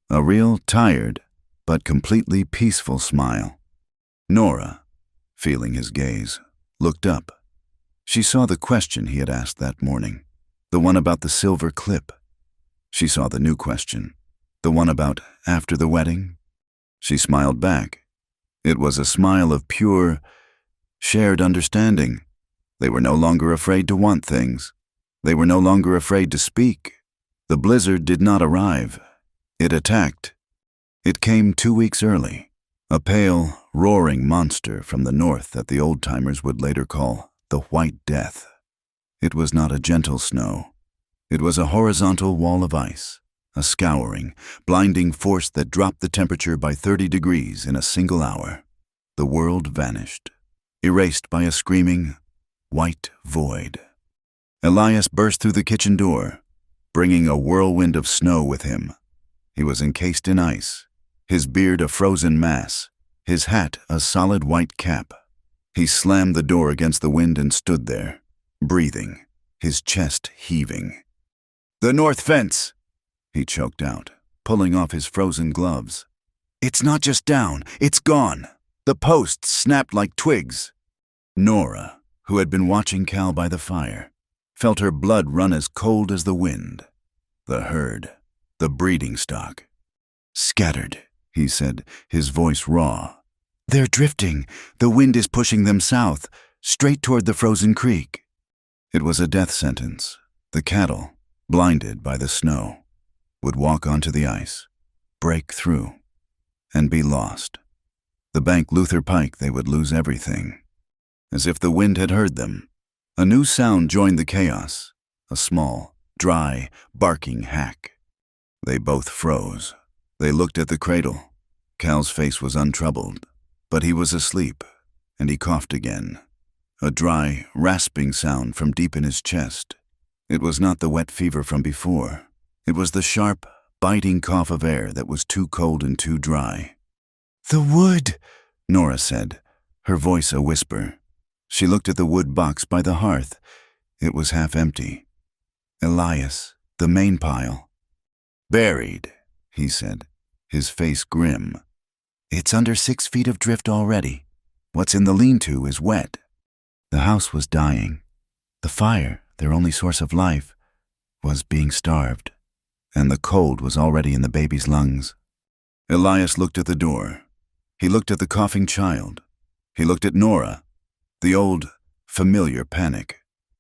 a real tired but completely peaceful smile. Nora, feeling his gaze, looked up. She saw the question he had asked that morning, the one about the silver clip. She saw the new question, the one about after the wedding. She smiled back. It was a smile of pure, shared understanding. They were no longer afraid to want things. They were no longer afraid to speak. The blizzard did not arrive. It attacked. It came 2 weeks early, a pale, roaring monster from the north that the old-timers would later call the White Death. It was not a gentle snow. It was a horizontal wall of ice, a scouring, blinding force that dropped the temperature by 30 degrees in a single hour. The world vanished, erased by a screaming, white void. Elias burst through the kitchen door, bringing a whirlwind of snow with him. He was encased in ice, his beard a frozen mass, his hat a solid white cap. He slammed the door against the wind and stood there, breathing, his chest heaving. "The north fence," he choked out, pulling off his frozen gloves. "It's not just down, it's gone. The posts snapped like twigs." Nora, who had been watching Cal by the fire, felt her blood run as cold as the wind. The herd, the breeding stock. "Scattered," he said, his voice raw. "They're drifting. The wind is pushing them south, straight toward the frozen creek." It was a death sentence. The cattle, blinded by the snow, would walk onto the ice, break through, and be lost. The Bank Luther Pike, they would lose everything. As if the wind had heard them, a new sound joined the chaos, a small, dry, barking hack. They both froze. They looked at the cradle. Cal's face was untroubled, but he was asleep, and he coughed again. A dry, rasping sound from deep in his chest. It was not the wet fever from before. It was the sharp, biting cough of air that was too cold and too dry. "The wood," Nora said, her voice a whisper. She looked at the wood box by the hearth. It was half empty. "Elias, the main pile." "Buried," he said, his face grim. "It's under 6 feet of drift already. What's in the lean-to is wet." The house was dying. The fire, their only source of life, was being starved, and the cold was already in the baby's lungs. Elias looked at the door. He looked at the coughing child. He looked at Nora, the old, familiar panic,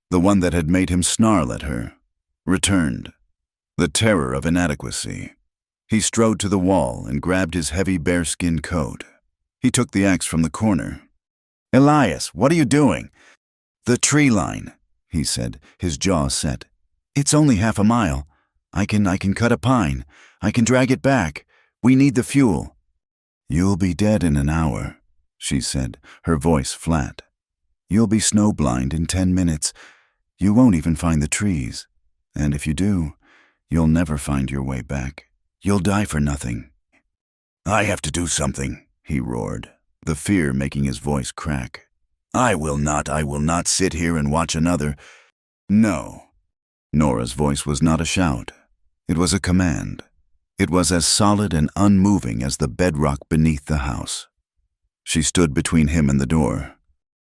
the one that had made him snarl at her, returned, the terror of inadequacy. He strode to the wall and grabbed his heavy bearskin coat. He took the axe from the corner. "Elias, what are you doing?" "The tree line," he said, his jaw set. "It's only half a mile. I can cut a pine. I can drag it back. We need the fuel." "You'll be dead in an hour," she said, her voice flat. "You'll be snowblind in 10 minutes. You won't even find the trees. And if you do, you'll never find your way back. You'll die for nothing." "I have to do something," he roared, the fear making his voice crack. I will not sit here and watch another." "No." Nora's voice was not a shout. It was a command. It was as solid and unmoving as the bedrock beneath the house. She stood between him and the door.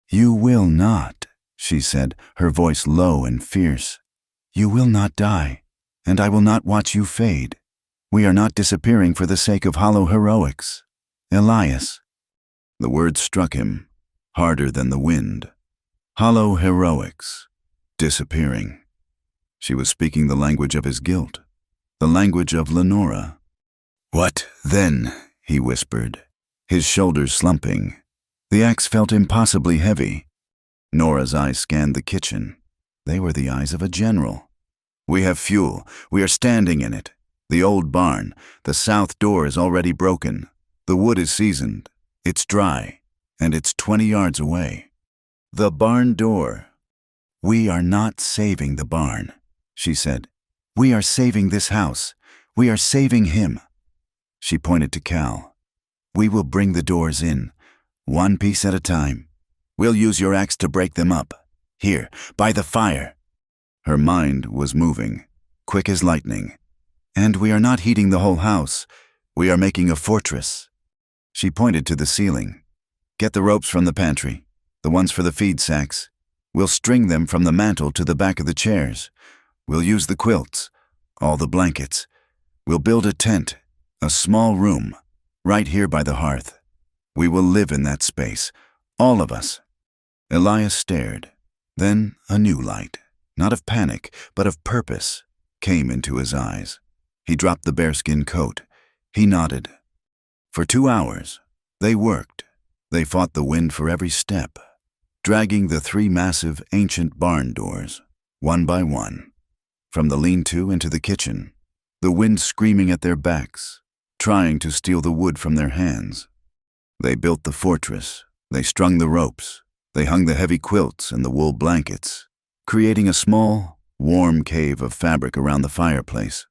"You will not," she said, her voice low and fierce. "You will not die, and I will not watch you fade. We are not disappearing for the sake of hollow heroics. Elias. The word struck him, harder than the wind. Hollow heroics. Disappearing. She was speaking the language of his guilt, the language of Lenora. What then? He whispered, his shoulders slumping. The axe felt impossibly heavy. Nora's eyes scanned the kitchen. They were the eyes of a general. We have fuel. We are standing in it. The old barn. The south door is already broken. The wood is seasoned. It's dry. And it's 20 yards away. The barn door. We are not saving the barn, she said. We are saving this house. We are saving him. She pointed to Cal. We will bring the doors in, one piece at a time. We'll use your axe to break them up. Here, by the fire. Her mind was moving, quick as lightning. And we are not heating the whole house. We are making a fortress. She pointed to the ceiling. Get the ropes from the pantry, the ones for the feed sacks. We'll string them from the mantel to the back of the chairs. We'll use the quilts, all the blankets. We'll build a tent, a small room, right here by the hearth. We will live in that space, all of us. Elias stared. Then a new light, not of panic, but of purpose, came into his eyes. He dropped the bearskin coat. He nodded. For 2 hours, they worked. They fought the wind for every step, dragging the 3 massive, ancient barn doors, one by one, from the lean-to into the kitchen, the wind screaming at their backs, trying to steal the wood from their hands. They built the fortress. They strung the ropes. They hung the heavy quilts and the wool blankets, creating a small, warm cave of fabric around the fireplace.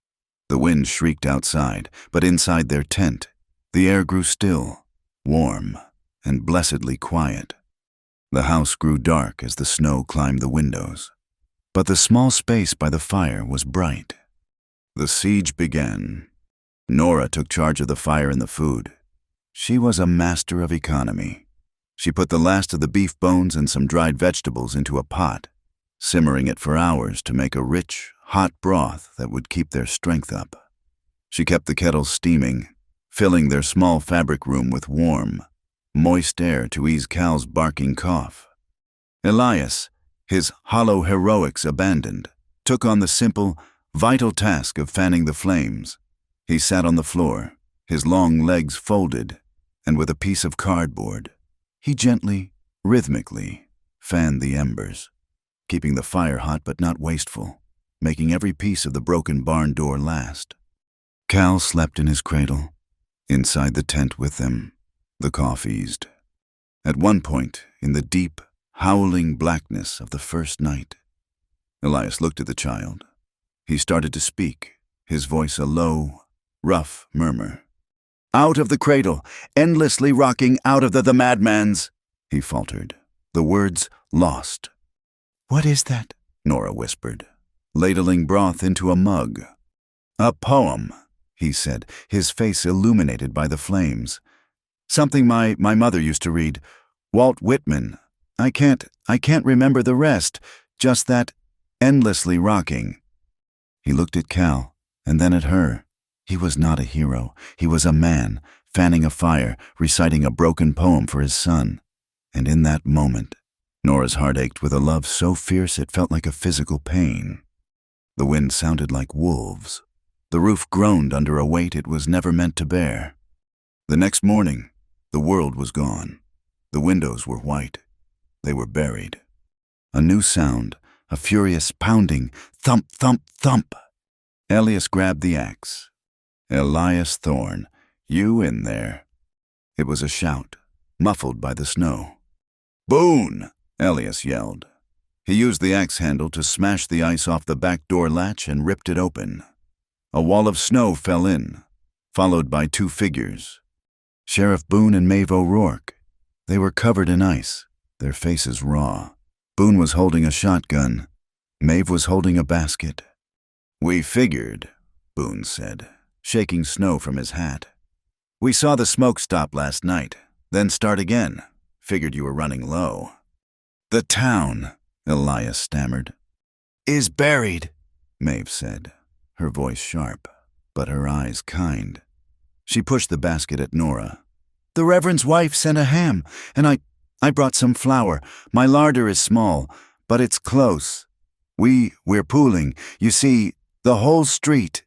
The wind shrieked outside, but inside their tent, the air grew still, warm, and blessedly quiet. The house grew dark as the snow climbed the windows, but the small space by the fire was bright. The siege began. Nora took charge of the fire and the food. She was a master of economy. She put the last of the beef bones and some dried vegetables into a pot, simmering it for hours to make a rich, hot broth that would keep their strength up. She kept the kettles steaming, filling their small fabric room with warm, moist air to ease Cal's barking cough. Elias, his hollow heroics abandoned, took on the simple, vital task of fanning the flames. He sat on the floor, his long legs folded, and with a piece of cardboard, he gently, rhythmically, fanned the embers, keeping the fire hot but not wasteful, making every piece of the broken barn door last. Cal slept in his cradle, inside the tent with them. The cough eased. At one point, in the deep, howling blackness of the first night, Elias looked at the child. He started to speak, his voice a low, rough murmur. Out of the cradle, endlessly rocking out of the madman's, he faltered, the words lost. What is that? Nora whispered, ladling broth into a mug. A poem, he said, his face illuminated by the flames. Something my mother used to read. Walt Whitman. I can't remember the rest, just that endlessly rocking. He looked at Cal, and then at her. He was not a hero. He was a man, fanning a fire, reciting a broken poem for his son. And in that moment, Nora's heart ached with a love so fierce it felt like a physical pain. The wind sounded like wolves. The roof groaned under a weight it was never meant to bear. The next morning, the world was gone. The windows were white. They were buried. A new sound, a furious pounding, thump, thump, thump. Elias grabbed the axe. Elias Thorne, you in there. It was a shout, muffled by the snow. Boone! Elias yelled. He used the axe handle to smash the ice off the back door latch and ripped it open. A wall of snow fell in, followed by 2 figures. Sheriff Boone and Maeve O'Rourke. They were covered in ice, their faces raw. Boone was holding a shotgun. Maeve was holding a basket. We figured, Boone said, shaking snow from his hat. We saw the smoke stop last night, then start again. Figured you were running low. The town, Elias stammered. Is buried, Maeve said, her voice sharp, but her eyes kind. She pushed the basket at Nora. "The Reverend's wife sent a ham, and I brought some flour. My larder is small, but it's close. We're pooling. You see, the whole street."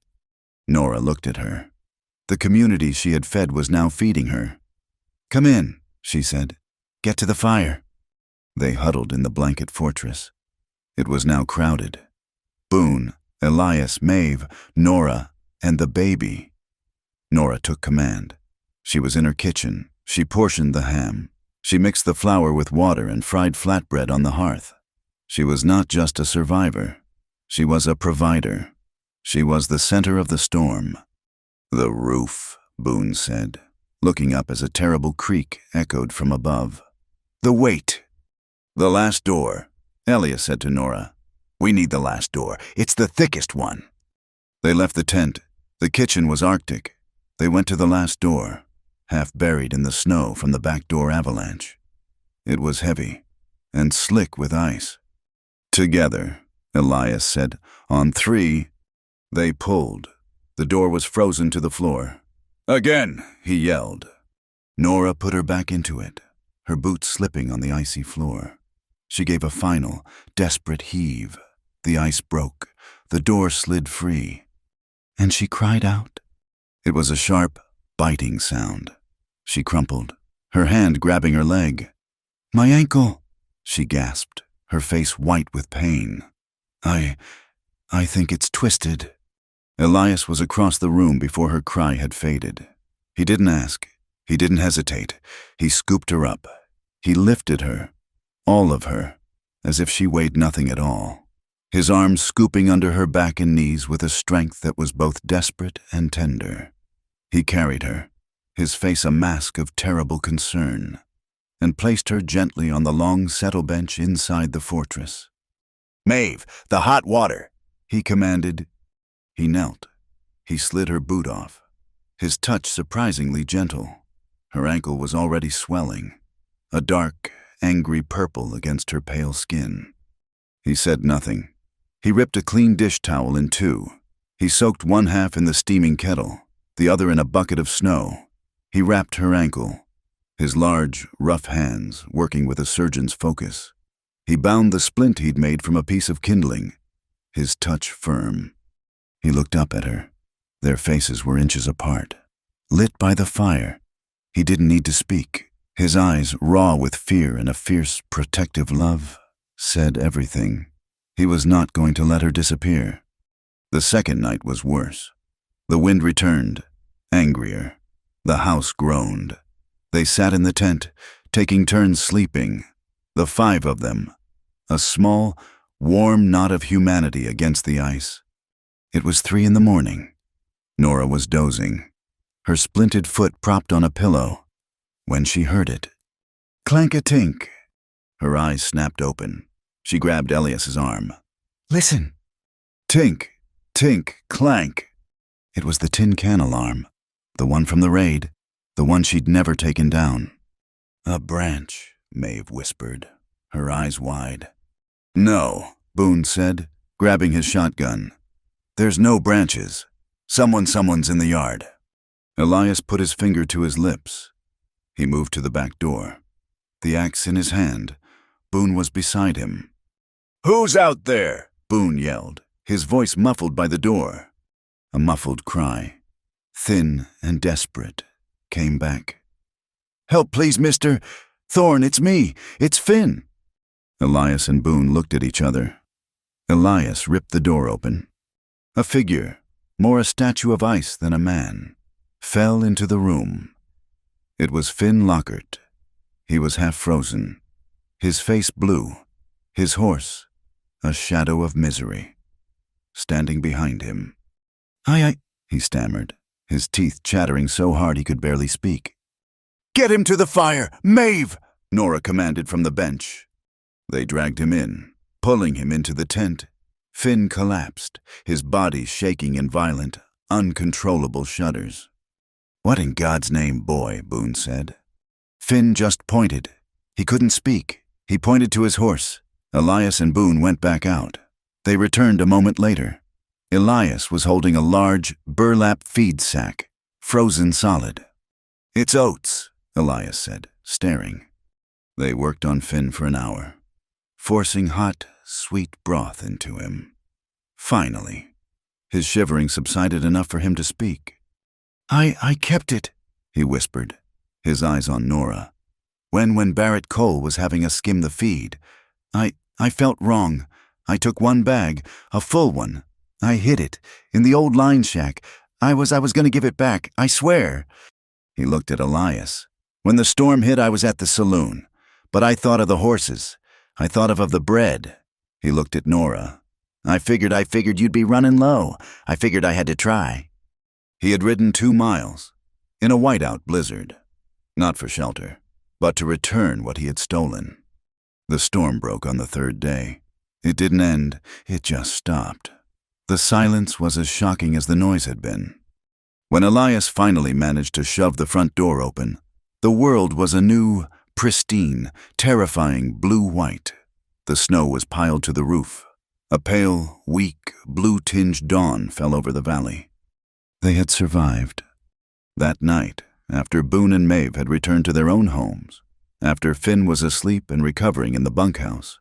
Nora looked at her. The community she had fed was now feeding her. "Come in," she said. "Get to the fire." They huddled in the blanket fortress. It was now crowded. Boone, Elias, Maeve, Nora, and the baby. Nora took command. She was in her kitchen. She portioned the ham. She mixed the flour with water and fried flatbread on the hearth. She was not just a survivor. She was a provider. She was the center of the storm. "The roof," Boone said, looking up as a terrible creak echoed from above. "The weight." "The last door," Elias said to Nora. "We need the last door. It's the thickest one." They left the tent. The kitchen was arctic. They went to the last door, half buried in the snow from the back door avalanche. It was heavy and slick with ice. "Together," Elias said. "On 3. They pulled. The door was frozen to the floor. "Again," he yelled. Nora put her back into it, her boots slipping on the icy floor. She gave a final, desperate heave. The ice broke. The door slid free. And she cried out. It was a sharp, biting sound. She crumpled, her hand grabbing her leg. "My ankle," she gasped, her face white with pain. I think it's twisted." Elias was across the room before her cry had faded. He didn't ask. He didn't hesitate. He scooped her up. He lifted her, all of her, as if she weighed nothing at all. His arms scooping under her back and knees with a strength that was both desperate and tender. He carried her, his face a mask of terrible concern, and placed her gently on the long settle bench inside the fortress. "Maeve, the hot water," he commanded. He knelt. He slid her boot off, his touch surprisingly gentle. Her ankle was already swelling, a dark, angry purple against her pale skin. He said nothing. He ripped a clean dish towel in 2. He soaked one half in the steaming kettle, the other in a bucket of snow. He wrapped her ankle, his large, rough hands working with a surgeon's focus. He bound the splint he'd made from a piece of kindling, his touch firm. He looked up at her. Their faces were inches apart, lit by the fire. He didn't need to speak. His eyes, raw with fear and a fierce, protective love, said everything. He was not going to let her disappear. The second night was worse. The wind returned, angrier. The house groaned. They sat in the tent, taking turns sleeping, the 5 of them, a small, warm knot of humanity against the ice. It was 3 in the morning. Nora was dozing, her splinted foot propped on a pillow, when she heard it. Clank-a-tink. Her eyes snapped open. She grabbed Elias's arm. "Listen." Tink, tink, clank. It was the tin can alarm, the one from the raid, the one she'd never taken down. "A branch," Maeve whispered, her eyes wide. "No," Boone said, grabbing his shotgun. "There's no branches. Someone's in the yard." Elias put his finger to his lips. He moved to the back door. The axe in his hand, Boone was beside him. "Who's out there?" Boone yelled, his voice muffled by the door. A muffled cry, thin and desperate, came back. "Help, please, Mr. Thorne, it's me. It's Finn." Elias and Boone looked at each other. Elias ripped the door open. A figure, more a statue of ice than a man, fell into the room. It was Finn Lockhart. He was half frozen, his face blue, his horse, a shadow of misery. Standing behind him. I, he stammered, his teeth chattering so hard he could barely speak. "Get him to the fire! Maeve!" Nora commanded from the bench. They dragged him in, pulling him into the tent. Finn collapsed, his body shaking in violent, uncontrollable shudders. "What in God's name, boy?" Boone said. Finn just pointed. He couldn't speak. He pointed to his horse. Elias and Boone went back out. They returned a moment later. Elias was holding a large burlap feed sack, frozen solid. "It's oats," Elias said, staring. They worked on Finn for an hour, forcing hot, sweet broth into him. Finally, his shivering subsided enough for him to speak. I kept it," he whispered, his eyes on Nora. When Barrett Cole was having us skim the feed, I felt wrong. I took one bag, a full one. I hid it, in the old line shack. I was going to give it back, I swear." He looked at Elias. "When the storm hit, I was at the saloon. But I thought of the horses. I thought of the bread." He looked at Nora. I figured you'd be running low. I figured I had to try." He had ridden 2 miles, in a whiteout blizzard. Not for shelter, but to return what he had stolen. The storm broke on the 3rd day. It didn't end, it just stopped. The silence was as shocking as the noise had been. When Elias finally managed to shove the front door open, the world was a new, pristine, terrifying blue-white. The snow was piled to the roof. A pale, weak, blue-tinged dawn fell over the valley. They had survived. That night, after Boone and Maeve had returned to their own homes, after Finn was asleep and recovering in the bunkhouse,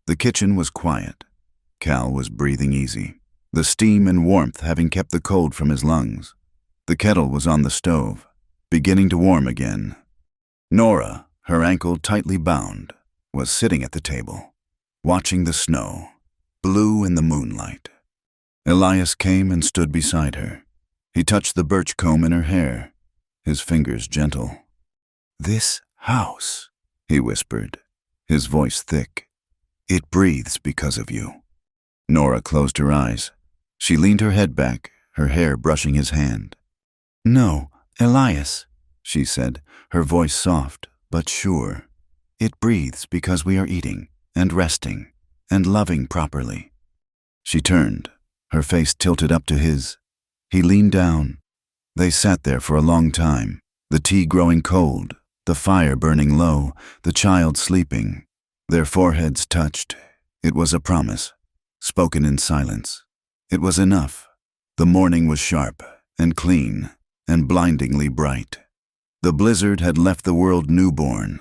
the kitchen was quiet. Cal was breathing easy, the steam and warmth having kept the cold from his lungs. The kettle was on the stove, beginning to warm again. Nora, her ankle tightly bound, was sitting at the table, watching the snow, blue in the moonlight. Elias came and stood beside her. He touched the birch comb in her hair, his fingers gentle. "This house," he whispered, his voice thick. "It breathes because of you." Nora closed her eyes. She leaned her head back, her hair brushing his hand. "No, Elias," she said, her voice soft but sure. "It breathes because we are eating and resting and loving properly." She turned, her face tilted up to his. He leaned down. They sat there for a long time, the tea growing cold, the fire burning low, the child sleeping. Their foreheads touched. It was a promise, spoken in silence. It was enough. The morning was sharp and clean and blindingly bright. The blizzard had left the world newborn,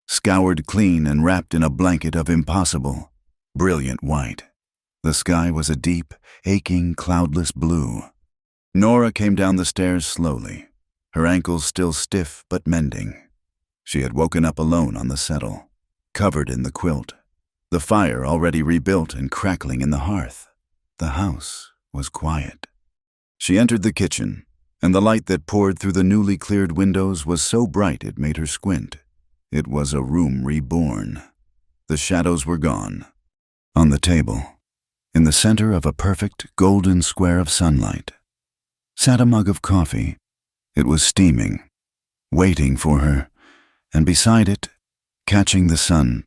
scoured clean and wrapped in a blanket of impossible, brilliant white. The sky was a deep, aching, cloudless blue. Nora came down the stairs slowly, her ankles still stiff but mending. She had woken up alone on the settle, covered in the quilt, the fire already rebuilt and crackling in the hearth. The house was quiet. She entered the kitchen, and the light that poured through the newly cleared windows was so bright it made her squint. It was a room reborn. The shadows were gone. On the table, in the center of a perfect golden square of sunlight, sat a mug of coffee. It was steaming, waiting for her, and beside it, catching the sun,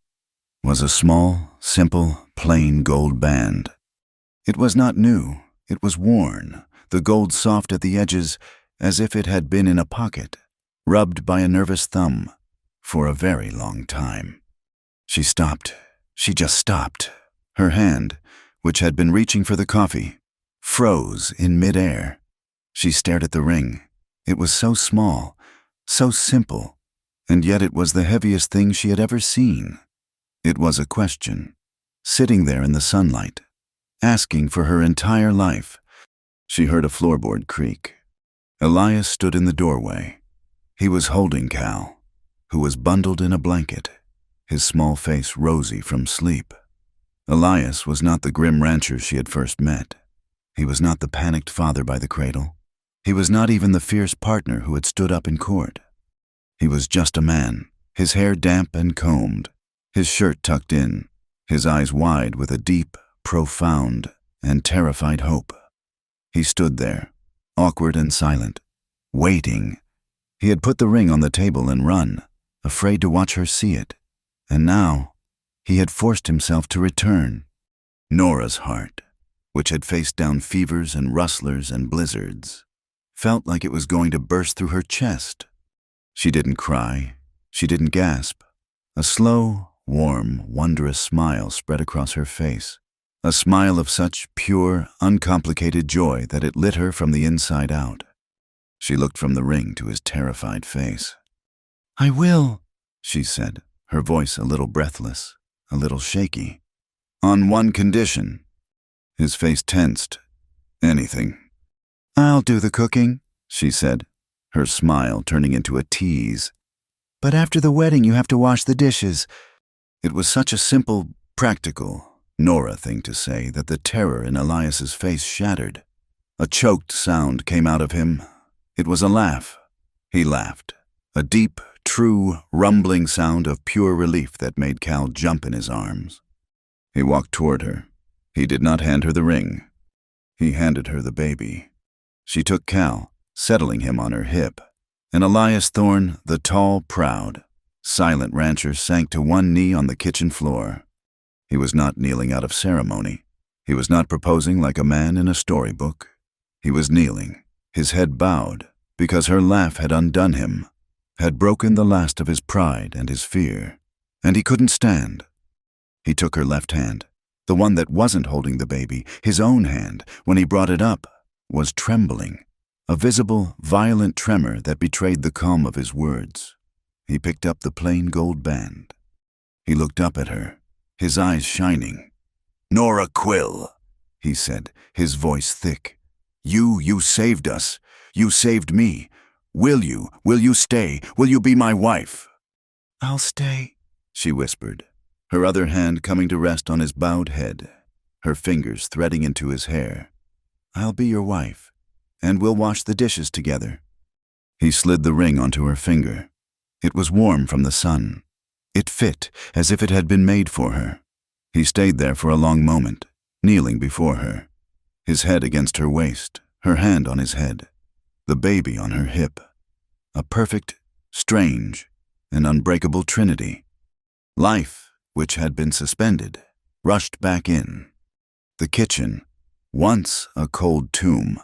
was a small, simple, plain gold band. It was not new, it was worn, the gold soft at the edges as if it had been in a pocket, rubbed by a nervous thumb, for a very long time. She stopped. She just stopped. Her hand, which had been reaching for the coffee, froze in midair. She stared at the ring. It was so small, so simple, and yet it was the heaviest thing she had ever seen. It was a question, sitting there in the sunlight, asking for her entire life. She heard a floorboard creak. Elias stood in the doorway. He was holding Cal, who was bundled in a blanket, his small face rosy from sleep. Elias was not the grim rancher she had first met. He was not the panicked father by the cradle. He was not even the fierce partner who had stood up in court. He was just a man, his hair damp and combed, his shirt tucked in, his eyes wide with a deep, profound, and terrified hope. He stood there, awkward and silent, waiting. He had put the ring on the table and run, afraid to watch her see it, and now he had forced himself to return. Nora's heart, which had faced down fevers and rustlers and blizzards, felt like it was going to burst through her chest. She didn't cry. She didn't gasp. A slow, warm, wondrous smile spread across her face, a smile of such pure, uncomplicated joy that it lit her from the inside out. She looked from the ring to his terrified face. "I will," she said, her voice a little breathless, a little shaky. "On one condition." His face tensed. "Anything." "I'll do the cooking," she said, her smile turning into a tease. "But after the wedding you have to wash the dishes." It was such a simple, practical, Nora thing to say that the terror in Elias's face shattered. A choked sound came out of him. It was a laugh. He laughed. A deep, true, rumbling sound of pure relief that made Cal jump in his arms. He walked toward her. He did not hand her the ring. He handed her the baby. She took Cal, settling him on her hip. And Elias Thorne, the tall, proud, silent rancher, sank to one knee on the kitchen floor. He was not kneeling out of ceremony. He was not proposing like a man in a storybook. He was kneeling, his head bowed, because her laugh had undone him, had broken the last of his pride and his fear, and he couldn't stand. He took her left hand, the one that wasn't holding the baby. His own hand, when he brought it up, was trembling, a visible, violent tremor that betrayed the calm of his words. He picked up the plain gold band. He looked up at her, his eyes shining. "Nora Quill," he said, his voice thick. You saved us. You saved me. Will you stay? Will you be my wife?" "I'll stay," she whispered, her other hand coming to rest on his bowed head, her fingers threading into his hair. "I'll be your wife, and we'll wash the dishes together." He slid the ring onto her finger. It was warm from the sun. It fit as if it had been made for her. He stayed there for a long moment, kneeling before her, his head against her waist, her hand on his head, the baby on her hip. A perfect, strange, and unbreakable trinity. Life, which had been suspended, rushed back in. The kitchen, once a cold tomb,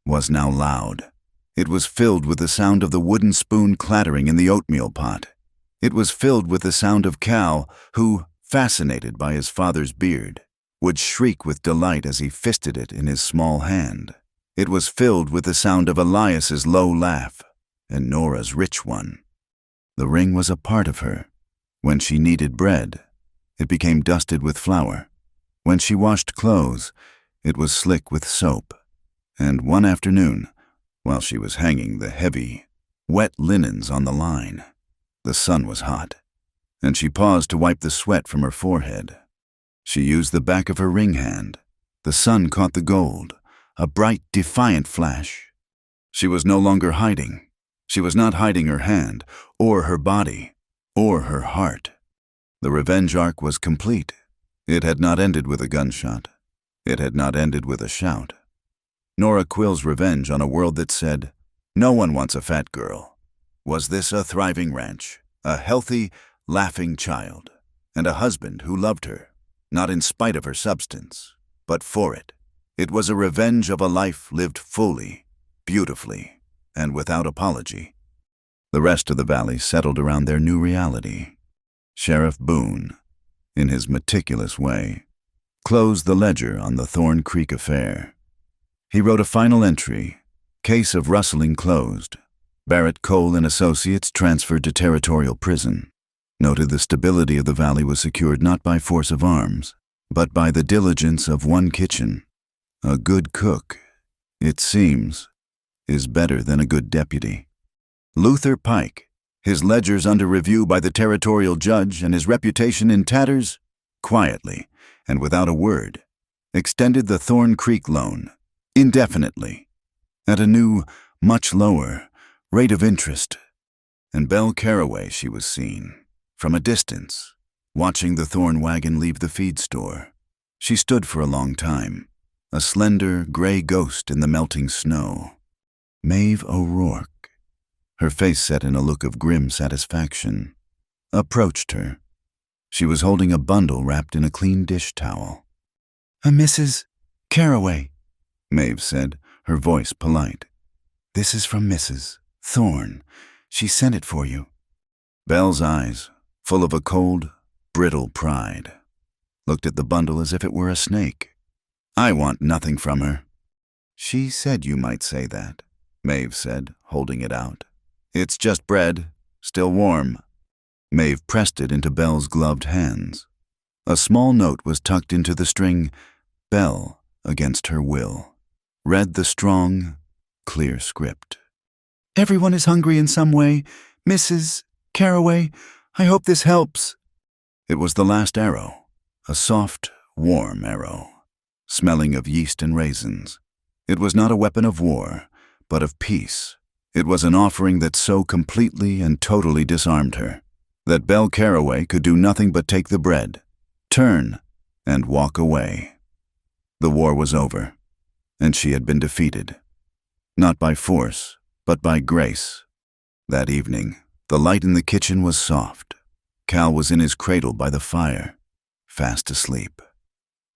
was now loud. It was filled with the sound of the wooden spoon clattering in the oatmeal pot. It was filled with the sound of Cal, who, fascinated by his father's beard, would shriek with delight as he fisted it in his small hand. It was filled with the sound of Elias's low laugh and Nora's rich one. The ring was a part of her. When she kneaded bread, it became dusted with flour. When she washed clothes, it was slick with soap. And one afternoon, while she was hanging the heavy, wet linens on the line, the sun was hot, and she paused to wipe the sweat from her forehead. She used the back of her ring hand. The sun caught the gold, a bright, defiant flash. She was no longer hiding. She was not hiding her hand, or her body, or her heart. The revenge arc was complete. It had not ended with a gunshot. It had not ended with a shout. Nora Quill's revenge on a world that said, "No one wants a fat girl." Was this a thriving ranch, a healthy, laughing child, and a husband who loved her, not in spite of her substance, but for it? It was a revenge of a life lived fully, beautifully, and without apology. The rest of the valley settled around their new reality. Sheriff Boone, in his meticulous way, closed the ledger on the Thorn Creek affair. He wrote a final entry, "Case of rustling closed. Barrett, Cole, and Associates transferred to territorial prison." Noted the stability of the valley was secured not by force of arms, but by the diligence of one kitchen. A good cook, it seems, is better than a good deputy. Luther Pike, his ledgers under review by the territorial judge and his reputation in tatters, quietly, and without a word, extended the Thorn Creek loan, indefinitely, at a new, much lower, rate of interest. And Belle Caraway, she was seen, from a distance, watching the Thorn wagon leave the feed store. She stood for a long time, a slender, gray ghost in the melting snow. Maeve O'Rourke, her face set in a look of grim satisfaction, approached her. She was holding a bundle wrapped in a clean dish towel. "A Mrs. Caraway," Maeve said, her voice polite. "This is from Mrs. Thorne. She sent it for you." Belle's eyes, full of a cold, brittle pride. looked at the bundle as if it were a snake. "I want nothing from her." "She said you might say that," Maeve said, holding it out. "It's just bread, still warm." Maeve pressed it into Belle's gloved hands. A small note was tucked into the string. Belle, against her will, read the strong, clear script. "Everyone is hungry in some way. Mrs. Carraway, I hope this helps." It was the last arrow, a soft, warm arrow, smelling of yeast and raisins. It was not a weapon of war, but of peace. It was an offering that so completely and totally disarmed her, that Belle Carraway could do nothing but take the bread, turn, and walk away. The war was over, and she had been defeated. Not by force, but by grace. That evening, the light in the kitchen was soft. Cal was in his cradle by the fire, fast asleep.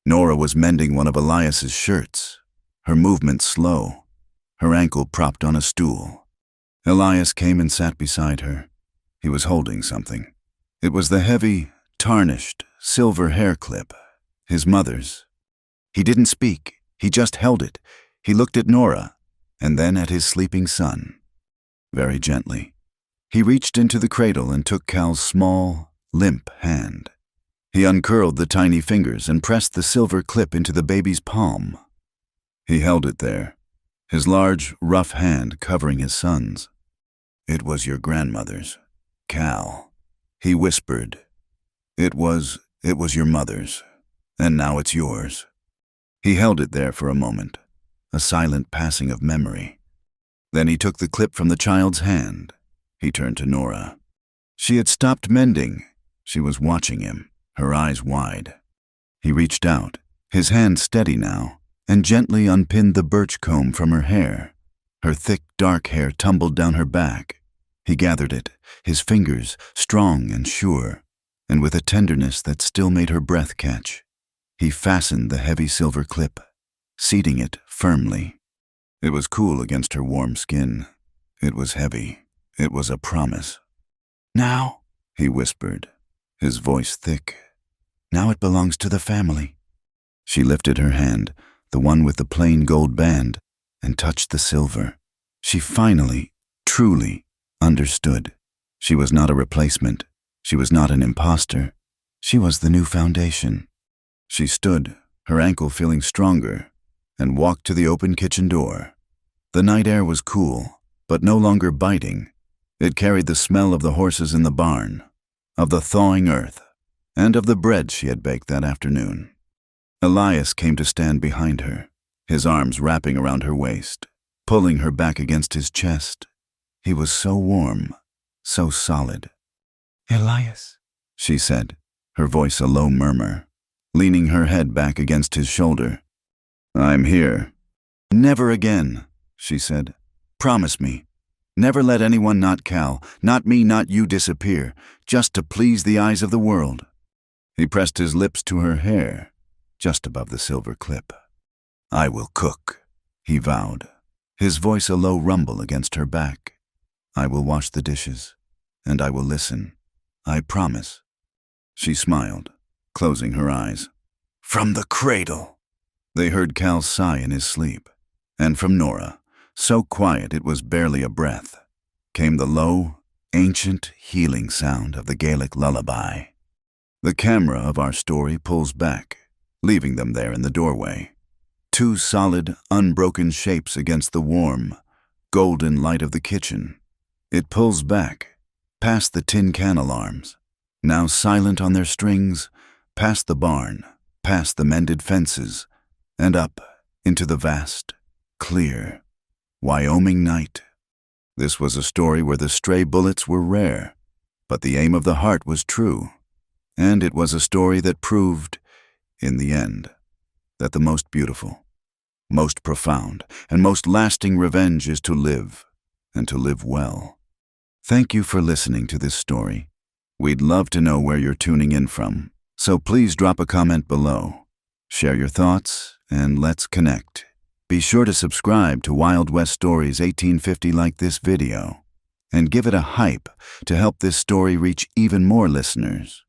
Nora was mending one of Elias's shirts, her movement slow, her ankle propped on a stool. Elias came and sat beside her. He was holding something. It was the heavy, tarnished, silver hair clip, his mother's. He didn't speak. He just held it. He looked at Nora, and then at his sleeping son. Very gently, he reached into the cradle and took Cal's small, limp hand. He uncurled the tiny fingers and pressed the silver clip into the baby's palm. He held it there, his large, rough hand covering his son's. "It was your grandmother's, Cal," he whispered. It was your mother's, and now it's yours." He held it there for a moment, a silent passing of memory. Then he took the clip from the child's hand. He turned to Nora. She had stopped mending. She was watching him, her eyes wide. He reached out, his hand steady now, and gently unpinned the birch comb from her hair. Her thick, dark hair tumbled down her back. He gathered it, his fingers strong and sure, and with a tenderness that still made her breath catch, he fastened the heavy silver clip, seating it firmly. It was cool against her warm skin. It was heavy. It was a promise. "Now," he whispered, his voice thick, "now it belongs to the family." She lifted her hand, the one with the plain gold band, and touched the silver. She finally, truly, understood. She was not a replacement. She was not an imposter. She was the new foundation. She stood, her ankle feeling stronger, and walked to the open kitchen door. The night air was cool, but no longer biting. It carried the smell of the horses in the barn, of the thawing earth, and of the bread she had baked that afternoon. Elias came to stand behind her, his arms wrapping around her waist, pulling her back against his chest. He was so warm, so solid. "Elias," she said, her voice a low murmur, leaning her head back against his shoulder. "I'm here." "Never again," she said. "Promise me. Never let anyone, not Cal, not me, not you, disappear, just to please the eyes of the world." He pressed his lips to her hair, just above the silver clip. "I will cook," he vowed, his voice a low rumble against her back. "I will wash the dishes, and I will listen. I promise." She smiled, closing her eyes. "From the cradle." They heard Cal's sigh in his sleep, and from Nora, so quiet it was barely a breath, came the low, ancient, healing sound of the Gaelic lullaby. The camera of our story pulls back, leaving them there in the doorway. Two solid, unbroken shapes against the warm, golden light of the kitchen. It pulls back, past the tin can alarms, now silent on their strings, past the barn, past the mended fences, and up into the vast, clear, Wyoming night. This was a story where the stray bullets were rare, but the aim of the heart was true. And it was a story that proved, in the end, that the most beautiful, most profound, and most lasting revenge is to live, and to live well. Thank you for listening to this story. We'd love to know where you're tuning in from, so please drop a comment below. Share your thoughts, and let's connect. Be sure to subscribe to Wild West Stories 1850 like this video, and give it a hype to help this story reach even more listeners.